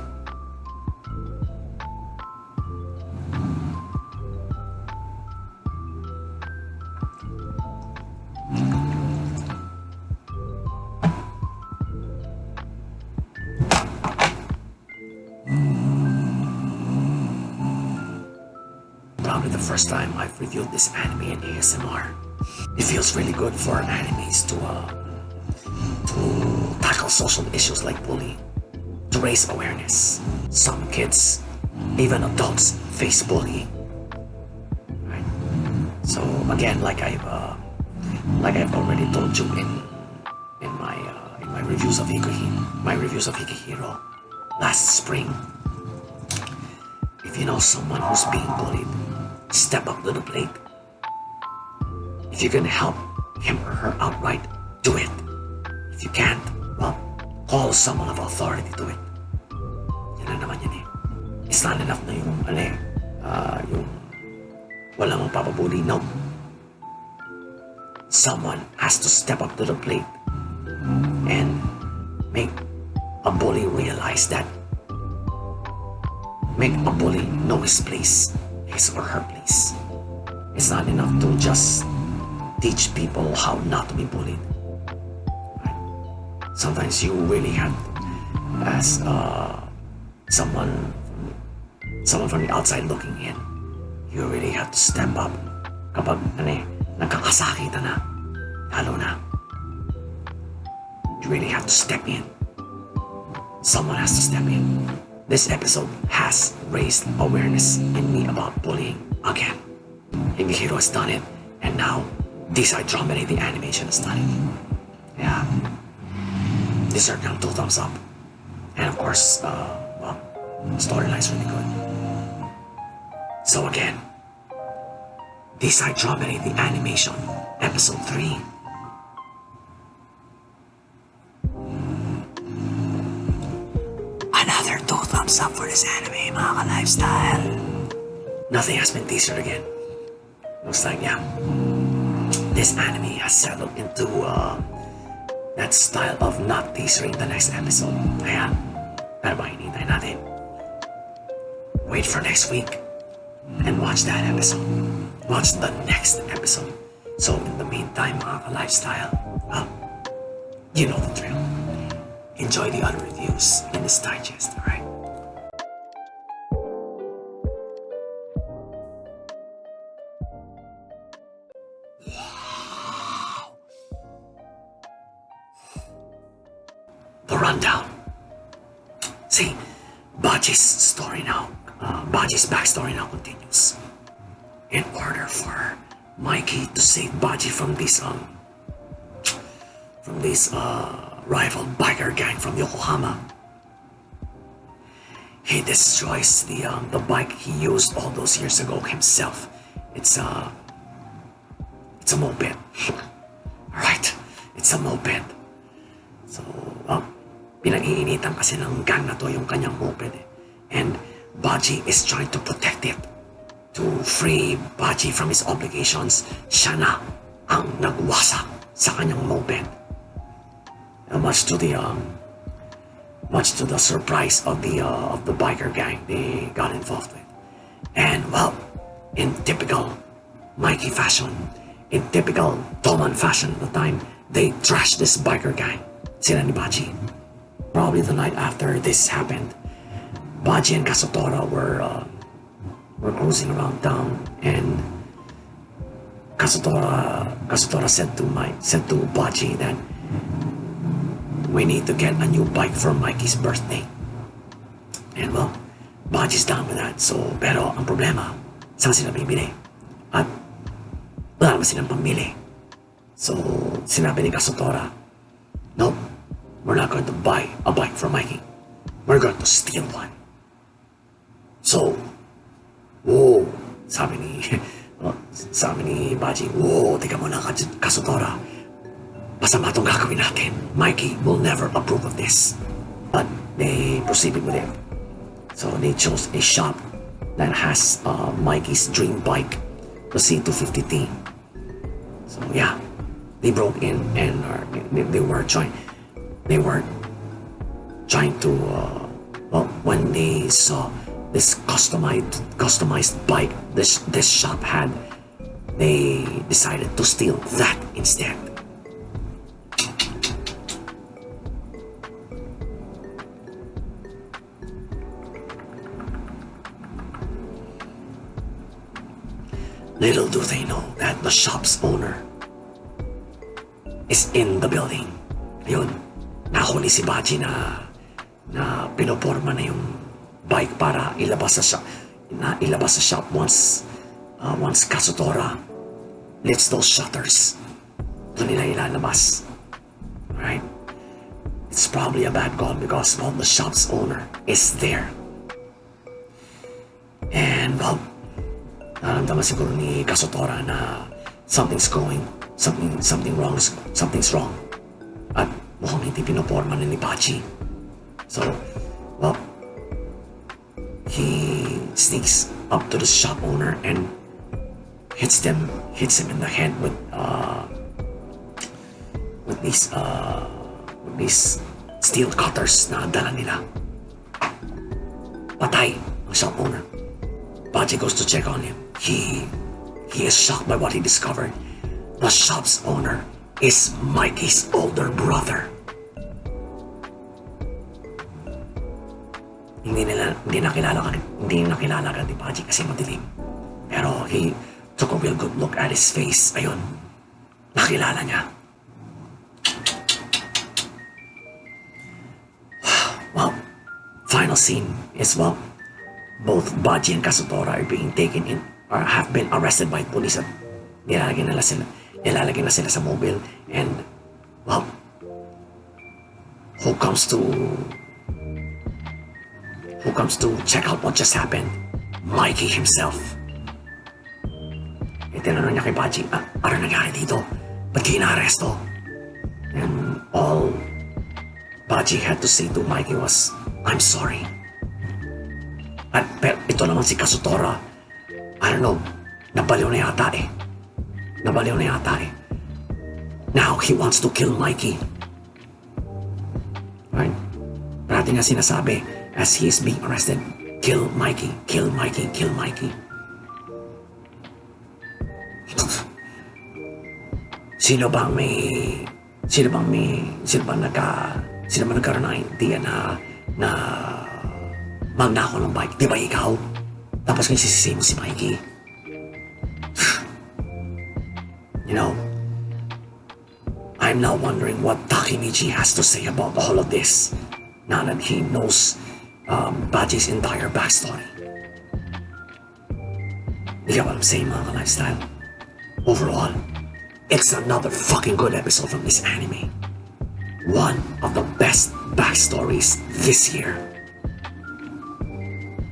probably the first time I've reviewed this anime in ASMR. It feels really good for animes to tackle social issues like bullying, to raise awareness. Some kids, even adults, face bullying. Right? So again, like I've already told you in my reviews of Higihiro last spring. If you know someone who's being bullied, step up to the plate. If you can help him or her outright, do it. If you can't, well, call someone of authority to it. Yan na naman yan eh. It's not enough na yung walang magpapabuli. No. Someone has to step up to the plate and make a bully realize that. Make a bully know his place, his or her place. It's not enough to just teach people how not to be bullied. Right? Sometimes you really have to, as someone from the outside looking in, you really have to step up kapag nagkakasakitan na, lalo na. You really have to step in. Someone has to step in. This episode has raised awareness in me about bullying again. Higihiro has done it, and now Traumerei, the animation, has done it. Yeah. Deserve them 2 thumbs up. And of course, well, storyline's really good. So again, Traumerei, the animation, episode 3. Another 2 thumbs up for this anime, mga ka-lifestyle. Nothing has been teasered again. Looks like, yeah, this anime has settled into that style of not teasering the next episode. Kaya, ano ba hinihintay natin? Wait for next week and watch that episode. Watch the next episode. So in the meantime, mga ka-lifestyle, well, you know the drill. Enjoy the other reviews in this digest, alright? Wow! The rundown. See, Baji's story now, Baji's backstory now continues. In order for Mikey to save Baji from this rival biker gang from Yokohama, he destroys the bike he used all those years ago himself. It's a moped. Alright, it's a moped. So, pinag-iinitan kasi ng gang na to yung kanyang moped eh. And Baji is trying to protect it. To free Baji from his obligations, siya na ang nagwasak sa kanyang moped. Much to the surprise of the biker gang they got involved with. And well, in typical Mikey fashion, in typical Toman fashion at the time, they trashed this biker gang, sila ni Baji. Probably the night after this happened, Baji and Kazutora were cruising around town, and Kazutora said to Baji that we need to get a new bike for Mikey's birthday. And well, Baji's down with that. So, pero ang problema, saan sila bibili? At wala naman silang pambili. So, sinabi ni Kazutora, nope, we're not going to buy a bike for Mikey. We're going to steal one. So, whoa, sabi ni Baji, whoa, tika muna Kazutora. Masama itong gagawin natin. Mikey will never approve of this. But they proceeded with it. So they chose a shop that has Mikey's dream bike, the C250T. So yeah, they broke in and they were trying to well, when they saw this customized bike this shop had, they decided to steal that instead. Little do they know that the shop's owner is in the building. Ayun, nahuli si Baji na pinoporma na yung bike para ilabas sa shop once Kazutora lifts those shutters. Doon nila ilalabas. Right? It's probably a bad call because, well, the shop's owner is there. And, well, naramdaman siguro ni Kazutora na something's wrong. At mukhang hindi pinoporma ni Baji. So, well, he sneaks up to the shop owner and hits him in the head with these steel cutters na dala nila. Patay ang shop owner. Baji goes to check on him. He is shocked by what he discovered. The shop's owner is Mikey's older brother. Hindi nakilala ka ni Baji kasi madilim. Pero he took a real good look at his face. Ayun, nakilala niya. Well, final scene is, well, both Baji and Kazutora are being taken in or have been arrested by police at nilalagay na sila sa mobile. And, well, who comes to check out what just happened? Mikey himself. Tinanong niya kay Baji, ano nangyari dito? Ba't kayo na-aresto? And all Baji had to say to Mikey was, I'm sorry. At pero ito naman si Kazutora, I don't know, nabaliw na yata eh. Now he wants to kill Mikey. Right? Parati nga sinasabi, as he is being arrested, kill Mikey. Sino bang nagkaroon ng idea na magnakaw ng bike? Di ba ikaw? Tapos kung sisisi mo si Mikey. You know, I'm now wondering what Takemichi has to say about all of this now that he knows Baji's entire backstory. You get what I'm saying, mga lifestyle? Overall, it's another fucking good episode from this anime. One of the best backstories this year.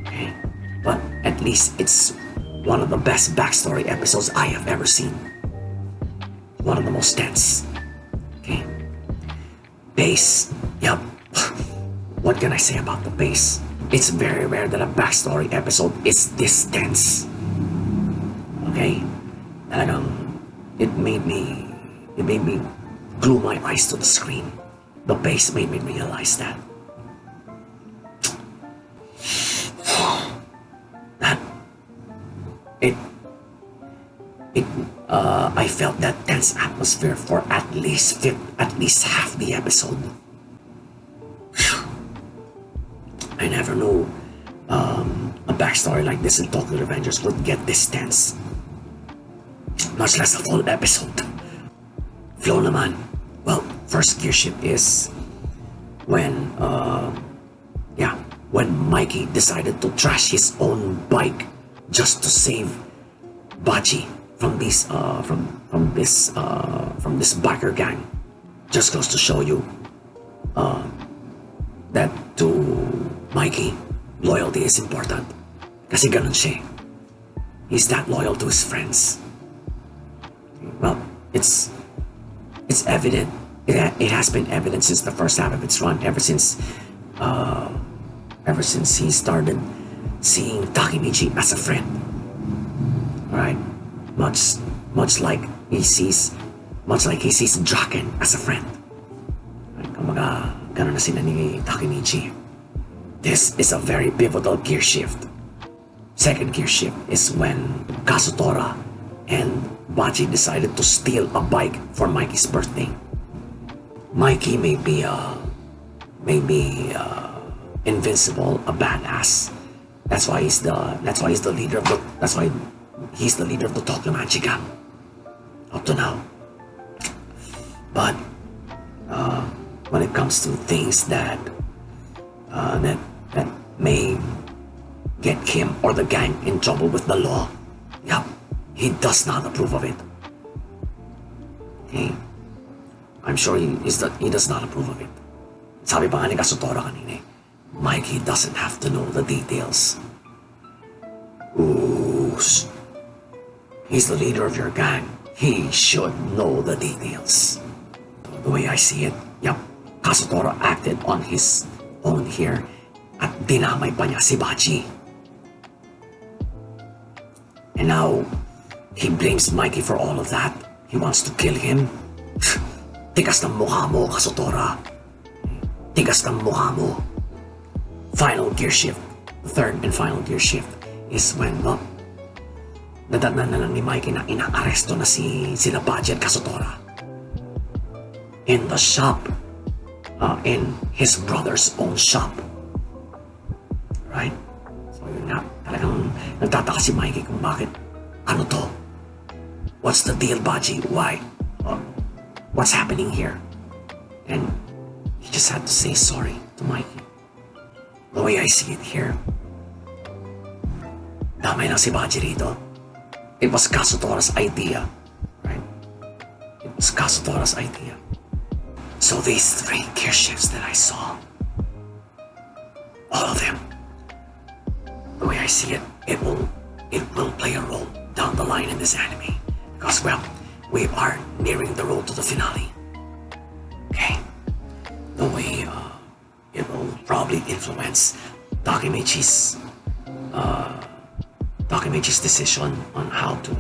Okay? But at least it's one of the best backstory episodes I have ever seen. One of the most tense. Okay? Base. Yup. What can I say about the base? It's very rare that a backstory episode is this tense. Okay? Talagang it made me glue my eyes to the screen. The base made me realize that I felt that tense atmosphere for at least half the episode. I never knew a backstory like this in Tokyo Revengers would get this tense. Much less a full episode. Flow naman. Well, first gear shift is when Mikey decided to trash his own bike just to save Baji from this biker gang. Just goes to show you that to Mikey, loyalty is important. Kasi ganun siya. He's that loyal to his friends. Well, it's evident. It has been evident since the first half of its run. Ever since he started seeing Takemichi as a friend. Right? Much like he sees Draken as a friend. Right? Kumbaga, ganun na sila ni Takemichi. This is a very pivotal gear shift. Second gear shift is when Kazutora and Baji decided to steal a bike for Mikey's birthday. Mikey may be invincible, a badass. That's why he's the leader of the. That's why He's the leader of the Tokyo Magic gang up to now. But when it comes to things that that may get him or the gang in trouble with the law, yep, he does not approve of it. Okay, I'm sure he does not approve of it. Sabi pa nga ni Kasutora kanina, Mikey doesn't have to know the details. Ooh, he's the leader of your gang. He should know the details. The way I see it, yep, Kasutora acted on his own here at dinamay pa niya si Bachi. And now, he blames Mikey for all of that. He wants to kill him. Tigas ng mukha mo, Kasutora. Tigas ng mukha mo. Final gear shift. The third and final gear shift is when, nadatnan na lang ni Mikey na inaaresto na sila Bachi at Kasutora. In the shop. In his brother's own shop. Right? So yun nga, talagang nagtataka si Mikey kung bakit. Ano to? What's the deal, Bachi? Why? What's happening here? And he just had to say sorry to Mikey. The way I see it here, damay lang si Bachi rito. It was Kasutora's idea. Right? It was Kasutora's idea. So these 3 gear shifts that I saw, all of them, the way I see it, it will play a role down the line in this anime. Because, well, we are nearing the road to the finale. Okay? The way it will probably influence Takemichi's decision on how to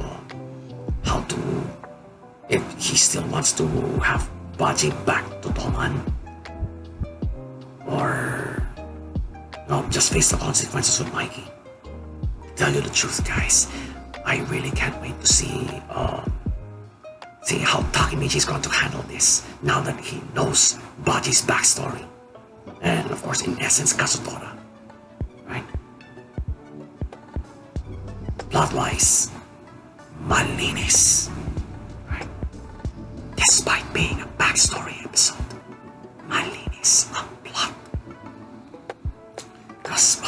if he still wants to have Bachi back to Toman, or just face the consequences with Mikey. To tell you the truth, guys, I really can't wait to see how Takemichi is going to handle this now that he knows Bachi's backstory, and of course, in essence, Kasutora. Right? Plot-wise, malinis. Right? Despite being a backstory episode, malinis ang plot. Because,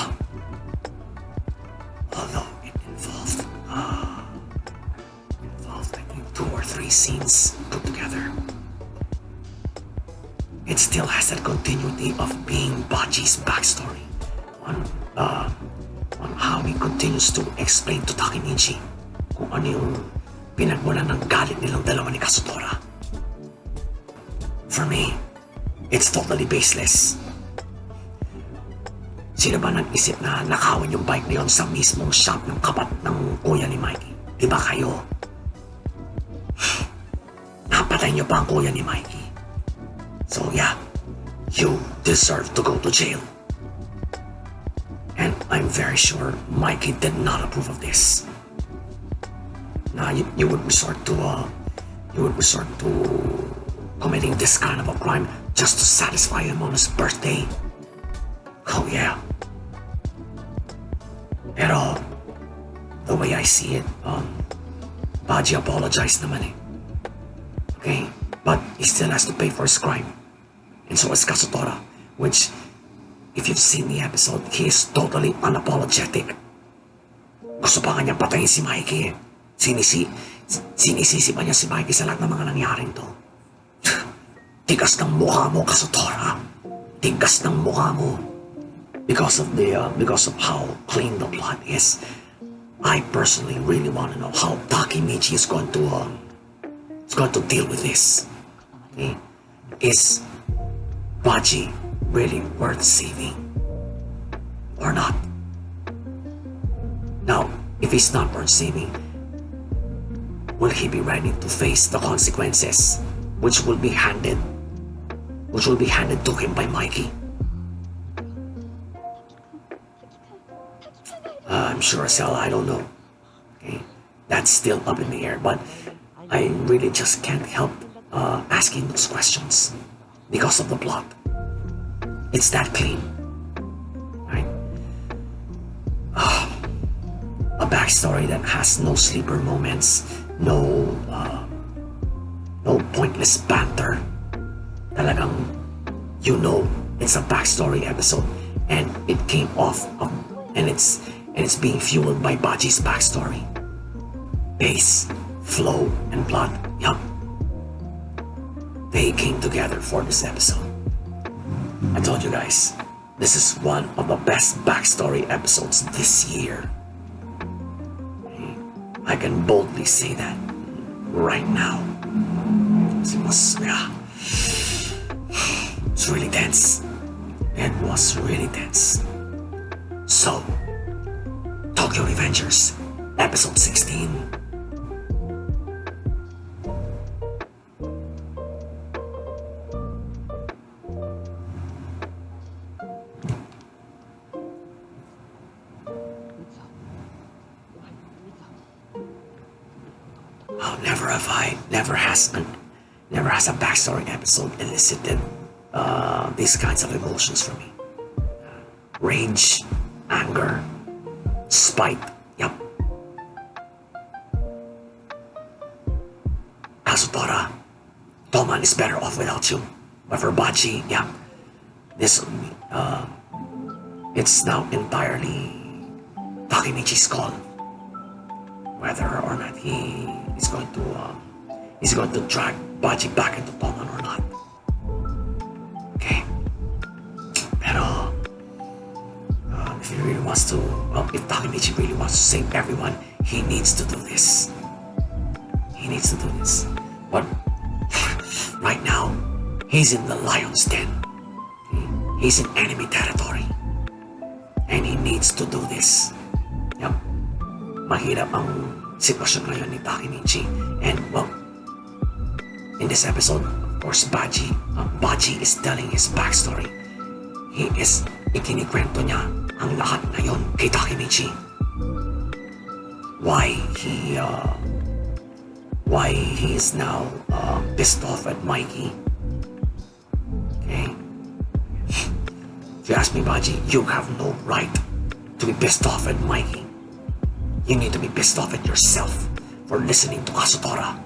although it involved I think 2 or 3 scenes put together, it still has that continuity of being Bachi's backstory on how he continues to explain to Takemichi kung ano yung pinagmulan ng galit nilang dalawa ni Kasutora. For me, it's totally baseless. Sino ba nag-isip na nakawin yung bike na yun sa mismong shop ng kapat ng kuya ni Mikey? Diba kayo? Napatay niyo pa ang kuya ni Mikey. So yeah, you deserve to go to jail. And I'm very sure Mikey did not approve of this. Now you would resort to committing this kind of a crime just to satisfy him on his birthday. Oh yeah. Pero the way I see it, Bachi apologized naman eh. Okay? But he still has to pay for his crime. And so is Kasutora, which, if you've seen the episode, he is totally unapologetic. Gusto pa nga niyang patayin si Mikey eh. Sinisisi pa niya si Mikey sa lahat ng mga nangyaring to. Tigas ng mukha mo, Kasutora. Tigas ng mukha mo. Because of how clean the plot is, I personally really want to know how Takemichi is going to deal with this. Okay? Is Bachi really worth saving or not? Now, if he's not worth saving, will he be ready to face the consequences which will be handed to him by Mikey? I'm sure as hell I don't know. Okay? That's still up in the air, but I really just can't help asking those questions because of the plot. It's that clean. Right? A backstory that has no sleeper moments, no pointless banter. Talagang, you know, it's a backstory episode, and it came off of, and it's being fueled by Baji's backstory. Pace, flow, and blood. Yup. They came together for this episode. I told you guys, this is one of the best backstory episodes this year. I can boldly say that right now. It was, it's really tense. It was really tense. So, Tokyo Revengers, episode 16. Never has a backstory episode elicited these kinds of emotions from me. Rage, anger, spite. Yup. Kazutora, Toman is better off without you. But for Baji, yeah, this it's now entirely Takemichi's call whether or not he is going to drag Baji back into Toman or not. Okay. Pero if he really wants to, if Takemichi really wants to save everyone, he needs to do this. He needs to do this. But right now, he's in the lion's den. He's in enemy territory. And he needs to do this. Yup. Mahirap ang sitwasyon ngayon ni Takemichi. And, well, in this episode, of course, Baji is telling his backstory. Ikinikwento niya ang lahat na yun kay Takemichi. Why he is now pissed off at Mikey. Okay? If you ask me, Baji, you have no right to be pissed off at Mikey. You need to be pissed off at yourself for listening to Kazutora.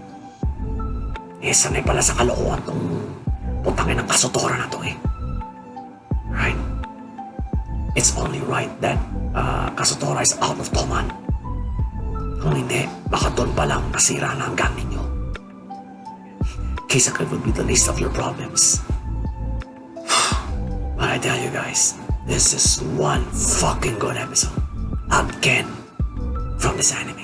Sanay pala sa kalokohan tong putangin ng Kazutora na to eh. Right? It's only right that Kazutora is out of Toman. Kung hindi, baka doon pa lang nasira na ang gang ninyo. Kisaka would be the least of your problems. But I tell you guys, this is one fucking good episode. Again, from this anime.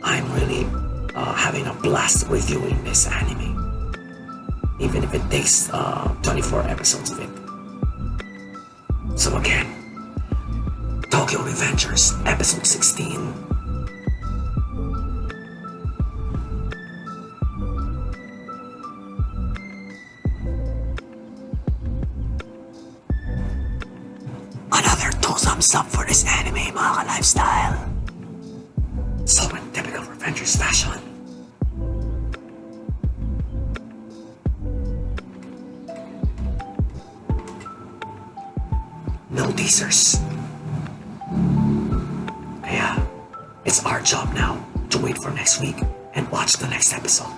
I'm really having a blast reviewing this anime. Even if it takes 24 episodes of it. So again, Tokyo Revengers, episode 16. Another 2 thumbs up for this anime, mga ka-lifestyle. So in typical Revengers fashion. No teasers. Kaya, it's our job now to wait for next week and watch the next episode.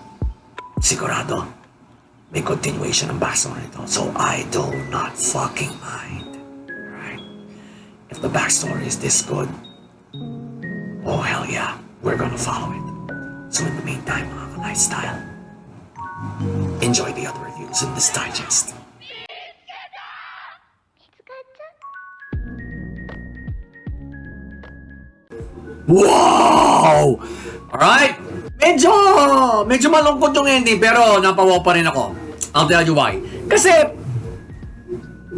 Sigurado, may continuation ng backstory nito, so I do not fucking mind. Right? If the backstory is this good, oh hell yeah, we're gonna follow it. So in the meantime, mga lifestyle, enjoy the other reviews in this digest. Wow! Alright? Medyo malungkot yung ending, pero napawaw pa rin ako. I'll tell you why. Kasi,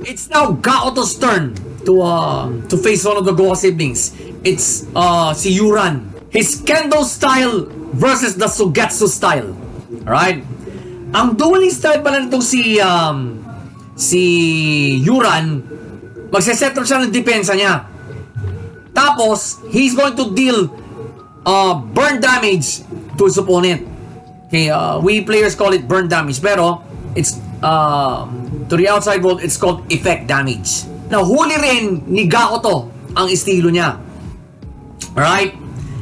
it's now Gaoto's turn to face one of the Goha siblings. It's si Yuran. His Kendo style versus the Sugetsu style. Alright? Ang dueling style pala nitong si Yuran, magsesettle siya ng depensa niya. Tapos, he's going to deal burn damage to his opponent. Okay, we players call it burn damage, pero it's to the outside world, it's called effect damage. nahuli rin ni Gakuto ang estilo niya. Alright?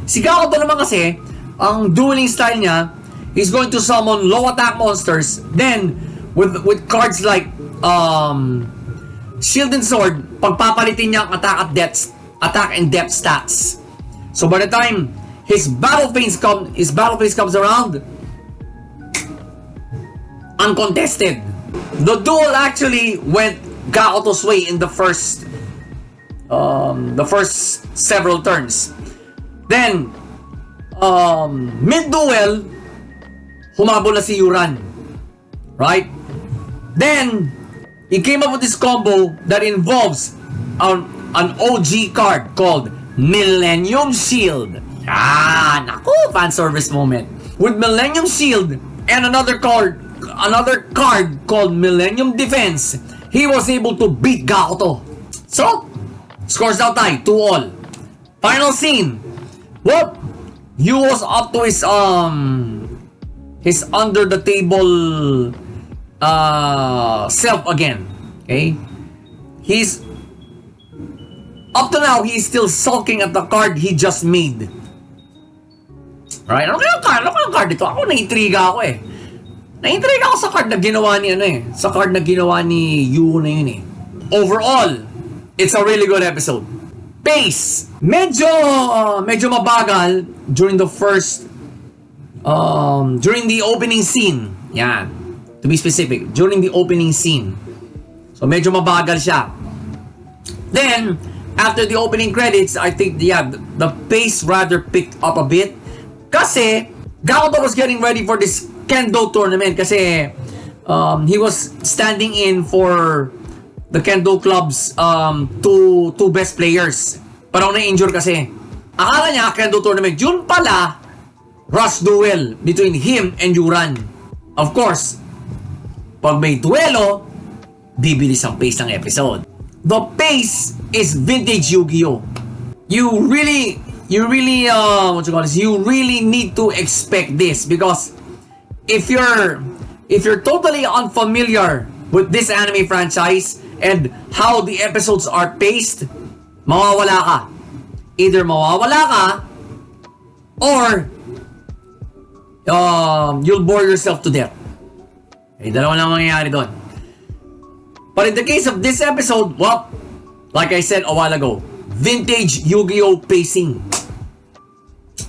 Si Gakuto naman kasi, ang dueling style niya, he's going to summon low attack monsters, then with cards like Shield and Sword, pagpapalitin niya ang attack and depth stats. So by the time his battle phase comes around, uncontested. The duel actually went Gakuto's way in the first several turns. Then mid-duel, humabol na si Yuran. Right? Then he came up with this combo that involves an OG card called Millennium Shield. Naku, fan service moment. With Millennium Shield and another card called Millennium Defense, he was able to beat Gakuto. So, scores now tie, 2-all. Final scene. Well, he was up to his under the table self again. Okay? He's up to now, he's still sulking at the card he just made. Right? Ano kayang card ito? Ako na-intriga ako eh. Na-intriga ako sa card na ginawa ni sa card na ginawa ni Yu na yun eh. Overall, it's a really good episode. Pace, medyo mabagal during the opening scene. Yan. To be specific, during the opening scene. So medyo mabagal siya. Then, after the opening credits, I think the pace rather picked up a bit. Kasi Gakuto was getting ready for this Kendo tournament kasi he was standing in for the Kendo Club's two best players. Parang na-injure kasi. Akala niya Kendo tournament. Yun pala, rush duel between him and Yuran. Of course, pag may duelo, bibilis ang pace ng episode. The pace is vintage Yu-Gi-Oh! You really need to expect this because if you're totally unfamiliar with this anime franchise and how the episodes are paced, mawawala ka. Either mawawala ka or you'll bore yourself to death. Dalawa lang mangyayari doon. But in the case of this episode, well, like I said a while ago, vintage Yu-Gi-Oh! Pacing.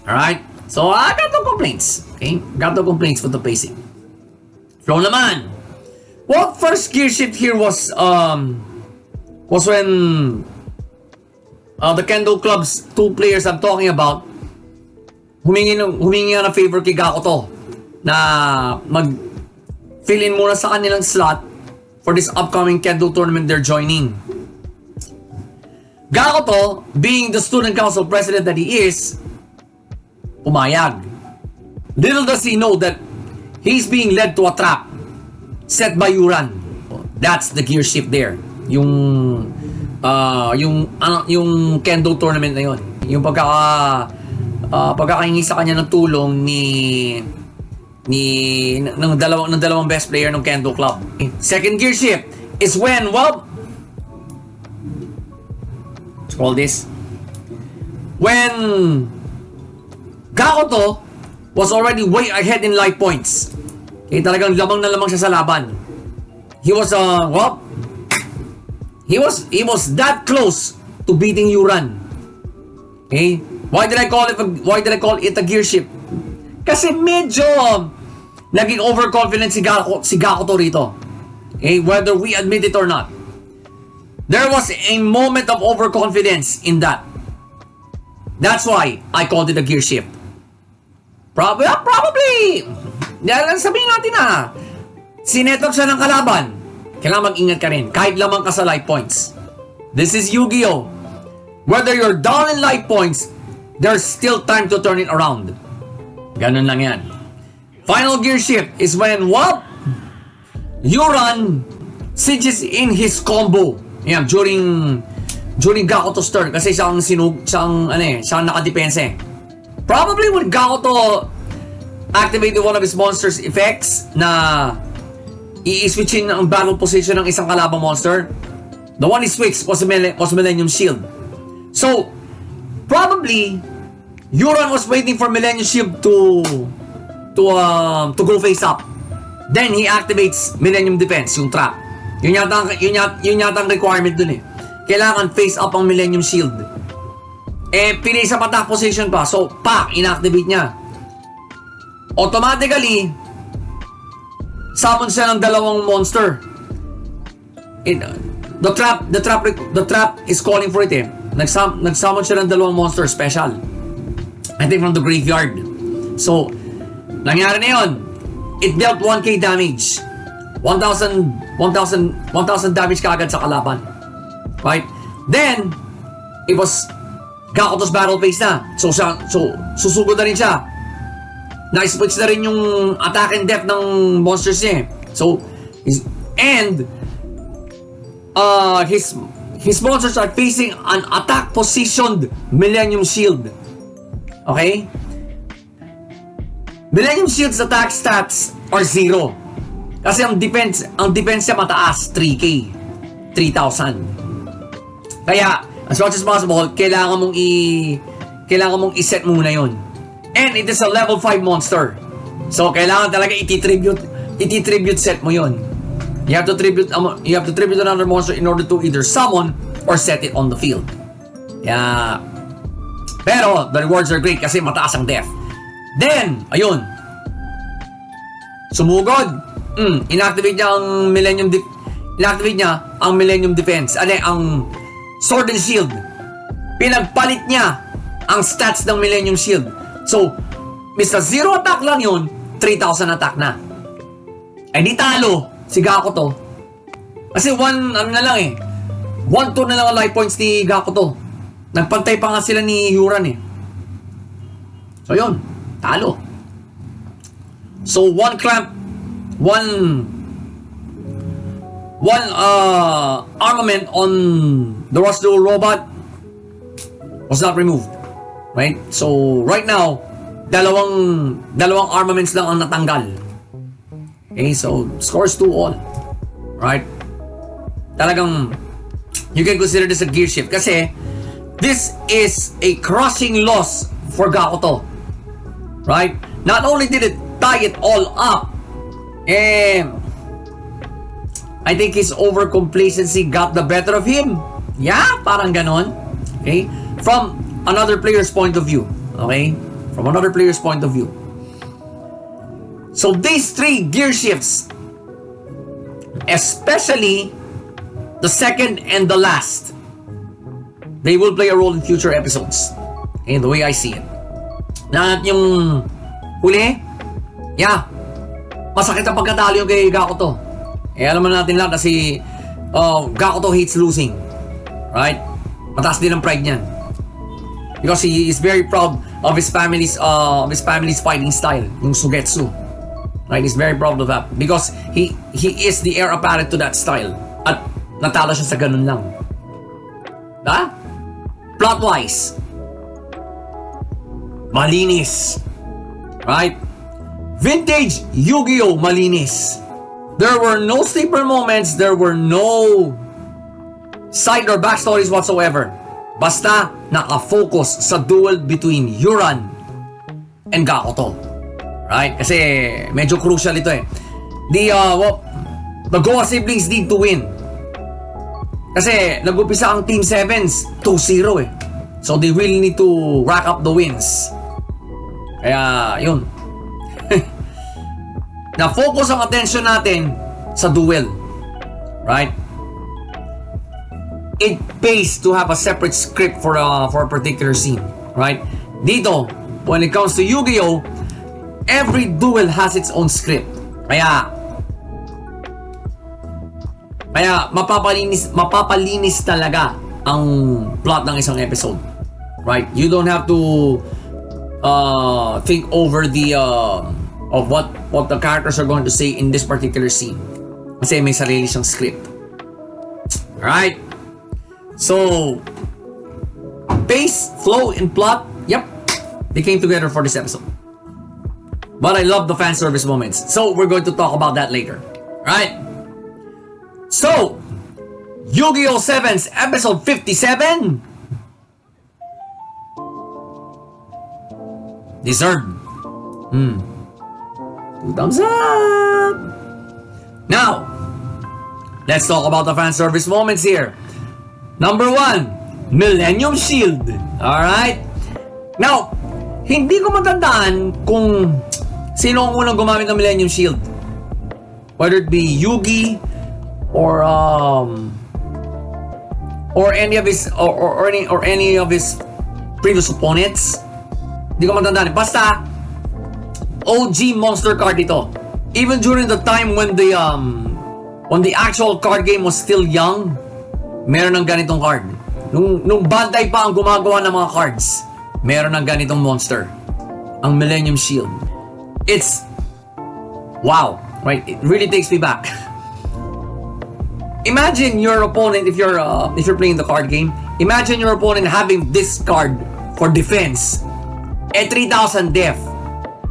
Alright? So, I got no complaints. Okay? Got no complaints for the pacing. Flow naman. Well, first gear shift here was when the Kendo Club's two players I'm talking about humingi ng favor kay Gakuto na mag-fill in muna sa kanilang slot for this upcoming Kendo tournament they're joining. Gakuto, being the student council president that he is, pumayag. Little does he know that he's being led to a trap set by Yuran. That's the gear shift there. Yung Kendo tournament na yun. Yung pagkakahingi sa kanya ng tulong ng dalawang best player ng Kendo Club. Second gear shift is when, well, let's call this, when Gakuto was already way ahead in life points. Okay, talagang lamang na lamang siya sa laban. He was he was that close to beating Yuran. Okay? Why did I call it a gear shift? Kasi medyo naging overconfident si Gakuto rito. Okay, whether we admit it or not. There was a moment of overconfidence in that. That's why I called it a gear shift. Probably. Dahil sabihin natin na sinetok siya ng kalaban. Kailangan mag-ingat ka rin kahit lamang ka sa life points. This is Yu-Gi-Oh! Whether you're down in life points, there's still time to turn it around. Ganun lang yan. Final gear shift is when what? Yuran cinches in his combo. Yan, during Gakuto's turn kasi siyang nakadepense. Probably when Gakuto activated one of his monster's effects na i-switchin ang battle position ng isang kalabang monster, The one he switched was Millennium Shield. So, probably, Yuran was waiting for Millennium Shield to go face up. Then he activates Millennium Defense, yung trap. Yun yata ang requirement dun eh. Kailangan face up ang Millennium Shield. Pinay sa attack position pa. So, inactivate niya. Automatically, summon siya ng dalawang monster. The trap is calling for it eh. Nag-summon siya ng dalawang monster special. I think from the graveyard. So, nangyari na yun. It dealt 1k damage. 1,000 damage kaagad sa kalaban. Right? Then, it was Gakuto's battle phase na. So, susugod na rin siya. Na-switch na rin yung attack and depth ng monsters niya. So, his monsters are facing an attack positioned Millennium Shield. Okay? Millennium Shield's attack stats are 0. Kasi ang defense niya mataas, 3k. 3,000. Kaya, as much as possible, kailangan mong i-set muna yon. And it is a level 5 monster. So, kailangan talaga iti-tribute set mo yon. You have to tribute another monster in order to either summon or set it on the field. Yeah. Pero, the rewards are great kasi mataas ang def. Then, ayun. Sumugod. Inactivate niya ang Millennium Defense. Ang Sword and Shield. Pinagpalit niya ang stats ng Millennium Shield. So, Mr. 0 attack lang yun, 3,000 attack na. Di talo si Gakuto. Kasi 1 na lang eh. 1-2 na lang ang life points ni Gakuto. Nagpantay pa nga sila ni Yuran eh. So yun, talo. So 1 clamp, 1 armament on the Rust Duel robot was not removed. Right? So right now, dalawang armaments lang ang natanggal. Okay, so scores 2-all. Right? Talagang you can consider this a gear shift kasi this is a crushing loss for Gakuto. Right? Not only did it tie it all up, I think his overcomplacency got the better of him. Yeah, parang ganon. Okay? From another player's point of view. Okay? From another player's point of view. So these 3 gear shifts, especially the second and the last, they will play a role in future episodes. Okay, the way I see it. Na yung huli, yeah, masakit ang pagkatalo yung kay Gakuto. Alam natin lang kasi Gakuto hates losing. Right? Mataas din ang pride niyan. Because he is very proud of his family's fighting style, yung Sugetsu. Right? He's very proud of that because he is the heir apparent to that style. At natalo siya sa ganun lang. Plot-wise, malinis. Right? Vintage Yu-Gi-Oh! Malinis. There were no sleeper moments. There were no side or backstories whatsoever. Basta naka-focus sa duel between Yuran and Gakuto. Right? Kasi medyo crucial ito eh. The Goa siblings need to win. Kasi nag-upisa ang Team 7s 2-0 eh. So they really need to rack up the wins. Kaya yun. Na-focus ang attention natin sa duel. Right? It pays to have a separate script for a particular scene. Right? Dito, when it comes to Yu-Gi-Oh! Every duel has its own script. Kaya mapapalinis talaga ang plot ng isang episode. Right? You don't have to think over of what the characters are going to say in this particular scene. Kasi may sarili siyang script. Right? So, pace, flow, and plot, yep, they came together for this episode. But I love the fan service moments. So, we're going to talk about that later. Right? So, Yu-Gi-Oh! 7's episode 57. Deserved. 2 thumbs up. Now, let's talk about the fan service moments here. Number 1, Millennium Shield. Alright? Now, hindi ko matandaan kung sino ang unang gumamit ng Millennium Shield. Whether it be Yugi or any of his or any of his previous opponents. Hindi ko matandaan. Basta OG monster card ito. Even during the time when the actual card game was still young, meron ng ganitong card. Nung Bandai pa ang gumagawa ng mga cards, meron ng ganitong monster. Ang Millennium Shield. It's wow, right? It really takes me back. Imagine your opponent, if you're playing the card game, imagine your opponent having this card for defense at 3,000 def,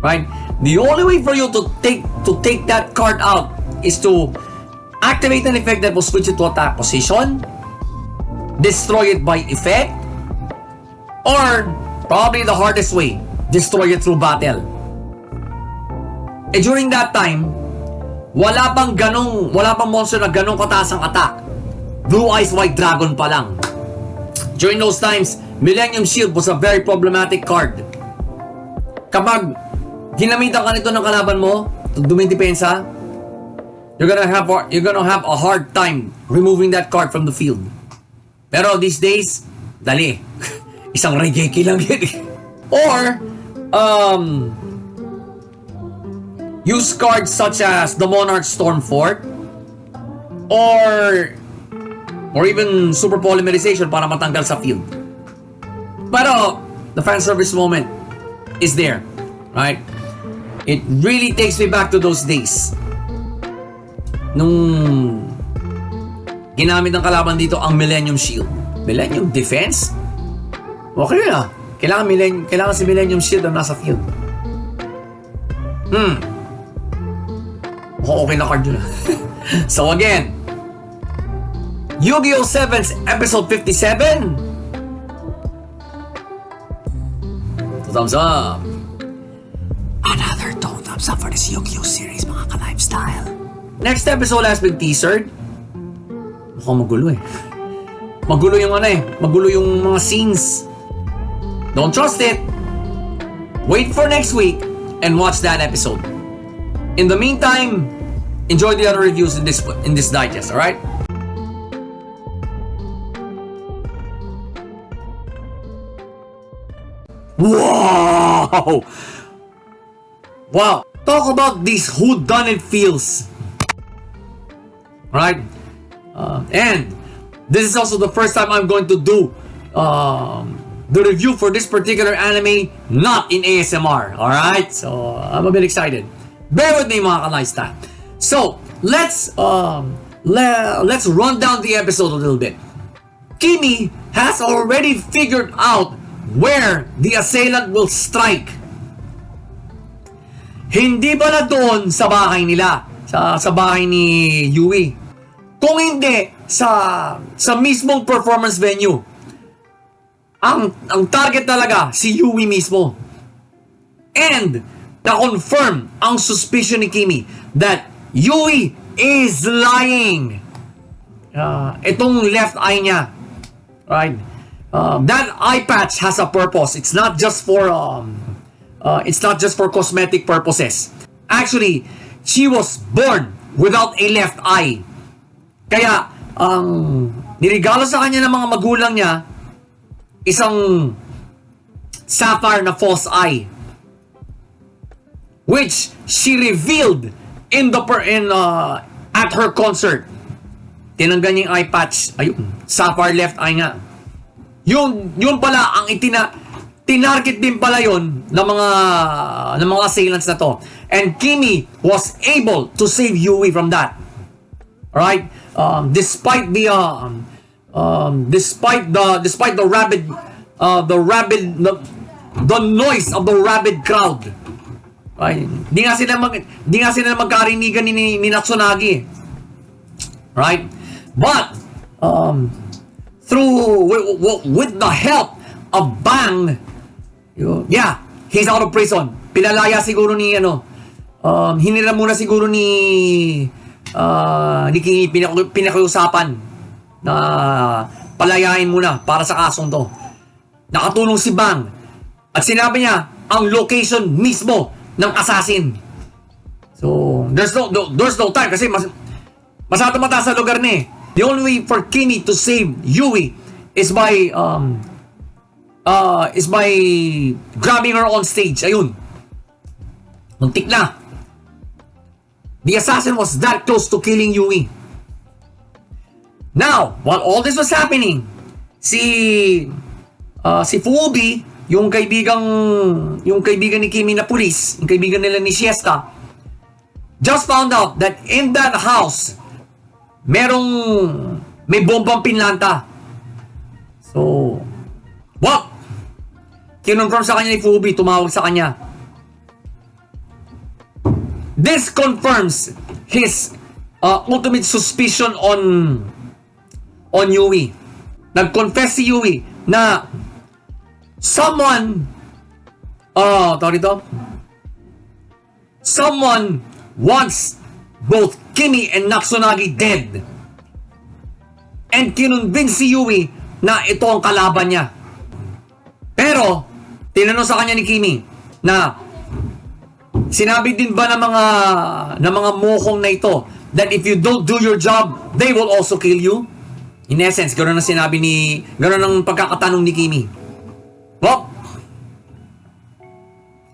right? The only way for you to take that card out is to activate an effect that will switch it to attack position, destroy it by effect, or probably the hardest way, destroy it through battle. During that time, wala pang monster na ganong kataas ang attack. Blue Eyes White Dragon pa lang. During those times, Millennium Shield was a very problematic card. Kapag ginamitan ka nito ng kalaban mo, dumidepensa, you're gonna have a hard time removing that card from the field. Pero these days, dali. Isang Regeki lang yun. Or, use cards such as the Monarch Stormfort, or even Super Polymerization para matanggal sa field. Pero, the fan service moment is there, right? It really takes me back to those days. Nung ginamit ng kalaban dito ang Millennium Shield. Millennium Defense? Okay na. Kailangan si Millennium Shield ang nasa field. Okay na card yun. So again, Yu-Gi-Oh! 7's episode 57. 2 thumbs up. Another 2 thumbs up for this Yu-Gi-Oh! Series, mga ka-lifestyle. Next episode has been teasered. Mukhang magulo eh. Magulo yung mga scenes. Don't trust it. Wait for next week and watch that episode. In the meantime, enjoy the other reviews in this digest, alright? Wow! Wow! Talk about these whodunit feels. Right? And this is also the first time I'm going to do the review for this particular anime not in ASMR. Alright? So, I'm a bit excited. Bear with me, mga ka-lifestyle. So, let's run down the episode a little bit. Kimi has already figured out where the assailant will strike. Hindi pala doon sa bahay nila, sa bahay ni Yui. Kung hindi, sa mismong performance venue. Ang target talaga, si Yui mismo. And, na-confirm ang suspicion ni Kimi that Yui is lying. Itong left eye niya, right? That eye patch has a purpose. It's not just for cosmetic purposes. Actually, she was born without a left eye. Kaya nirigalo sa kanya ng mga magulang niya isang sapphire na false eye, which she revealed at her concert. Tinanggal niya yung eye patch. Ayun, sapphire left eye nga. Yun pala ang tinarget din pala yun ng mga assailants na to. And Kimi was able to save Yui from that. Right? Despite the noise of the rabid crowd. Right? Di nga sila magkarinigan ni Natsunagi. Right? But with the help of Bang, yeah, he's out of prison. Pinalaya siguro ni hinira muna siguro ni King, pinakiusapan na palayain muna para sa kasong to. Nakatulong si Bang at sinabi niya ang location mismo ng assassin. So there's no time kasi masyado mataas sa lugar na eh. The only way for Kimi to save Yui is by grabbing her on stage. Ayun. Muntik na. The assassin was that close to killing Yui. Now, while all this was happening, si Fuubi, yung kaibigan ni Kimi na pulis, yung kaibigan nila ni Siesta, just found out that in that house may bombang pinlanta. So, what? Kinonfirm sa kanya ni Fuubi, tumawag sa kanya. This confirms his ultimate suspicion on Yui. Nag-confess si Yui na someone wants both Kimi and Natsunagi dead. And kinonvince si Yui na ito ang kalaban niya. Pero, tinanong sa kanya ni Kimi na sinabi din ba ng mga mokong na ito that if you don't do your job, they will also kill you? In essence, gano'n ang pagkakatanong ni Kimi. Well,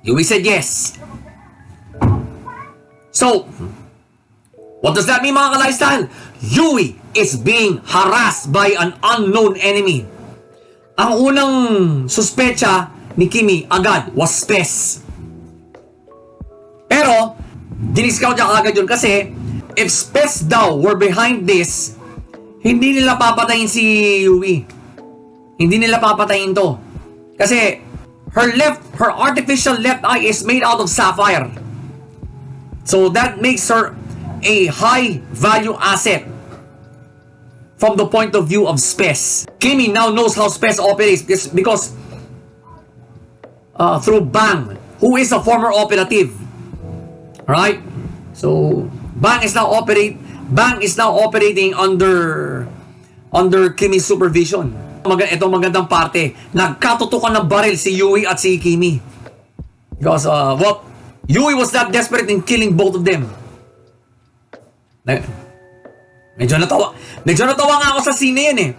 Yui said yes. So, what does that mean, mga ka-lifestyle? Yui is being harassed by an unknown enemy. Ang unang suspecha ni Kimi agad was Spes. Pero, diniscount niya agad yun kasi if Spes daw were behind this, hindi nila papatayin si Yui. Hindi nila papatayin to. Kasi her artificial left eye is made out of sapphire. So that makes her a high value asset from the point of view of Spes. Kimi now knows how Spes operates because through Bang, who is a former operative. Right? So Bang is now operating under Kimi's supervision. Ito magandang parte. Nagkatutukan ng baril si Yui at si Kimi. Because Yui was that desperate in killing both of them. Medyo natawa nga ako sa scene yan eh.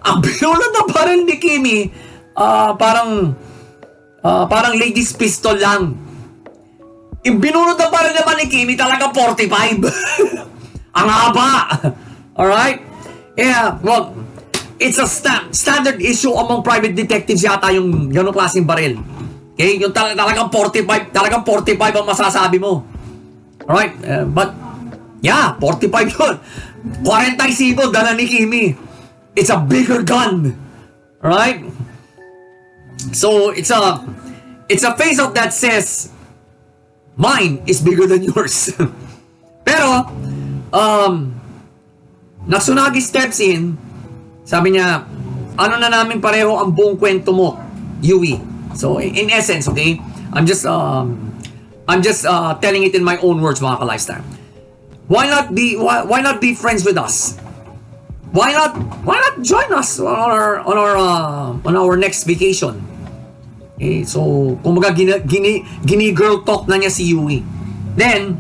Ang binulot na baril ni Kimi, parang ladies pistol lang. Yung binulot na baril naman ni Kimi talaga 45. Ang haba. Alright? Yeah, well, it's a standard issue among private detectives yata yung ganong klaseng baril. Okay? Yung talagang 45 ang masasabi mo. Alright? But, yeah, 45 yun. 45 dala ni Kimi. It's a bigger gun. Alright? So, it's a face-off that says, mine is bigger than yours. Pero, Natsunagi steps in, sabi niya, ano na namin pareho ang buong kwento mo, Yui. So, in essence, okay, I'm just telling it in my own words, mga ka-lifestyle. Why not be friends with us? Why not join us on our next vacation? Okay, so kumbaga gini girl talk na niya si Yui. Then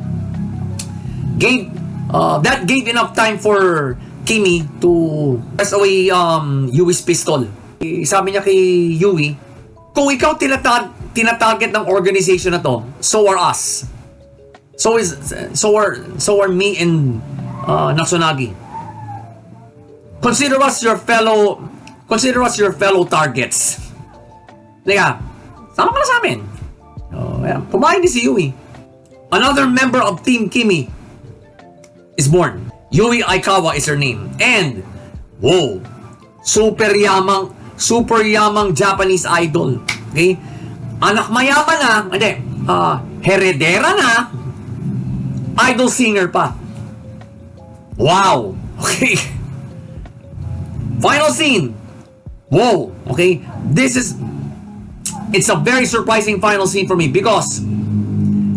that gave enough time for Kimi to press away Yui's pistol. Sabi niya kay Yui, kung ikaw tinatarget ng organization na to, so are us. So are me and Natsunagi. Consider us your fellow targets. Teka, sama ka na sa amin. Pumayag din si Yui. Another member of Team Kimi is born. Yui Aikawa is her name. And, whoa, super yamang Japanese idol. Okay? Anak mayaman na, heredera na, idol singer pa. Wow. Okay. Final scene. Whoa, okay? It's a very surprising final scene for me because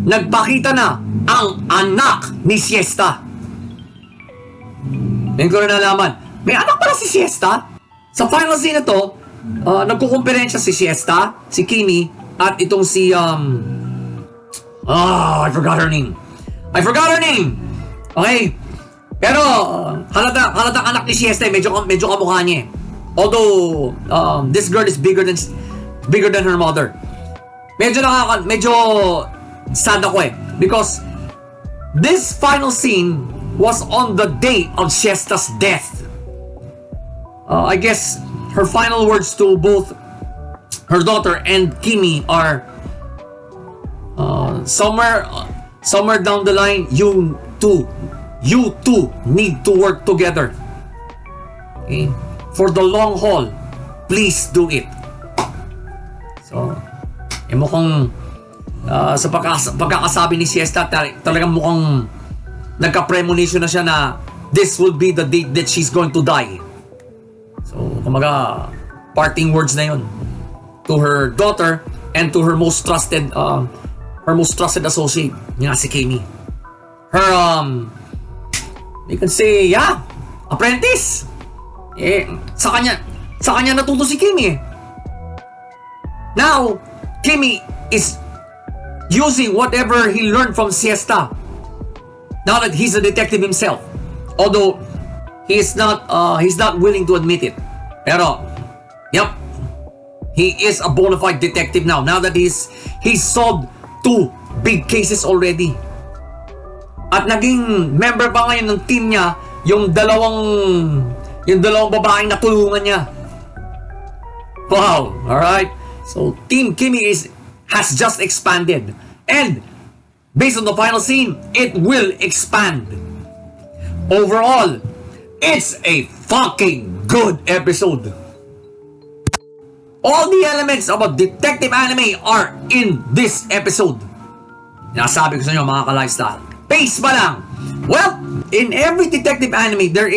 nagpakita na ang anak ni Siesta. Ngayon ko rin nalaman, may anak pala si Siesta? Sa final scene na to, nagkukumperensya si Siesta, si Kimi, at itong si, I forgot her name. Okay? Pero, halatang anak ni Siesta, medyo kamukha niya. Although, this girl is bigger than her mother. Medyo sad ako because this final scene was on the day of Siesta's death. I guess her final words to both her daughter and Kimi are somewhere down the line, you two need to work together. Okay? For the long haul, please do it. So, mukhang sa pagkakasabi ni Siesta, talagang mukhang nagka-premonition na siya na this will be the date that she's going to die. So, kumaga, parting words na yun to her daughter and to her most trusted associate, nga si Kimi. Her, you can say, apprentice. Sa kanya natuto si Kimi. Now, Kimi is using whatever he learned from Siesta. Now that he's a detective himself, although he's not willing to admit it. Pero, yep, he is a bona fide detective now. Now that he's solved 2 big cases already. At naging member pa ngayon ng team niya yung dalawang babaeng natulungan niya. Wow, all right. So Team Kimi has just expanded, and based on the final scene, it will expand. Overall, it's a fucking good episode. All the elements of a detective anime are in this episode. Nasabi ko sa inyo mga ka-lifestyle. Pace pa lang. Well, in every detective anime, there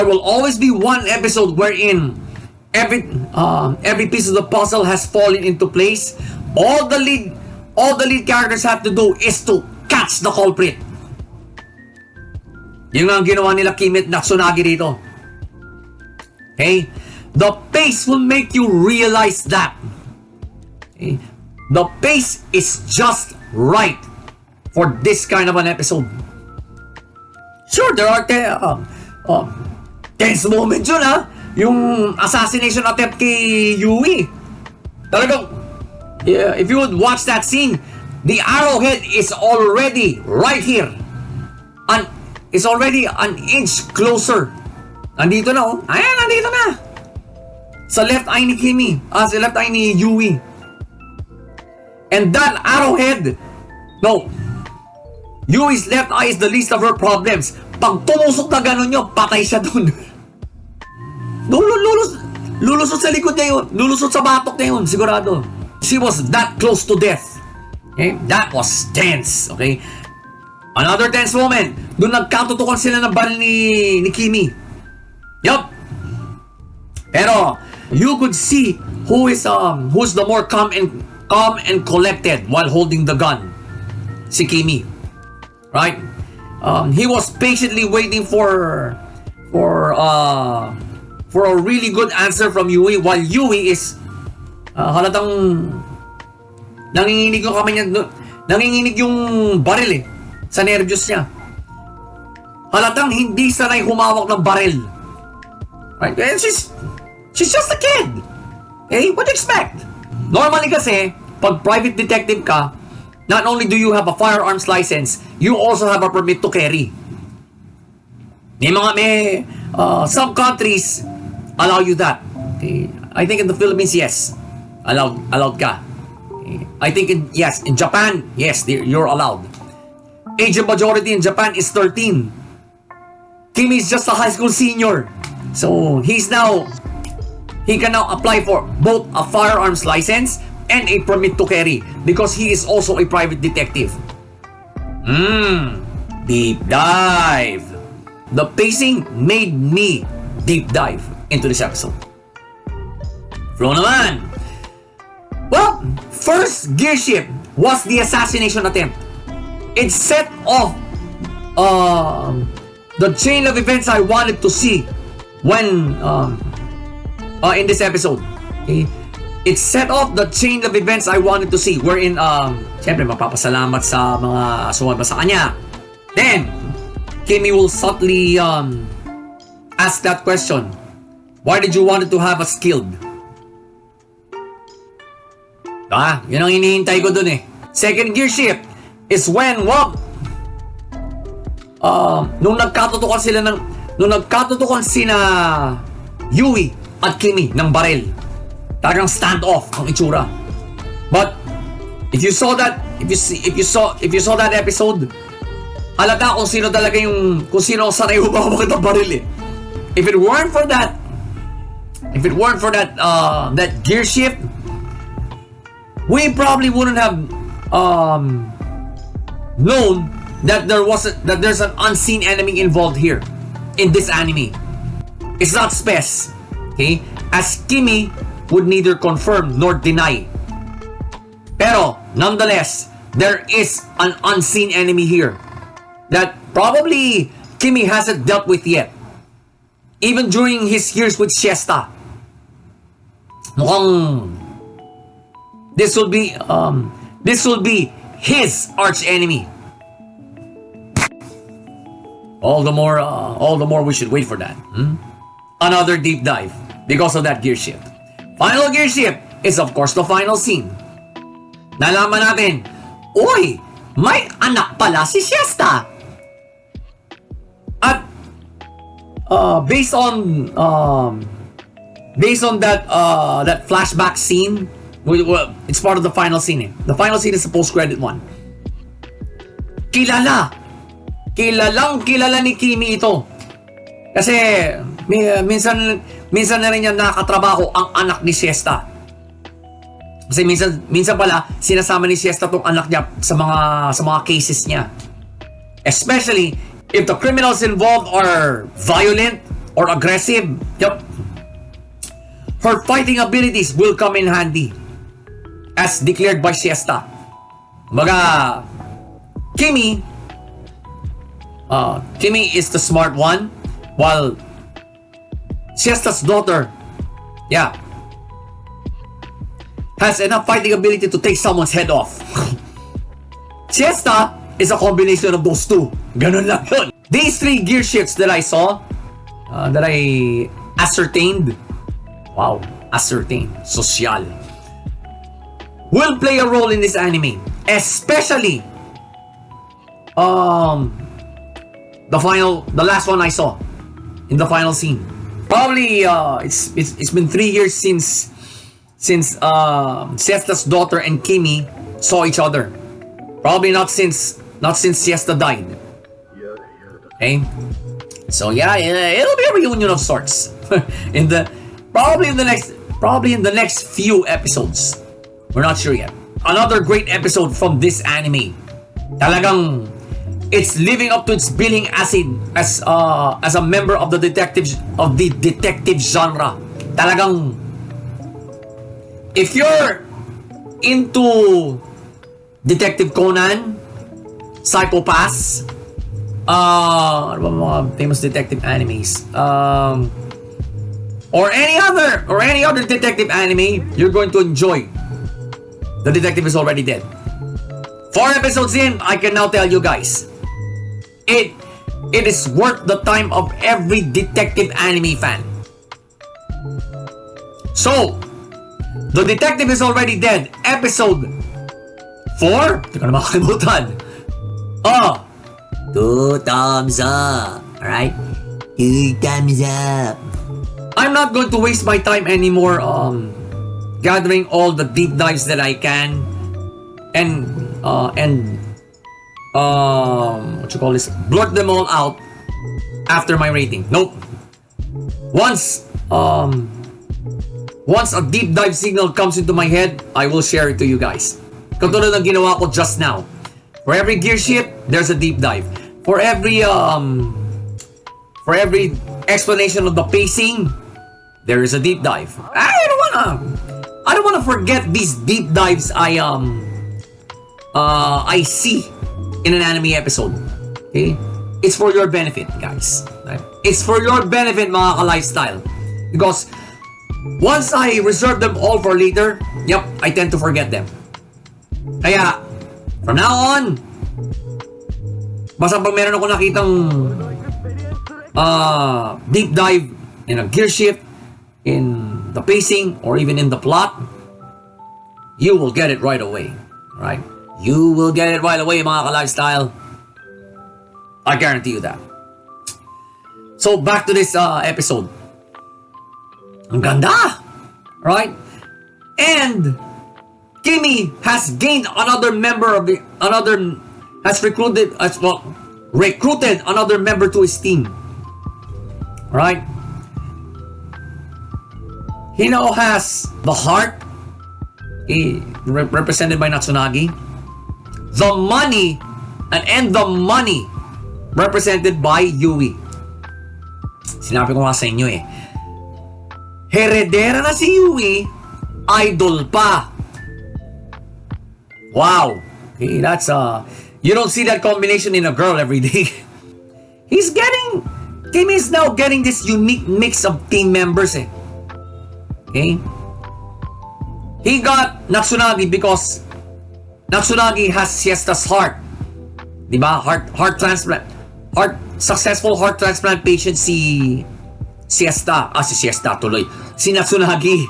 will always be one episode wherein every piece of the puzzle has fallen into place. All the lead characters have to do is to catch the culprit. Yung ang ginawa nila Kimi at Natsunagi dito. Okay? The pace will make you realize that. Okay? The pace is just right for this kind of an episode. Sure, there are tense moments yun, yung assassination attempt kay Yui. Talagang, if you would watch that scene, the arrowhead is already right here. And it's already an inch closer. Nandito na, Ayan, nandito na. Sa left eye ni Kimi. Sa left eye ni Yui. And that arrowhead, Yui's left eye is the least of her problems. Pag tumusok na gano'n nyo, patay siya dun. Lulusot sa likod niya yun. Lulusot sa batok niya yun, sigurado. She was that close to death. Okay? That was tense. Okay? Another tense moment. Doon nagkatutukan sila ng baril ni Kimi. Yup. Pero, you could see who's the more calm and collected while holding the gun. Si Kimi. Right? He was patiently waiting for a really good answer from Yui, while Yui is halatang nanginginig yung kamay niya, nanginginig yung baril sa nervyos niya. Halatang hindi sanay humawak ng baril. Right? And she's just a kid. Okay? What do you expect? Normally kasi, pag private detective ka, not only do you have a firearms license, you also have a permit to carry. Some countries allow you that. Okay. I think in the Philippines, yes, allowed ka. Okay. I think in Japan, yes, you're allowed. Age of majority in Japan is 13. Kimi is just a high school senior, so he can now apply for both a firearms license and a permit to carry because he is also a private detective. Deep dive. The pacing made me deep dive into this episode. Flow naman! Well, first gear shift was the assassination attempt. It set off the chain of events I wanted to see when in this episode. Okay? It set off the chain of events I wanted to see, wherein siyempre mapapasalamat sa mga sumama sa kanya. Then Kimmy will subtly ask that question, why did you want to have us killed? Yun ang hinihintay ko dun eh. Second gear shift is when nung nagkatutukan sina Yui at Kimmy ng baril. Talagang standoff ang itsura. But if you saw that episode, halata kung sino ang sanay humawak ng baril eh. If it weren't for that that gear shift, we probably wouldn't have known that there's an unseen enemy involved here in this anime. It's not spes, okay? As Kimmy would neither confirm nor deny. Pero nonetheless, there is an unseen enemy here that probably Kimmy hasn't dealt with yet. Even during his years with Siesta. Mukhang this will be his arch enemy. All the more we should wait for that. Another deep dive because of that gear shift. Final gear shift is of course the final scene. Nalaman natin, uy, may anak pala si Siesta. At based on that flashback scene, it's part of the final scene. The final scene is the post-credit one. Kilalang kilala ni Kimmy ito. Kasi minsan na rin niya nakatrabaho ang anak ni Siesta. Kasi minsan pala sinasama ni Siesta tong anak niya sa mga cases niya. Especially if the criminals involved are violent or aggressive. Yep. Her fighting abilities will come in handy, as declared by Siesta. Kumbaga, Kimmy is the smart one, while Siesta's daughter, has enough fighting ability to take someone's head off. Siesta is a combination of those two. Ganun lang yun. These three gear shifts that I saw, that I ascertained, social, will play a role in this anime. Especially, the last one I saw in the final scene. Probably it's been 3 years since Siesta's daughter and Kimmy saw each other. Probably not since Siesta died. Okay, so it'll be a reunion of sorts probably in the next few episodes. We're not sure yet. Another great episode from this anime. Talagang it's living up to its billing as a member of the detective genre. Talagang if you're into Detective Conan, Psycho-Pass, ano ba mga famous detective animes, or any other detective anime, you're going to enjoy The Detective Is Already Dead. 4 episodes in, I can now tell you guys, it is worth the time of every detective anime fan. So, The Detective Is Already Dead, episode 4? Hindi ko na makakalimutan. 2 thumbs up. Alright? 2 thumbs up. I'm not going to waste my time anymore gathering all the deep dives that I can and blurt them all out after my rating. Nope. Once a deep dive signal comes into my head, I will share it to you guys. Katulad ng ginawa ko just now. For every gear shift, there's a deep dive. For every explanation of the pacing, there is a deep dive. I don't wanna forget these deep dives I see in an anime episode. Okay? It's for your benefit, guys. Right? It's for your benefit, mga ka-lifestyle. Because once I reserve them all for later, yep, I tend to forget them. Kaya, from now on, basta pag meron ako nakitang deep dive in a gear shift, in the pacing, or even in the plot, you will get it right away. Right? You will get it right away, mga ka-lifestyle. I guarantee you that. So, back to this episode. Ang ganda! Right? And Kimi has gained another member of the has recruited another member to his team. Right? He now has the heart, represented by Natsunagi, the money, and the money represented by Yui. Sinabi ko nga sa inyo heredera na si Yui, idol pa. Wow. Okay, that's you don't see that combination in a girl every day. Kimi is now getting this unique mix of team members Okay? He got Natsunagi because Natsunagi has Siesta's heart. Diba? Heart transplant. Successful heart transplant patient si Siesta. Si Siesta tuloy. Si Natsunagi.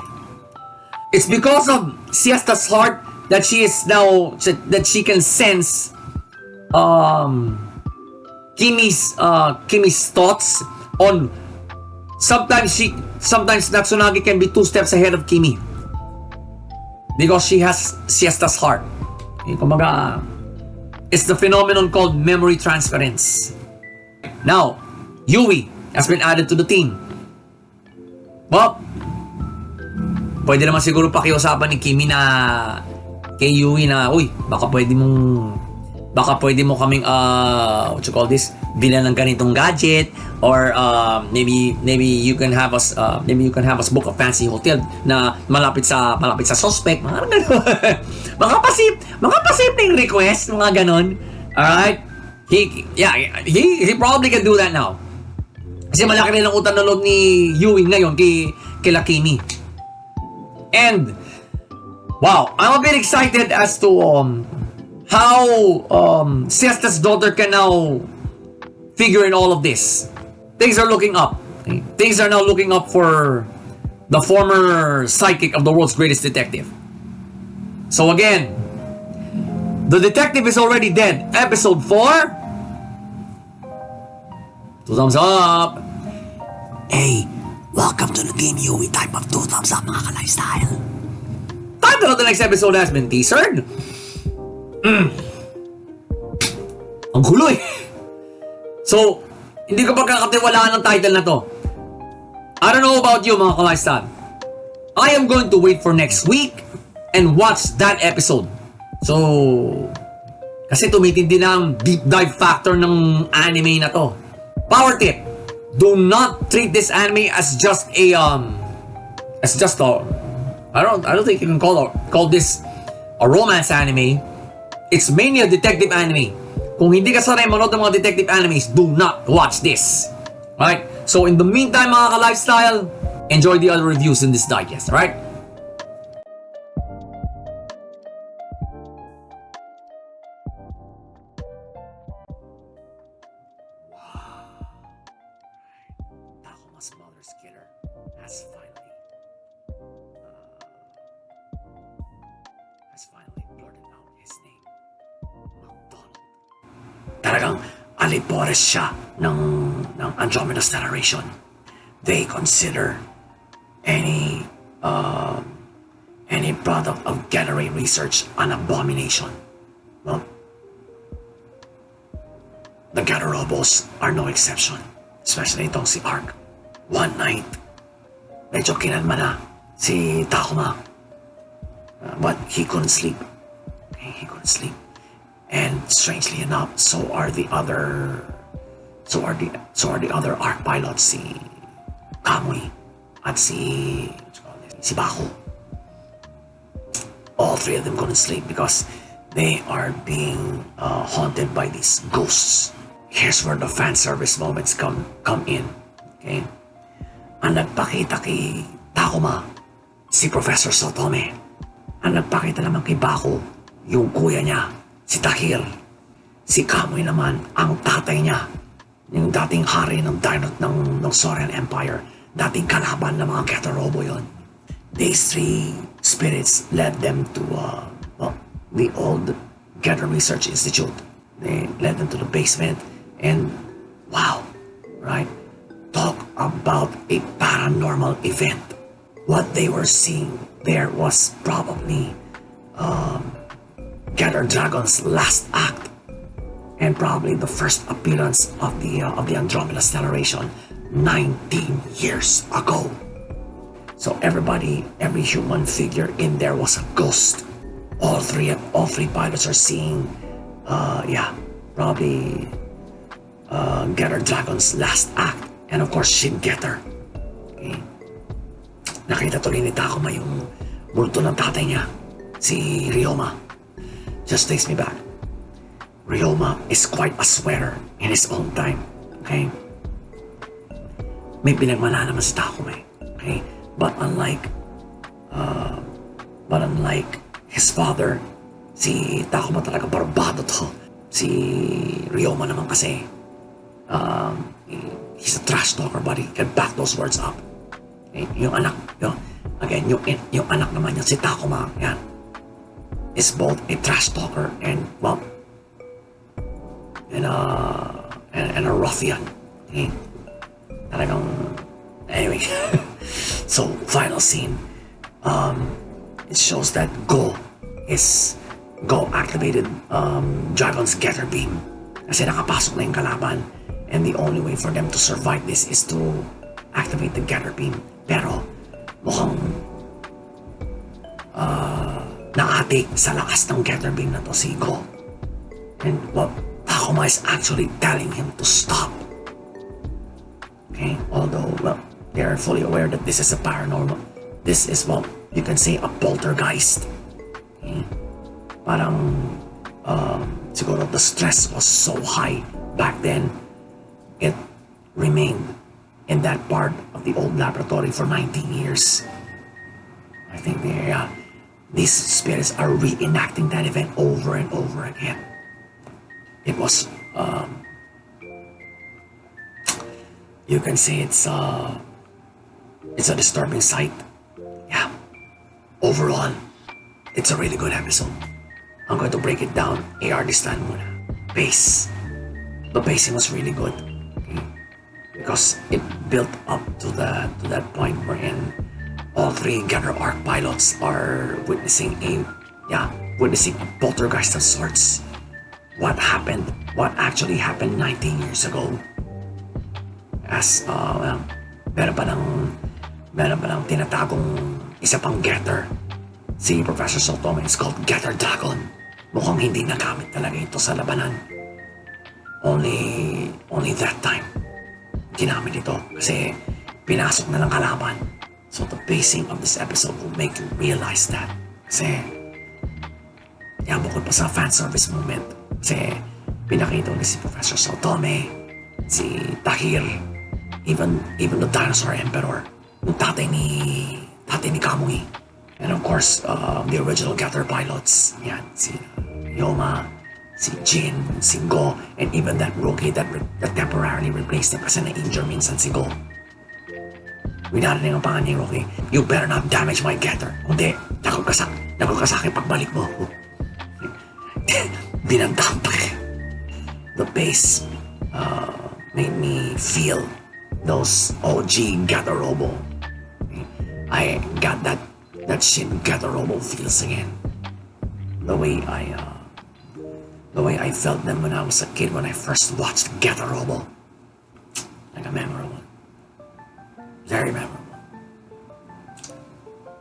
It's because of Siesta's heart that she is now, that she can sense Kimi's thoughts on. Sometimes Natsunagi can be 2 steps ahead of Kimi because she has Siesta's heart. Kumbaga, it's the phenomenon called memory transference. Now, Yui has been added to the team. Well, pwede naman siguro pakiusapan ni Kimi na kay Yui na, uy, baka pwede mo kaming what you call this, bilan ng ganitong gadget, or maybe you can have us book a fancy hotel na malapit sa suspect, mga ganun. mga pasimpleng request, mga ganun. Alright? He probably can do that now. Kasi malaki rin ang utang na loob ni Yui ngayon kila Kimi. And wow, I'm a bit excited as to how Siesta's daughter can now figure in all of this. Things are looking up. Okay? Things are now looking up for the former sidekick of the world's greatest detective. So again, the detective is already dead. Episode 4. 2 thumbs up. Hey, welcome to the Game Yui type of 2 thumbs up, mga ka-lifestyle. Title of the next episode has been teasered. Ang gulo So, hindi ko pagkakatiwalaan ng title na to. I don't know about you, mga ka-lifestyle. I am going to wait for next week and watch that episode. So, kasi tumitindi na ang deep dive factor ng anime na to. Power tip: do not treat this anime as just a I don't think you can call this a romance anime. It's mainly a detective anime. Kung hindi ka sanay manood ng mga detective animes, do not watch this. Right? So in the meantime, mga ka-lifestyle, enjoy the other reviews in this digest, right? Takuma's mother's killer has finally blurted out his name. McDonald. Talagang alipores siya ng Andromeda's narration. They consider any product of gallery research an abomination. Well, the Gatorobos are no exception, especially itong si Arc. One night, medyo kinalma na si Takuma, but he couldn't sleep. He couldn't sleep. And strangely enough, so are the other So are the other arc pilots, si Kamui at si Baku. All three of them couldn't sleep because they are being haunted by these ghosts. Here's where the fan service moments come in. Okay? Ang nagpakita kay Takuma, si Professor Sotome. Ang nagpakita naman kay Baku, yung kuya niya, si Tahir. Si Kamui naman, ang tatay niya, yung dating hari ng Saurian Empire, dating kalaban ng mga Getter Robo yon. These three spirits led them to the old Getter Research Institute. They led them to the basement, and wow, right? Talk about a paranormal event. What they were seeing there was probably Getter Dragon's last act, and probably the first appearance of the Andromeda Stellation 19 years ago. So every human figure in there was a ghost. All three pilots are seeing, probably Getter Dragon's last act, and of course Shin Getter. Okay. Nakita tuloy ni Takuma yung multo ng tatay niya, si Ryoma. Just takes me back. Ryoma is quite a sweater in his own time. Okay? May pinagmana naman si Takuma. Okay? But unlike his father, si Takuma talaga barbado to. Si Ryoma naman kasi, he's a trash talker, but he can back those words up. Okay? Yung anak naman niya, si Takuma, yan, is both a trash talker and a ruffian. Okay? Talagang, anyway. So, final scene. It shows that Go activated Dragon's Getter Beam. Kasi nakapasok na yung kalaban. And the only way for them to survive this is to activate the Getter Beam. Pero, mukhang nakati sa lakas ng Getter Beam na to si Go. And Takuma is actually telling him to stop. Okay? Although, they are fully aware that this is a paranormal. This is, you can say a poltergeist. Okay? Parang, siguro the stress was so high back then, it remained in that part of the old laboratory for 19 years. I think these spirits are reenacting that event over and over again. It was, you can say it's a disturbing sight. Yeah. Overall, it's a really good episode. I'm going to break it down. AR this time muna. Pace. The pacing was really good. Okay? Because it built up to that point wherein all three Getter Arc pilots are witnessing a poltergeist of sorts. What actually happened 19 years ago. As, meron pa ng tinatagong isa pang Getter. Si Professor Sotome is called Getter Dragon. Mukhang hindi nagamit talaga ito sa labanan. Only that time ginamit ito kasi pinasok na ng kalaban. So the pacing of this episode will make you realize that. Kasi bukod pa sa fan service moment, kasi pinakita ni si Professor Sotome, si Tahir, even the Dinosaur Emperor, yung tatay ni Kamui. And of course, the original Getter pilots, yan, si Yoma, si Jin, si Go, and even that rookie that temporarily replaced him kasi na-injure minsan si Go. Winarinig ang pangalan ni Rookie, "You better not damage my Getter. Kundi, takot ka sa akin pagbalik mo." Binantahan pa eh. The bass made me feel those OG Getter Robo. I got that Shin Getter Robo feels again. The way I felt them when I was a kid when I first watched Getter Robo. Like a memorable. Very memorable.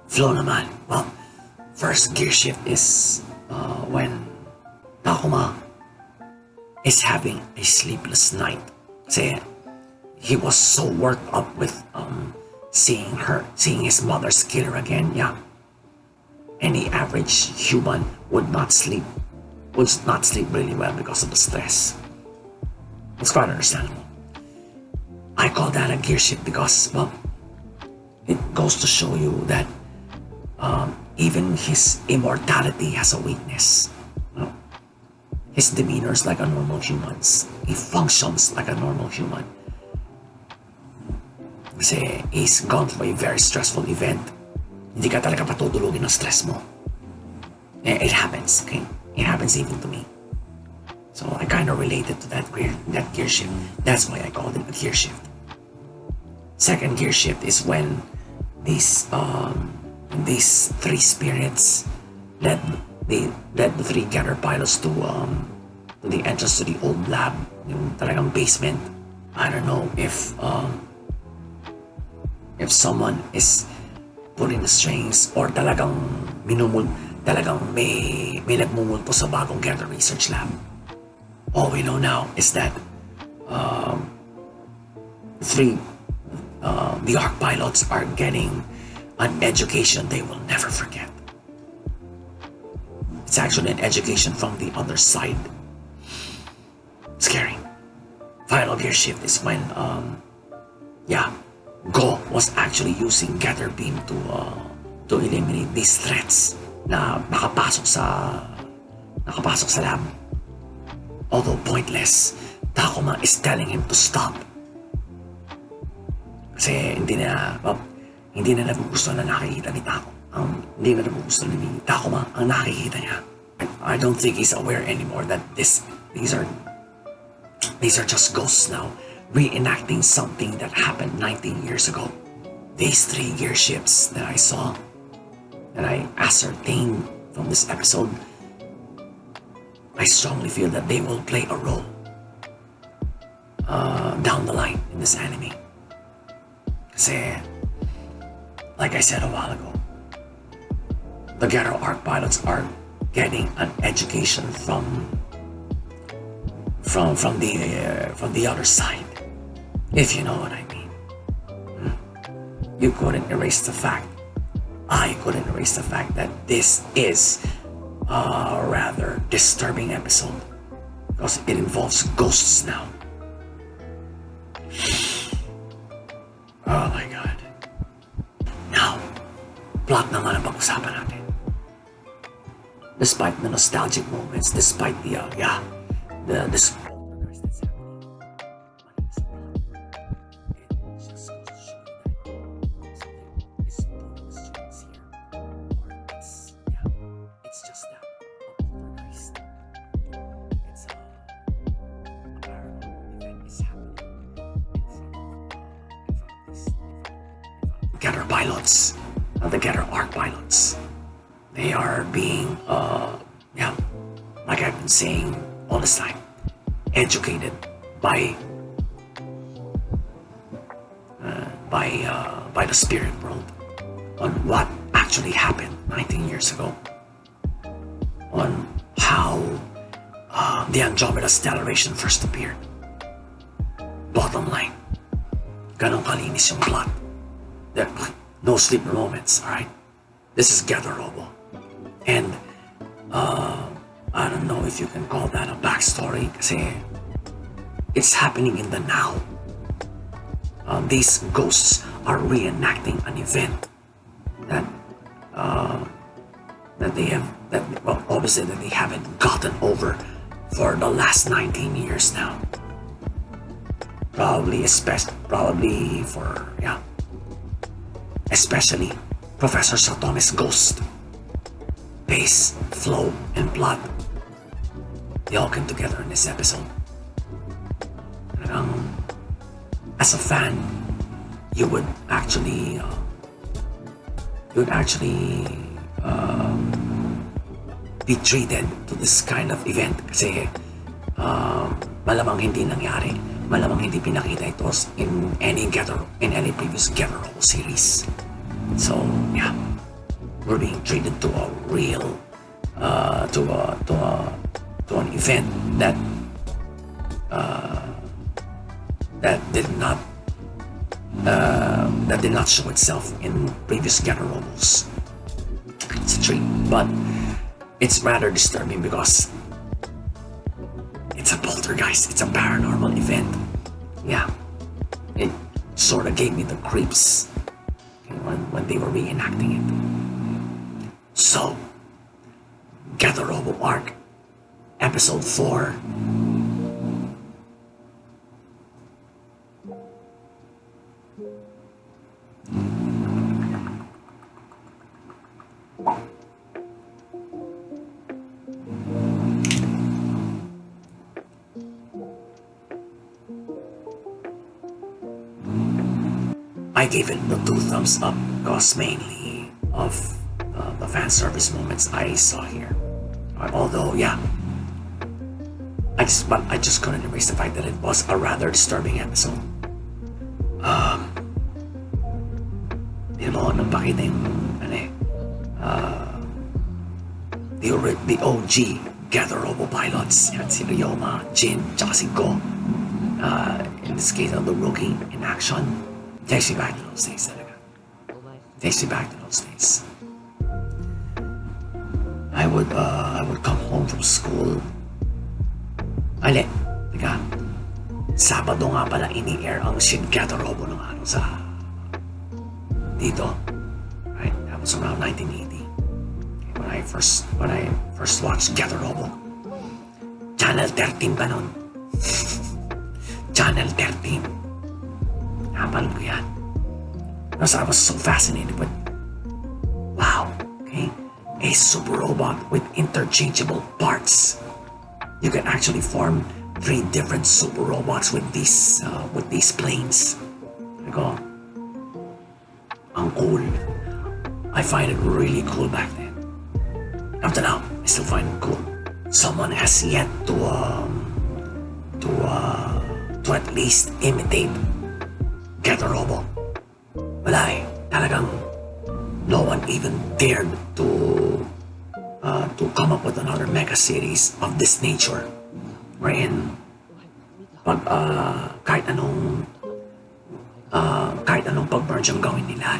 Flow naman. Well, first gear shift is when Takuma is having a sleepless night Kasi he was so worked up with seeing his mother's killer again. Yeah. Any average human would not sleep really well because of the stress. It's quite understandable. I call that a gear shift because, well, it goes to show you that even his immortality has a weakness. His demeanor is like a normal human's. He functions like a normal human. Kasi he's gone through a very stressful event. Hindi ka talaga patutulugin ng stress mo. It happens, okay? It happens even to me. So I kind of related to that gear shift. That's why I called it a gear shift. Second gear shift is when these three spirits led the three gather pilots to the entrance to the old lab, yung talagang basement. I don't know if someone is pulling the strings or talagang may nagmumulto sa bagong gather research lab. All we know now is that the Arc pilots are getting an education they will never forget. It's actually an education from the other side. Scary. Final gear shift is when Go was actually using Gather Beam to eliminate these threats na nakapasok sa lab. Although pointless, Takuma is telling him to stop. Kasi hindi na nagugustuhan na nakikita ni hindi na nagugustuhan ni Takuma ang nakikita niya. I don't think he's aware anymore that these are just ghosts now, reenacting something that happened 19 years ago. These three gear ships that I saw, that I ascertained from this episode, I strongly feel that they will play a role down the line in this anime. Kasi, like I said a while ago, the Ghetto Arc pilots are getting an education from the other side, if you know what I mean. You couldn't erase the fact. I couldn't erase the fact that this is a rather disturbing episode because it involves ghosts now. Oh my god. Now, plot naman ang pag-usapan natin. Despite the nostalgic moments, despite the this that's happening, it just goes to show you that something is pulling the strings here. Or it's just that a poltergeist. It's a paranormal event is happening in front of the Gather pilots, the Gather Arc pilots. They are being like I've been saying all this time, educated by the spirit world on what actually happened 19 years ago, on how the Andromeda Stellation first appeared. Bottom line, ganong kalinis yung plot. There are no sleeper moments, alright? This is Gather Robo. And I don't know if you can call that a backstory kasi it's happening in the now. These ghosts are reenacting an event that they haven't gotten over for the last 19 years now. Especially Professor Satome's ghost. Pace, flow, and plot. They all came together in this episode. As a fan, you would actually be treated to this kind of event kasi malamang hindi nangyari, malamang hindi pinakita ito in any previous Gather Robo series. So yeah, we're being treated to a real to an event that that did not show itself in previous Gatorobos. It's a treat, but it's rather disturbing because it's a poltergeist. It's a paranormal event. Yeah, it sort of gave me the creeps when they were reenacting it. So, Robo Arc, Episode 4. I gave it the 2 thumbs up because mainly of the fan service moments I saw here. Although, yeah, I just couldn't erase the fact that it was a rather disturbing episode. Nung pakita yung, the OG Robo pilots, yan, si Ryoma, Jin, tsaka si Go. In this case, the rookie in action. Takes me back to those days talaga. Takes me back to those days. I would come home from school. Teka. Sabado nga pala ini-air ang Shin Robo nung ano sa dito. Right? That was around 1980. When I first watched Robo. Channel 13 pa nun. Channel 13. Napanood ko yan. Because I was so fascinated with, wow, okay, a super robot with interchangeable parts. You can actually form 3 different super robots with these planes. Like, ang cool. I find it really cool back then. Up to now, I still find it cool. Someone has yet to at least imitate Robo. Wala talagang no one even dared to come up with another mega series of this nature. Wherein, pag kahit anong pag-merge ang gawin nila,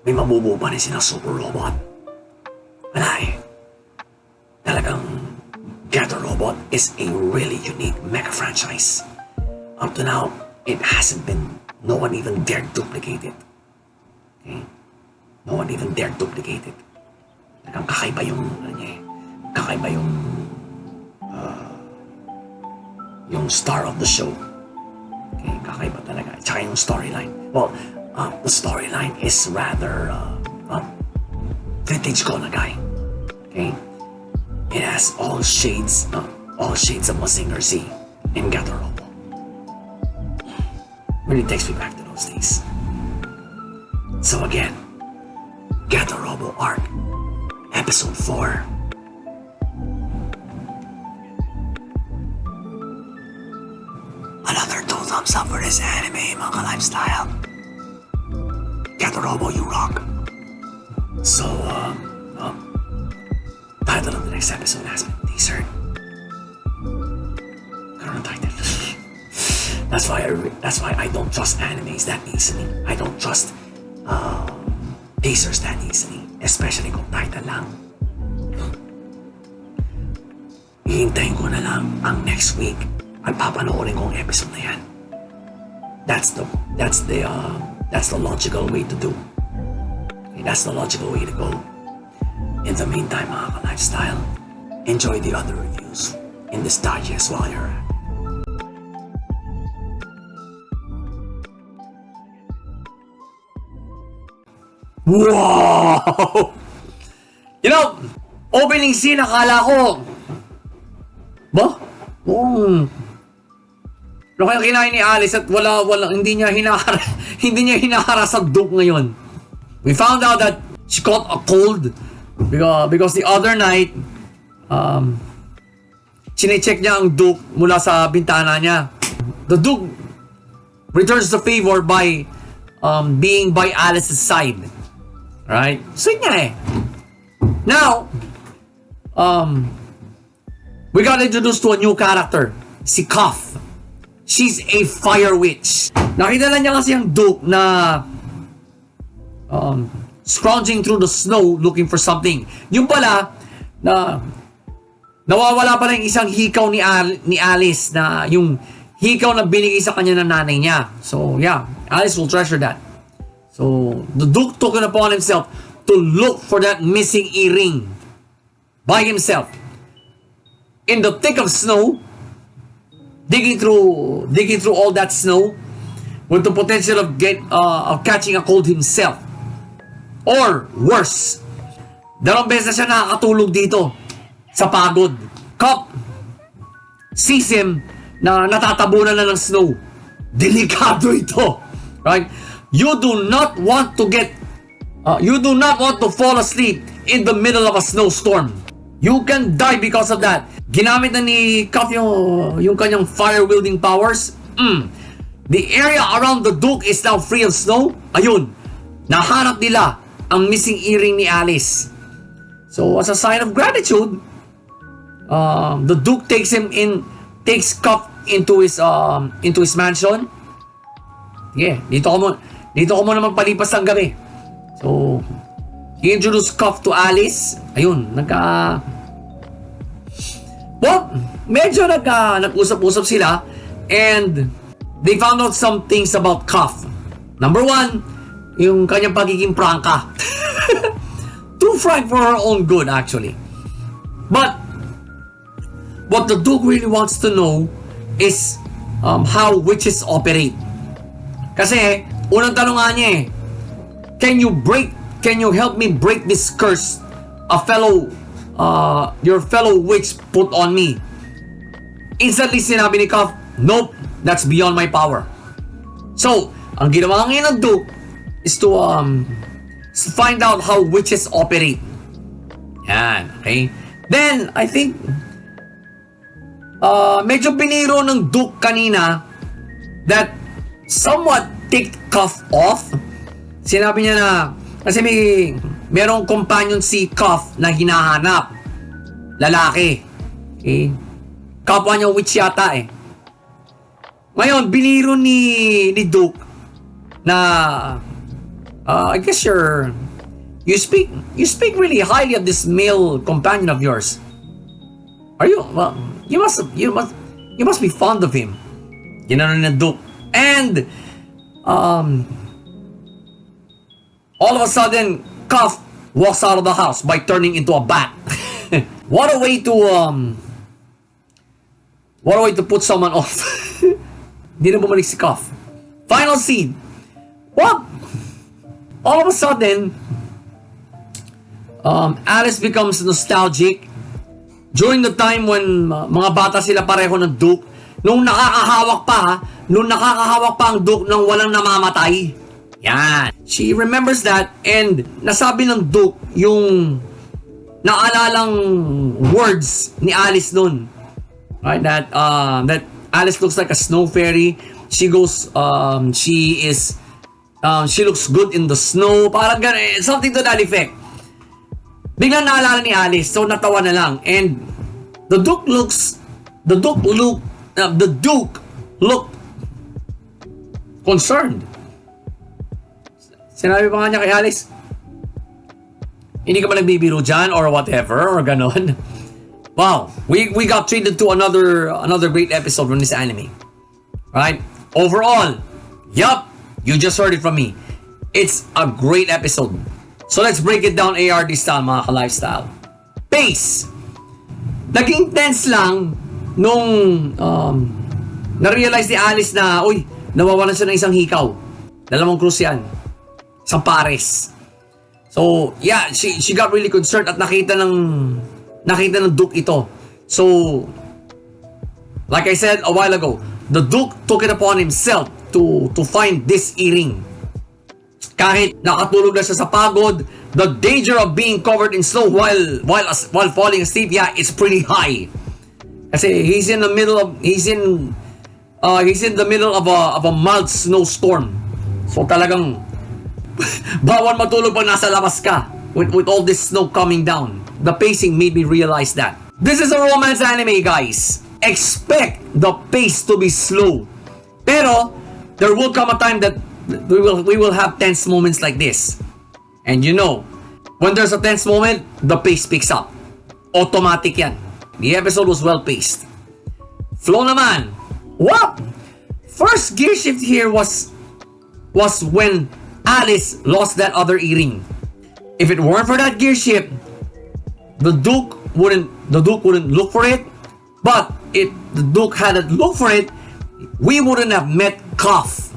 may mabubuo pa rin silang super robot. Wala talagang Robot is a really unique mega franchise. Up to now, it hasn't been, no one even dared duplicate it. Okay? No one even dared duplicate it. Talagang kakaiba yung, kakaiba yung star of the show. Okay, kakaiba talaga. Tsaka yung storyline. Well, the storyline is rather vintage Konagai. Okay? It has all shades of Mazinger Z in Gatorobo. Really takes me back to those days. So again, Gatorobo Arc, Episode 4. Another 2 thumbs up for this anime, mga lifestyle. Gatorobo, you rock. So, title of the next episode has been teasered. Current title. That's why I don't trust animes that easily. I don't trust teasers that easily, especially kung title lang. Hihintayin ko na lang ang next week at papanoorin ko ang episode na yan. That's the logical way to do. Okay, that's the logical way to go. In the meantime, mga ka-lifestyle, enjoy the other reviews in this digest while you're at. Wow! You know, opening scene, akala ko, ano kaya kinain ni Alice at wala, hindi niya hinahara sa Duke ngayon. We found out that she caught a cold because the other night, chinecheck niya ang Duke mula sa bintana niya. The Duke returns the favor by being by Alice's side. Right? Sweet niya eh. Now, we got introduced to a new character, si Cuff. she's a fire witch. Nakita lang niya kasi ang Duke na scrounging through the snow looking for something. Yung pala, na nawawala pala yung isang hikaw ni Alice, na yung hikaw na binigay sa kanya ng nanay niya. So yeah, Alice will treasure that. So the Duke took it upon himself to look for that missing earring by himself in the thick of snow, digging through all that snow with the potential of catching a cold himself, or worse. Dalawang beses na siya nakakatulog dito sa pagod. Cop sees him na natatabunan na ng snow. Delikado ito, right? You do not want to fall asleep in the middle of a snowstorm. You can die because of that. Ginamit na ni Cuff yung kanyang fire-wielding powers. The area around the Duke is now free of snow. Ayun, nahanap nila ang missing earring ni Alice. So as a sign of gratitude, the Duke takes Cuff into his mansion. Yeah, dito ko muna magpalipas ng gabi. So he introduced Cuff to Alice. Ayun, medyo nag-usap-usap sila, and they found out some things about Cuff. Number one, yung kanyang pagiging prangka. Too frank for her own good, actually. But what the Duke really wants to know is how witches operate. Kasi unang tanong nga niya can you help me break this curse your fellow witch put on me? Instantly sinabi ni Cuff, nope, that's beyond my power. So ang ginawa ngayon ng Duke is to find out how witches operate. Yan, okay? Then I think medyo biniro ng Duke kanina that somewhat ticked Cuff off. Sinabi niya na kasi merong companion si Cuff na hinahanap, lalaki. Okay? Kapwa niya witch yata eh. Ngayon, biniro ni Duke na I guess you speak really highly of this male companion of yours. Are you? Well, you must be fond of him. Ginano ni Duke. And all of a sudden, Cuff walks out of the house by turning into a bat. What a way to put someone off. Hindi na bumalik si Cuff. Final scene. What? All of a sudden, Alice becomes nostalgic during the time when mga bata sila pareho ng Duke. Nung nakakahawak pa ang Duke nang walang namamatay. Yan. She remembers that, and nasabi ng Duke yung naalalang words ni Alice nun. Right? That Alice looks like a snow fairy. She goes, she looks good in the snow. Parang ganun, something to that effect. Biglang naalala ni Alice, so natawa na lang. And the Duke looked concerned. Sinabi pa nga niya kay Alice, hindi ka ba nagbibiro dyan or whatever or ganon. Wow, we got treated to another great episode from this anime. Right? Overall, yup, you just heard it from me. It's a great episode. So let's break it down ARD style, mga ka-lifestyle. Pace. Naging tense lang nung na-realize ni Alice na, nawawalan siya ng isang hikaw. Dalawang krus yan. Isang pares. So, yeah, she got really concerned at nakita ng Duke ito. So, like I said a while ago, the Duke took it upon himself to find this earring. Kahit nakatulog na siya sa pagod, the danger of being covered in snow while falling asleep, yeah, it's pretty high. Kasi he's in the middle of a mild snowstorm. So talagang bawal matulog pag nasa labas ka with all this snow coming down. The pacing made me realize that. This is a romance anime, guys. Expect the pace to be slow. Pero there will come a time that we will have tense moments like this. And you know, when there's a tense moment, the pace picks up. Automatic yan. The episode was well paced. Flow naman. What? First gear shift here was when Alice lost that other earring. If it weren't for that gear shift, the Duke wouldn't look for it. But if the Duke hadn't looked for it, we wouldn't have met Cuff,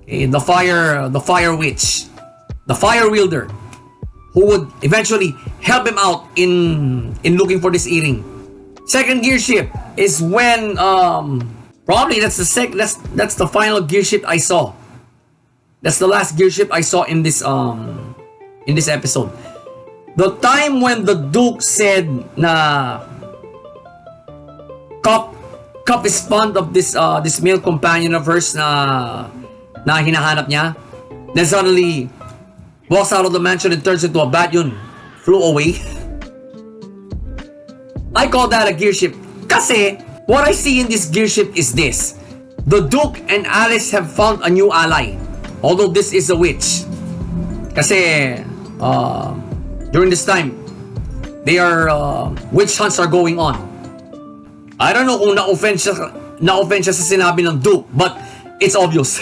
okay, the fire witch, the fire wielder, who would eventually help him out in looking for this earring. Second gear shift is when probably that's the final gear shift I saw. That's the last gear shift I saw in this episode. The time when the Duke said na Cup is fond of this male companion of hers na hinahanap niya. Then suddenly walks out of the mansion and turns into a bat, yun flew away. I call that a gear shift kasi what I see in this gear shift is this: the Duke and Alice have found a new ally, although this is a witch. Kasi during this time they are witch hunts are going on. I don't know kung na-offend siya sa sinabi ng Duke, but it's obvious.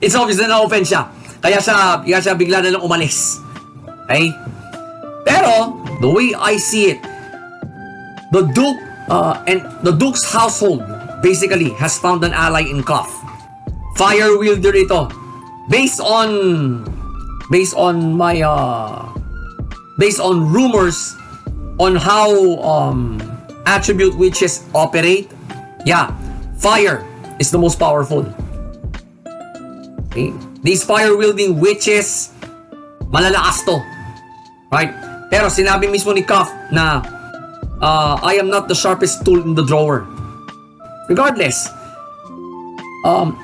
It's obvious na na-offend siya. Kaya siya bigla na lang umalis. Okay? Pero, the way I see it, the Duke and the Duke's household basically has found an ally in Cuff. Fire wielder ito. Based on rumors on how attribute witches operate, yeah, fire is the most powerful. Okay? These fire-wielding witches, malalakas to. Right? Pero sinabi mismo ni Cuff na I am not the sharpest tool in the drawer. Regardless,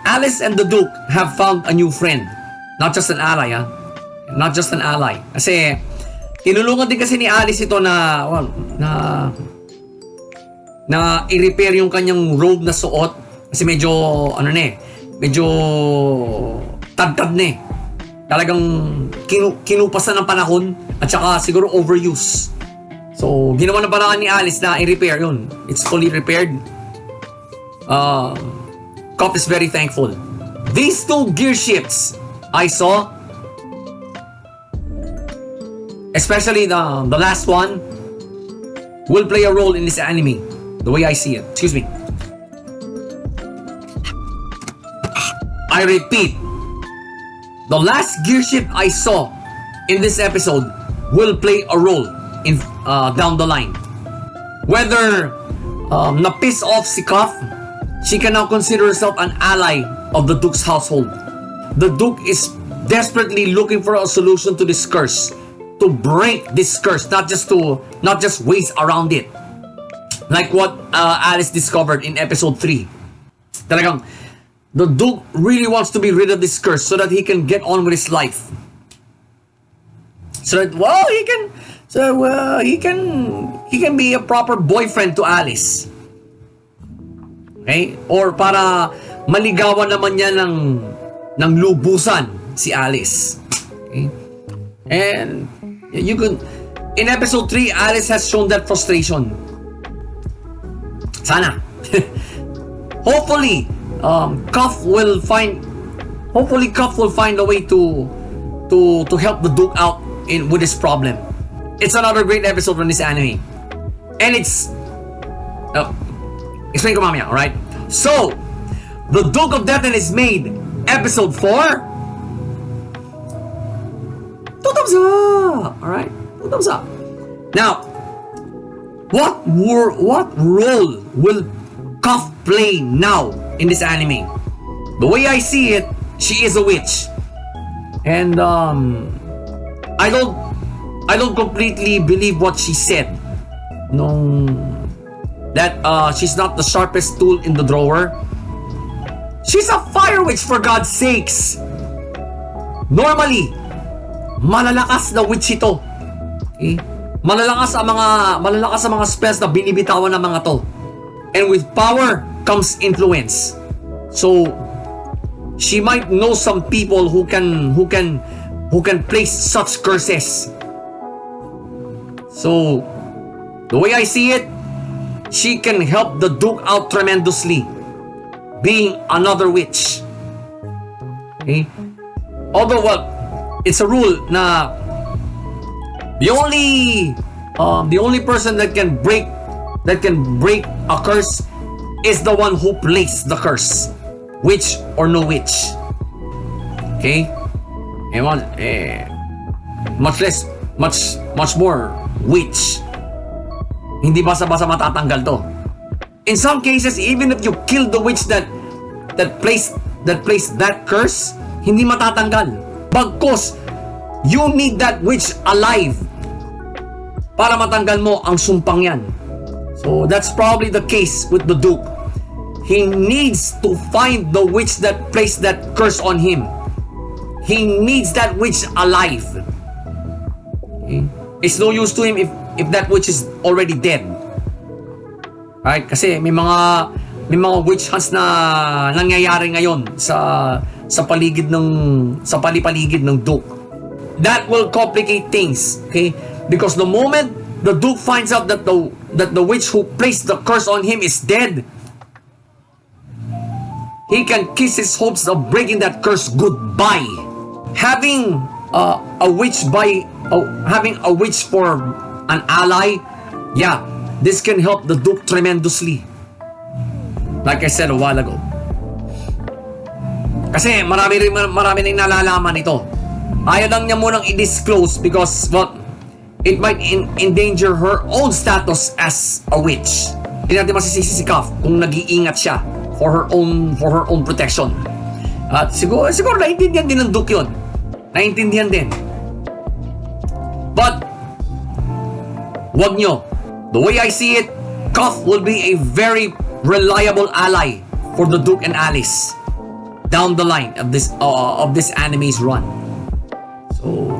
Alice and the Duke have found a new friend. Not just an ally, ha? Not just an ally. Kasi, tinulungan din kasi ni Alice ito na i-repair yung kanyang robe na suot kasi medyo medyo tad-tad na eh. Talagang kinupasan ng panahon at saka siguro overuse. So, ginawa na paraan ni Alice na i-repair yun. It's fully repaired. Cop is very thankful. These two gear shifts I saw, especially the last one, will play a role in this anime. The way I see it. Excuse me. I repeat, the last gear shift I saw in this episode will play a role in down the line. Whether na-piss off si Cuff, she can now consider herself an ally of the Duke's household. The Duke is desperately looking for a solution to this curse, to break this curse, not just ways around it. Like what Alice discovered in episode 3. Talagang, the Duke really wants to be rid of this curse so that he can get on with his life. So that, well, he can be a proper boyfriend to Alice. Okay? Or para maligawan naman niya ng lubusan si Alice. Okay? And you could, in episode 3, Alice has shown that frustration. Sana. Hopefully, Cuff will find a way to help the Duke out with this problem. It's another great episode from this anime. And it's explain ko mamaya, alright? So, the Duke of Death and his Maid, episode 4. 2 thumbs up! Alright? 2 thumbs up. Now, what role will Cuff play now in this anime? The way I see it, she is a witch. And I don't completely believe what she said. That she's not the sharpest tool in the drawer. She's a fire witch, for God's sakes. Normally, malalakas na witch ito. Okay? Malalakas ang mga spells na binibitawan ng mga to. And with power comes influence. So she might know some people who can place such curses. So the way I see it, she can help the Duke out tremendously, being another witch. Okay? Although, well, it's a rule na the only person that can break a curse is the one who placed the curse, witch or no witch. Okay? Much more witch. Hindi basta-basta matatanggal to. In some cases, even if you kill the witch that placed that curse, hindi matatanggal. Bagkus, you need that witch alive para matanggal mo ang sumpang yan. So that's probably the case with the Duke. He needs to find the witch that placed that curse on him. He needs that witch alive. Okay? It's no use to him if that witch is already dead. Right? Kasi may mga witch hunts na nangyayari ngayon sa palpaligid ng Duke. That will complicate things, okay? Because the moment the Duke finds out that the witch who placed the curse on him is dead, he can kiss his hopes of breaking that curse goodbye. Having a witch for an ally, yeah, this can help the Duke tremendously. Like I said a while ago. Kasi marami rin nalalaman ito. Ayaw lang niya munang i-disclose because, well, it might endanger her own status as a witch. Hindi natin masisisi si Cuff kung nag-iingat siya for her own protection. At siguro naiintindihan din ng Duke yun. Naiintindihan din. But wag nyo. The way I see it, Cuff will be a very reliable ally for the Duke and Alice down the line of this anime's run. So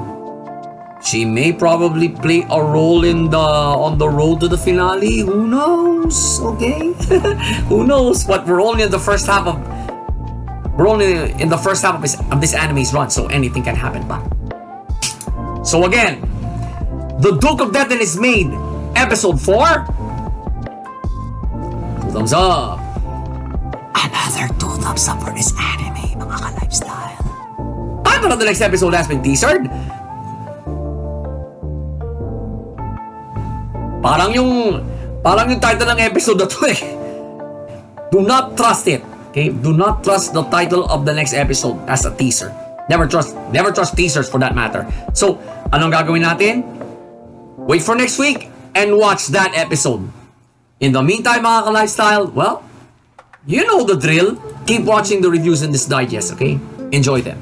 she may probably play a role on the road to the finale. Who knows? Okay, who knows? But we're only in the first half of this anime's run, so anything can happen pa. So again, The Duke of Death and His Maid, Episode 4. 2 thumbs up. Another 2 thumbs up for this anime, mga ka-lifestyle. Paano na the next episode has been teasered? Parang yung title ng episode na to eh. Do not trust it. Okay? Do not trust the title of the next episode as a teaser. Never trust teasers for that matter. So, anong gagawin natin? Wait for next week and watch that episode. In the meantime, mga ka-lifestyle, well, you know the drill. Keep watching the reviews in this digest, okay? Enjoy them.